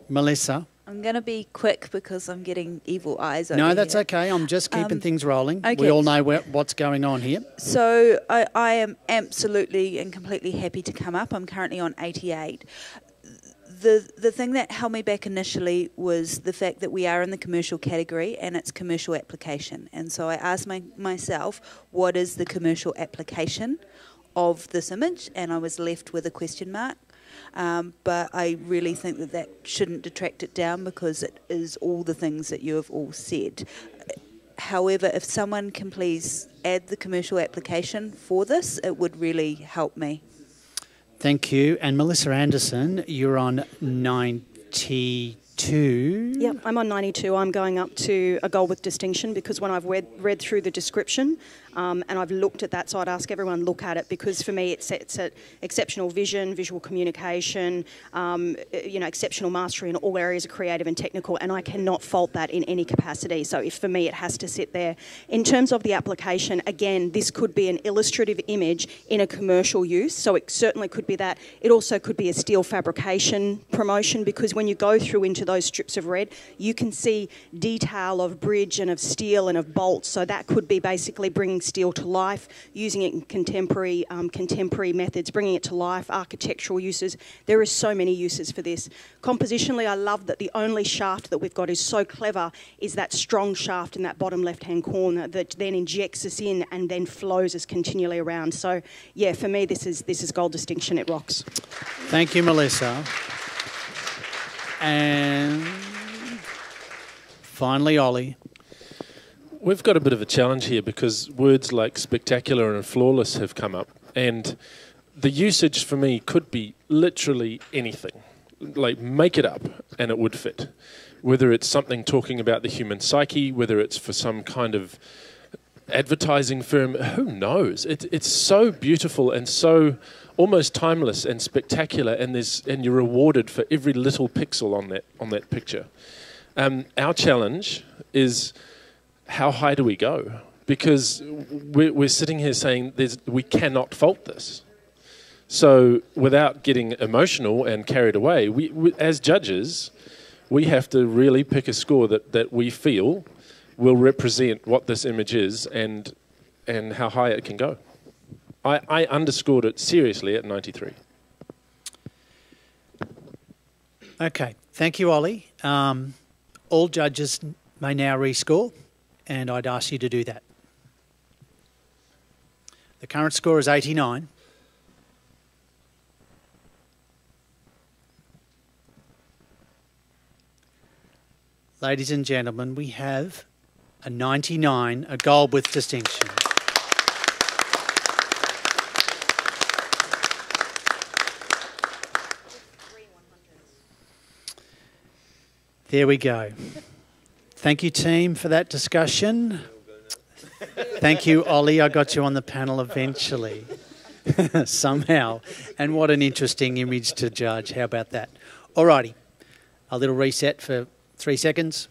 Melissa. I'm going to be quick because I'm getting evil eyes over No, that's here. okay. I'm just keeping things rolling. Okay. We all know what's going on here. So I am absolutely and completely happy to come up. I'm currently on 88. The thing that held me back initially was the fact that we are in the commercial category and it's commercial application. And so I asked myself, what is the commercial application of this image? And I was left with a question mark. But I really think that shouldn't detract it down because it is all the things that you have all said. However, if someone can please add the commercial application for this, it would really help me. Thank you. And Melissa Anderson, you're on 92. Yep, I'm on 92. I'm going up to a gold with distinction because when I've read through the description and I've looked at that, so I'd ask everyone look at it because for me it's exceptional vision, visual communication, exceptional mastery in all areas of creative and technical, and I cannot fault that in any capacity. So for me it has to sit there. In terms of the application, again, this could be an illustrative image in a commercial use, so it certainly could be that. It also could be a steel fabrication promotion because when you go through into those strips of red. You can see detail of bridge and of steel and of bolts. So that could be basically bringing steel to life, using it in contemporary methods, bringing it to life, architectural uses. There are so many uses for this. Compositionally, I love that the only shaft that we've got is so clever is that strong shaft in that bottom left-hand corner that then injects us in and then flows us continually around. So, yeah, for me, this is gold distinction. It rocks. Thank you, Melissa. And finally, Ollie. We've got a bit of a challenge here because words like spectacular and flawless have come up, and the usage for me could be literally anything. Like, make it up and it would fit. Whether it's something talking about the human psyche, whether it's for some kind of advertising firm, who knows? It's so beautiful and so almost timeless and spectacular, and you're rewarded for every little pixel on that picture. Our challenge is, how high do we go? Because we're sitting here saying we cannot fault this. So without getting emotional and carried away, we as judges, we have to really pick a score that we feel will represent what this image is and how high it can go. I underscored it seriously at 93. Okay, thank you, Ollie. All judges may now rescore, and I'd ask you to do that. The current score is 89. Ladies and gentlemen, we have a 99, a gold with distinction. There we go. Thank you, team, for that discussion. Thank you, Ollie. I got you on the panel eventually, somehow. And what an interesting image to judge. How about that? All righty. A little reset for 3 seconds.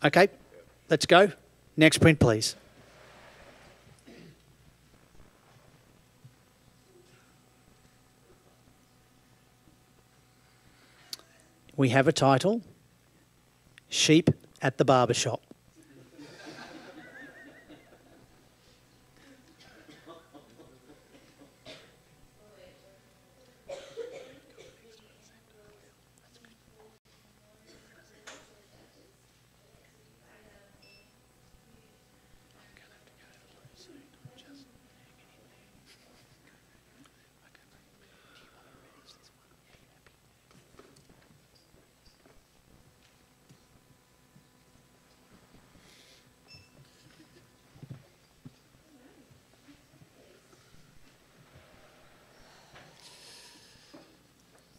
Okay, let's go. Next print, please. We have a title, Sheep at the Barber Shop.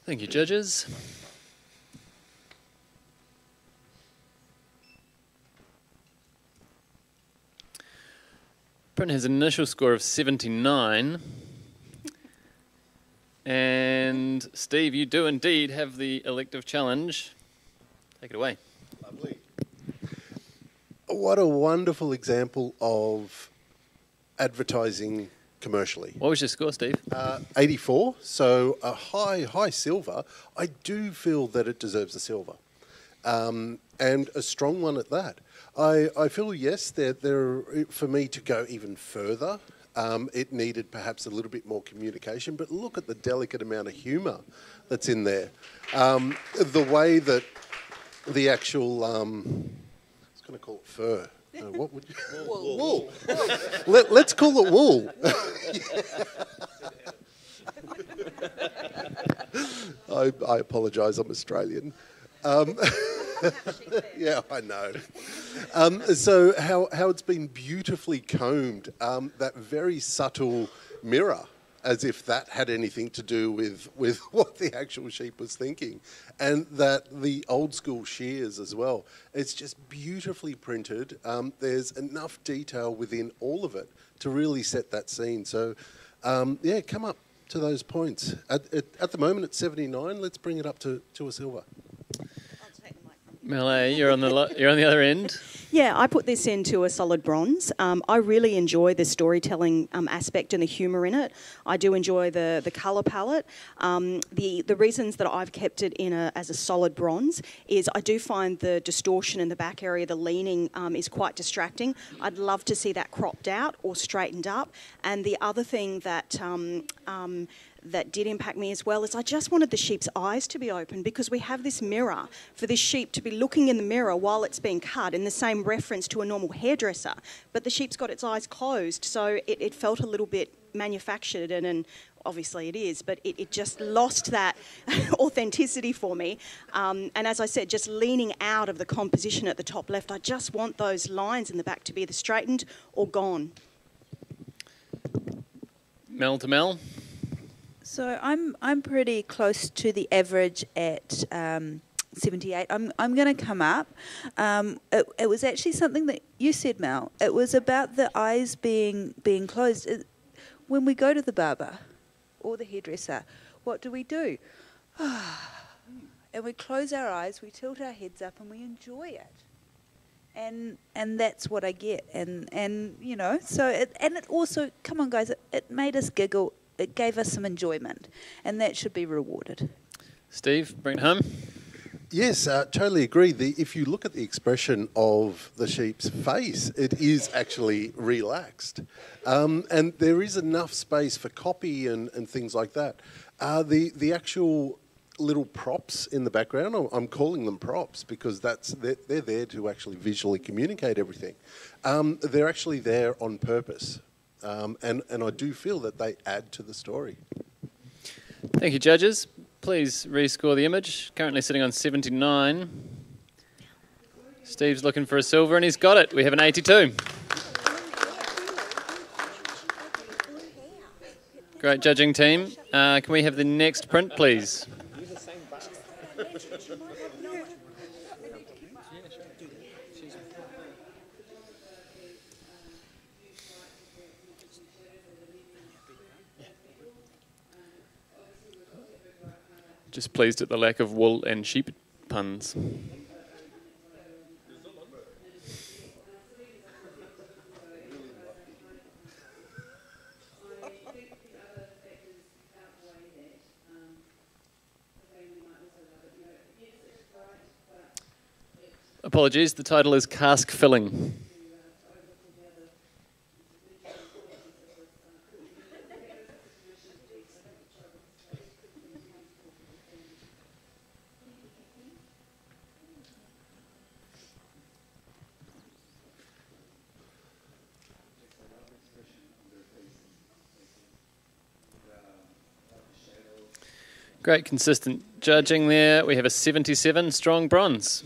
Thank you, judges. Print has an initial score of 79. And Steve, you do indeed have the elective challenge. Take it away. Lovely. What a wonderful example of advertising commercially. What was your score, Steve? 84, so a high silver. I do feel that it deserves a silver, and a strong one at that. I feel, yes, there for me to go even further, it needed perhaps a little bit more communication, but look at the delicate amount of humour that's in there. The way that the actual, I was going to call it fur. What would you? Wool. Let's call it wool. I apologise, I'm Australian. Yeah, I know. So how it's been beautifully combed, that very subtle mirror, as if that had anything to do with what the actual sheep was thinking. And that the old school shears as well. It's just beautifully printed. There's enough detail within all of it to really set that scene. So, yeah, come up to those points. At the moment it's 79. Let's bring it up to a silver. Mel, you're on the other end. Yeah, I put this into a solid bronze. I really enjoy the storytelling aspect and the humour in it. I do enjoy the colour palette. The reasons that I've kept it in as a solid bronze is I do find the distortion in the back area, the leaning, is quite distracting. I'd love to see that cropped out or straightened up. And the other thing that that did impact me as well is I just wanted the sheep's eyes to be open, because we have this mirror for this sheep to be looking in the mirror while it's being cut, in the same reference to a normal hairdresser, but the sheep's got its eyes closed, so it felt a little bit manufactured, and obviously it is, but it just lost that authenticity for me. And as I said, just leaning out of the composition at the top left, I just want those lines in the back to be either straightened or gone. Mel to Mel. So I'm pretty close to the average at 78. I'm going to come up. It was actually something that you said, Mel. It was about the eyes being closed. When we go to the barber or the hairdresser, what do? And we close our eyes, we tilt our heads up, and we enjoy it. And that's what I get. And you know, so it also, come on guys, it made us giggle. It gave us some enjoyment, and that should be rewarded. Steve, bring it home. Yes, totally agree. If you look at the expression of the sheep's face, it is actually relaxed. And there is enough space for copy and things like that. The actual little props in the background, I'm calling them props because they're there to actually visually communicate everything. They're actually there on purpose. And I do feel that they add to the story. Thank you, judges. Please rescore the image. Currently sitting on 79. Steve's looking for a silver, and he's got it. We have an 82. Great judging team. Can we have the next print, please? Just pleased at the lack of wool and sheep puns. Apologies, the title is Cask Filling. Great consistent judging there. We have a 77 strong bronze.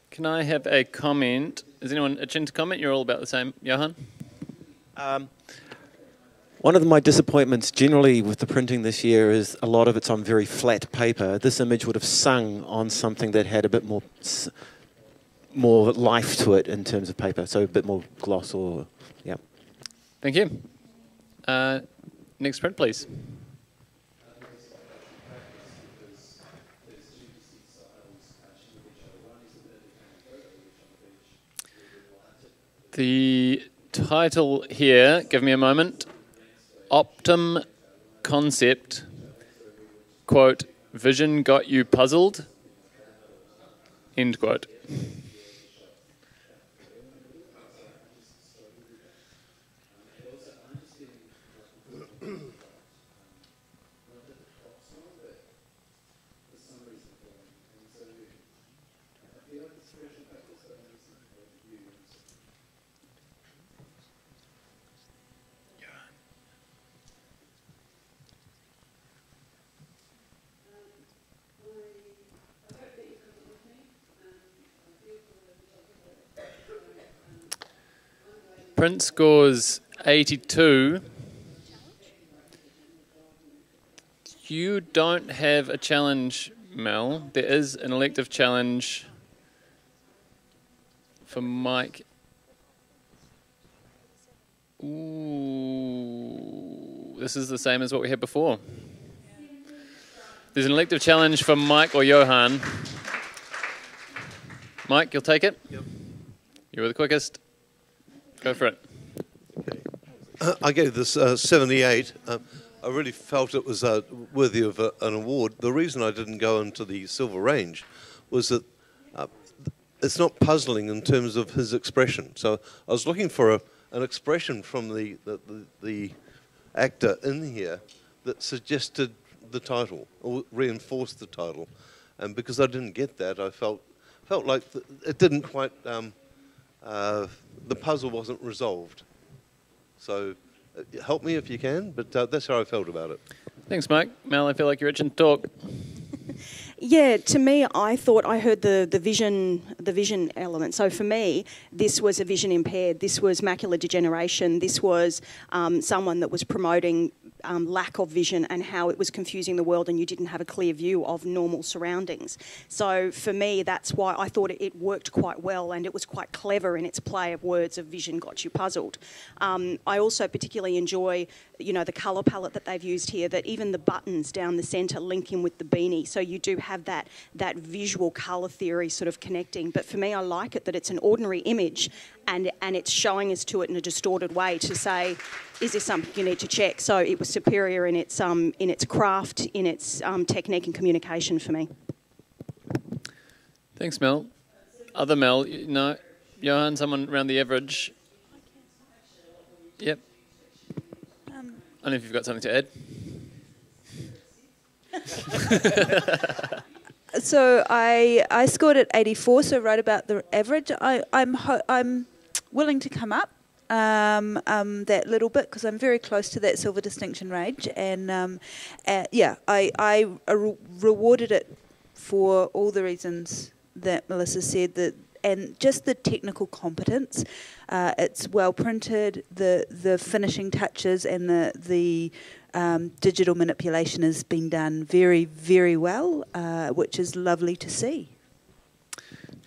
Can I have a comment? Is anyone itching to comment? You're all about the same. Johan? One of my disappointments generally with the printing this year is a lot of it's on very flat paper. This image would have sung on something that had a bit more life to it in terms of paper, so a bit more gloss or, yeah. Thank you. Next print, please. The title here, give me a moment, Optum Concept, quote, vision got you puzzled, end quote. Print scores 82. You don't have a challenge, Mel. There is an elective challenge for Mike. Ooh, this is the same as what we had before. There's an elective challenge for Mike or Johan. Mike, you'll take it? Yep. You were the quickest. Go for it. I gave this 78. I really felt it was worthy of an award. The reason I didn't go into the silver range was that it's not puzzling in terms of his expression. So I was looking for an expression from the actor in here that suggested the title or reinforced the title. And because I didn't get that, I felt like it didn't quite, the puzzle wasn't resolved. So help me if you can, but that's how I felt about it. Thanks, Mike. Mel, I feel like you're itching to talk. Yeah, to me, I thought I heard the vision element. So for me, this was a vision impaired. This was macular degeneration. This was someone that was promoting lack of vision and how it was confusing the world and you didn't have a clear view of normal surroundings. So for me, that's why I thought it worked quite well and it was quite clever in its play of words of vision got you puzzled. I also particularly enjoy, you know, the colour palette that they've used here, that even the buttons down the centre link in with the beanie. So you do have that visual colour theory sort of connecting. But for me, I like it that it's an ordinary image and it's showing us to it in a distorted way to say, is this something you need to check? So it was superior in its craft, in its technique and communication for me. Thanks, Mel. Other Mel, no. Johan, someone around the average. Yep. I don't know if you've got something to add. So I scored at 84, so right about the average. I'm willing to come up that little bit because I'm very close to that silver distinction range, and I rewarded it for all the reasons that Melissa said, that and just the technical competence. It's well printed. The finishing touches and the digital manipulation has been done very, very well, which is lovely to see.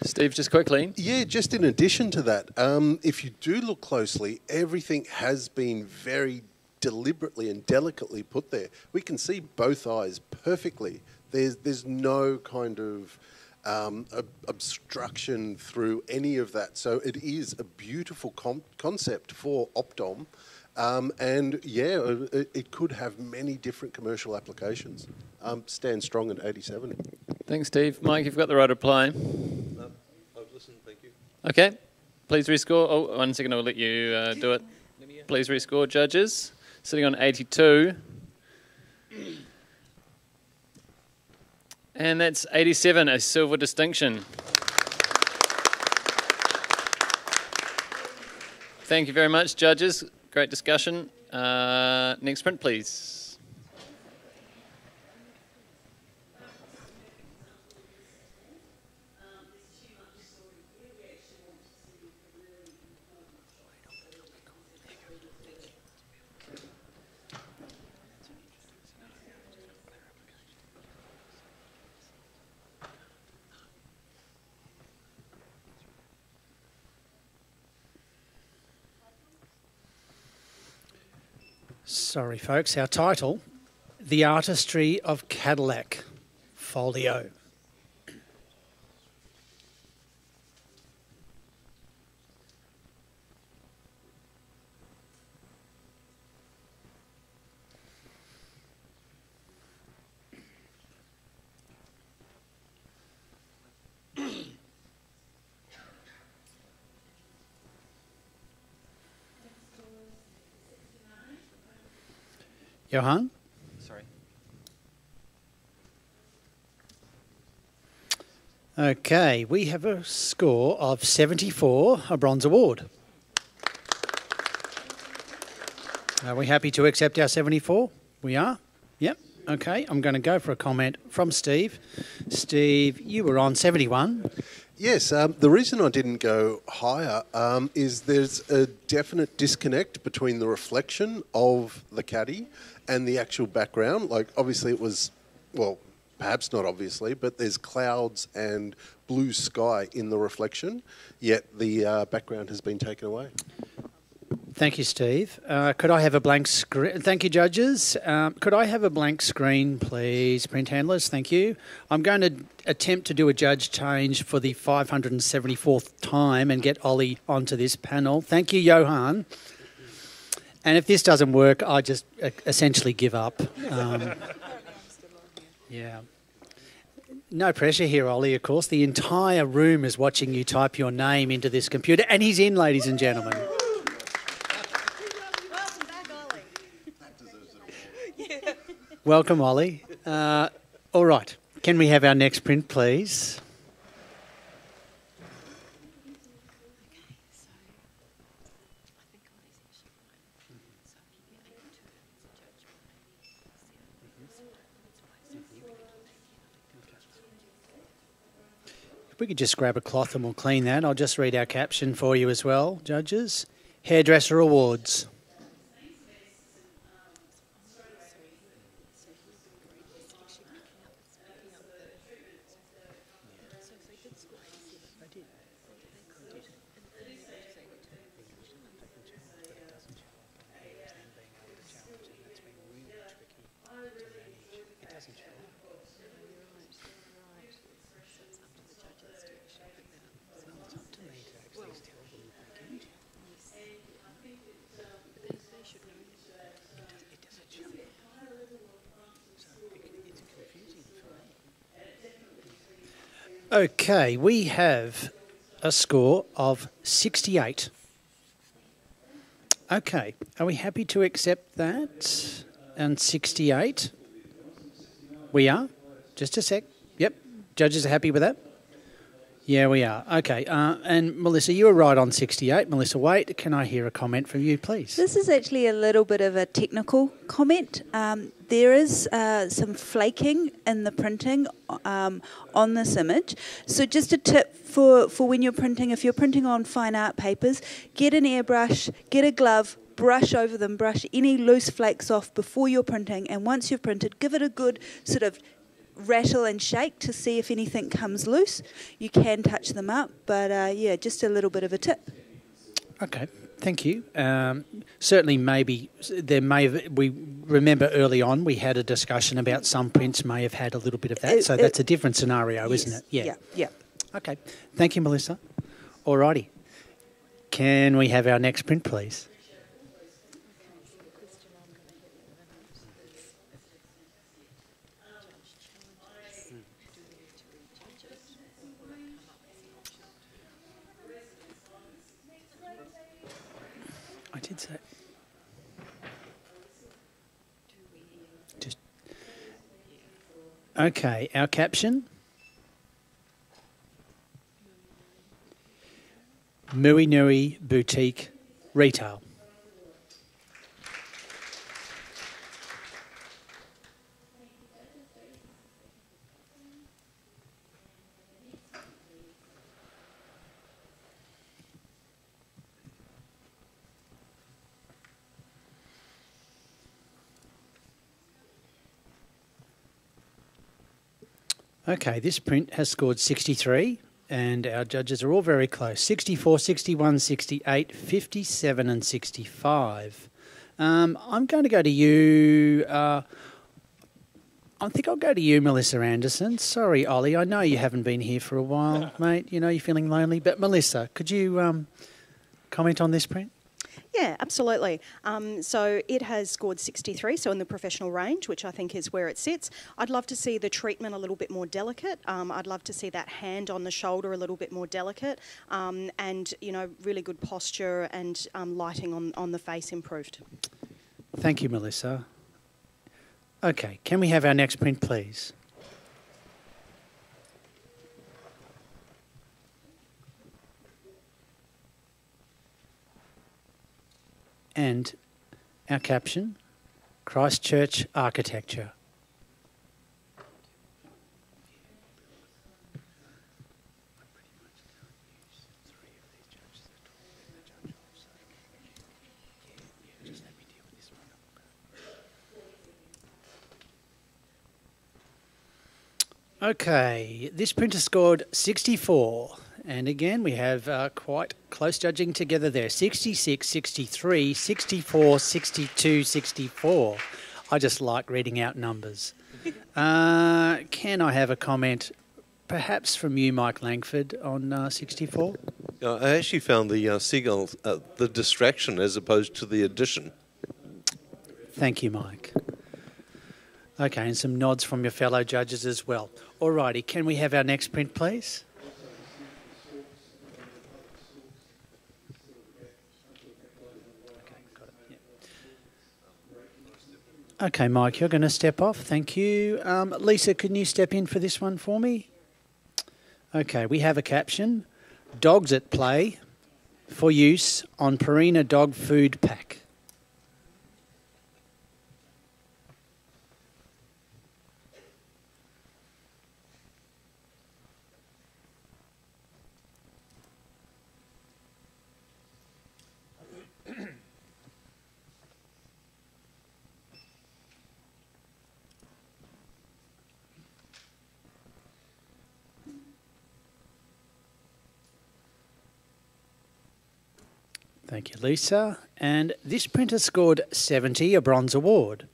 Steve, just quickly. Yeah, just in addition to that, if you do look closely, everything has been very deliberately and delicately put there. We can see both eyes perfectly. There's no kind of obstruction through any of that. So it is a beautiful concept for Optom. And yeah, it could have many different commercial applications. Stand strong at 87. Thanks, Steve. Mike, you've got the right to apply. I've listened, thank you. Okay. Please rescore. Oh, 1 second, I'll let you do it. Please rescore, judges. Sitting on 82. And that's 87, a silver distinction. Thank you very much, judges. Great discussion. Next print, please. Sorry, folks. Our title, The Artistry of Cadillac, Folio. Johan? Sorry. Okay, we have a score of 74, a bronze award. Are we happy to accept our 74? We are? Yep. Okay, I'm going to go for a comment from Steve. Steve, you were on 71. Yes, the reason I didn't go higher is there's a definite disconnect between the reflection of the caddy and the actual background. Like, obviously it was, well, perhaps not obviously, but there's clouds and blue sky in the reflection, yet the background has been taken away. Thank you, Steve. Could I have a blank screen? Thank you, judges. Could I have a blank screen, please, print handlers? Thank you. I'm going to attempt to do a judge change for the 574th time and get Ollie onto this panel. Thank you, Johan. And if this doesn't work, I just essentially give up. Yeah. No pressure here, Ollie, of course. The entire room is watching you type your name into this computer, and he's in, ladies and gentlemen. Welcome, Ollie. All right. Can we have our next print, please? If we could just grab a cloth and we'll clean that. I'll just read our caption for you as well, judges. Hairdresser Awards. Okay, we have a score of 68. Okay, are we happy to accept that? And 68? We are? Just a sec. Yep, judges are happy with that? Yeah, we are. Okay, and Melissa, you were right on 68. Melissa, wait, can I hear a comment from you, please? This is actually a little bit of a technical comment. There is some flaking in the printing on this image. So just a tip for when you're printing, if you're printing on fine art papers, get an airbrush, get a glove, brush over them, brush any loose flakes off before you're printing, and once you've printed, give it a good sort of rattle and shake to see if anything comes loose. You can touch them up, but yeah, just a little bit of a tip. Okay, thank you. Certainly, maybe there may have, we remember early on we had a discussion about some prints may have had a little bit of that, so that's a different scenario, yes, isn't it? Yeah. Yeah. Okay, thank you, Melissa. Alrighty, can we have our next print, please? I did say. Just okay. Our caption: Mui Nui Boutique Retail. Okay, this print has scored 63, and our judges are all very close. 64, 61, 68, 57 and 65. I'm going to go to you. I think I'll go to you, Melissa Anderson. Sorry, Ollie, I know you haven't been here for a while, mate. You know you're feeling lonely. But Melissa, could you comment on this print? Yeah, absolutely. So it has scored 63, so in the professional range, which I think is where it sits. I'd love to see the treatment a little bit more delicate. I'd love to see that hand on the shoulder a little bit more delicate, and, you know, really good posture and lighting on the face improved. Thank you, Melissa. Okay, can we have our next print, please? And our caption, Christchurch Architecture. Okay, this printer scored 64. And again, we have quite close judging together there. 66, 63, 64, 62, 64. I just like reading out numbers. Can I have a comment, perhaps from you, Mike Langford, on 64? I actually found the seagull the distraction as opposed to the addition. Thank you, Mike. Okay, and some nods from your fellow judges as well. Alrighty, can we have our next print, please? Okay, Mike, you're going to step off. Thank you. Lisa, can you step in for this one for me? Okay, we have a caption. Dogs at play for use on Purina dog food pack. Thank you, Lisa. And this printer scored 70, a bronze award.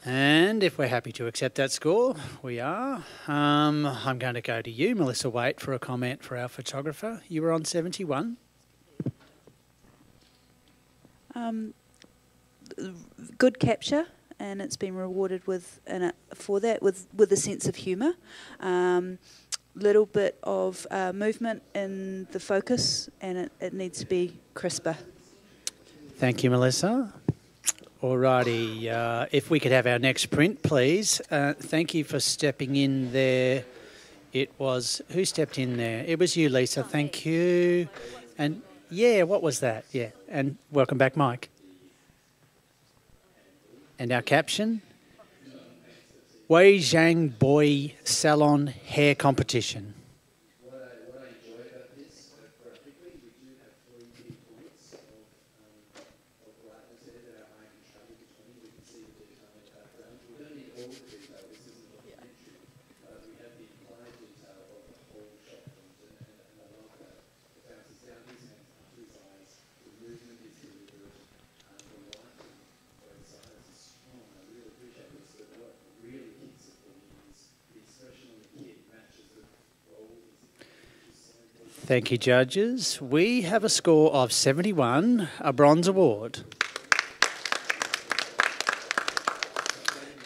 And if we're happy to accept that score, we are. I'm going to go to you, Melissa Waite, for a comment for our photographer. You were on 71. Good capture, and it's been rewarded with for that with a sense of humour. Little bit of movement in the focus, and it needs to be crisper. Thank you, Melissa. Alrighty, if we could have our next print, please. Thank you for stepping in there. It was, who stepped in there? It was you, Lisa. Thank you. And yeah, what was that? Yeah, and welcome back, Mike. And our caption? Wei Zhang Boy Salon Hair Competition. Thank you, judges. We have a score of 71, a bronze award.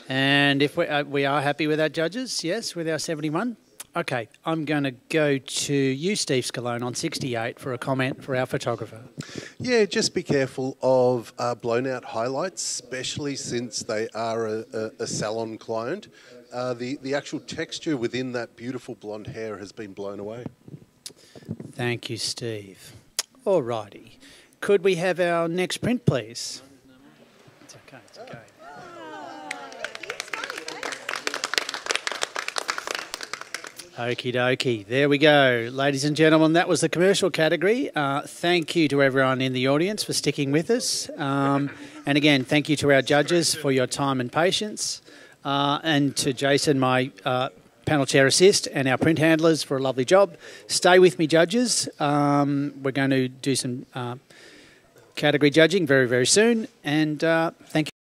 And if we are happy with our judges, yes, with our 71. Okay, I'm going to go to you, Steve Scalone, on 68 for a comment for our photographer. Yeah, just be careful of blown out highlights, especially since they are a salon client. The actual texture within that beautiful blonde hair has been blown away. Thank you, Steve. All righty. Could we have our next print, please? It's okay, it's okay. Okie dokie. There we go. Ladies and gentlemen, that was the commercial category. Thank you to everyone in the audience for sticking with us. And again, thank you to our judges for your time and patience. And to Jason, my panel chair assist, and our print handlers for a lovely job. Stay with me, judges. We're going to do some category judging very, very soon. And thank you.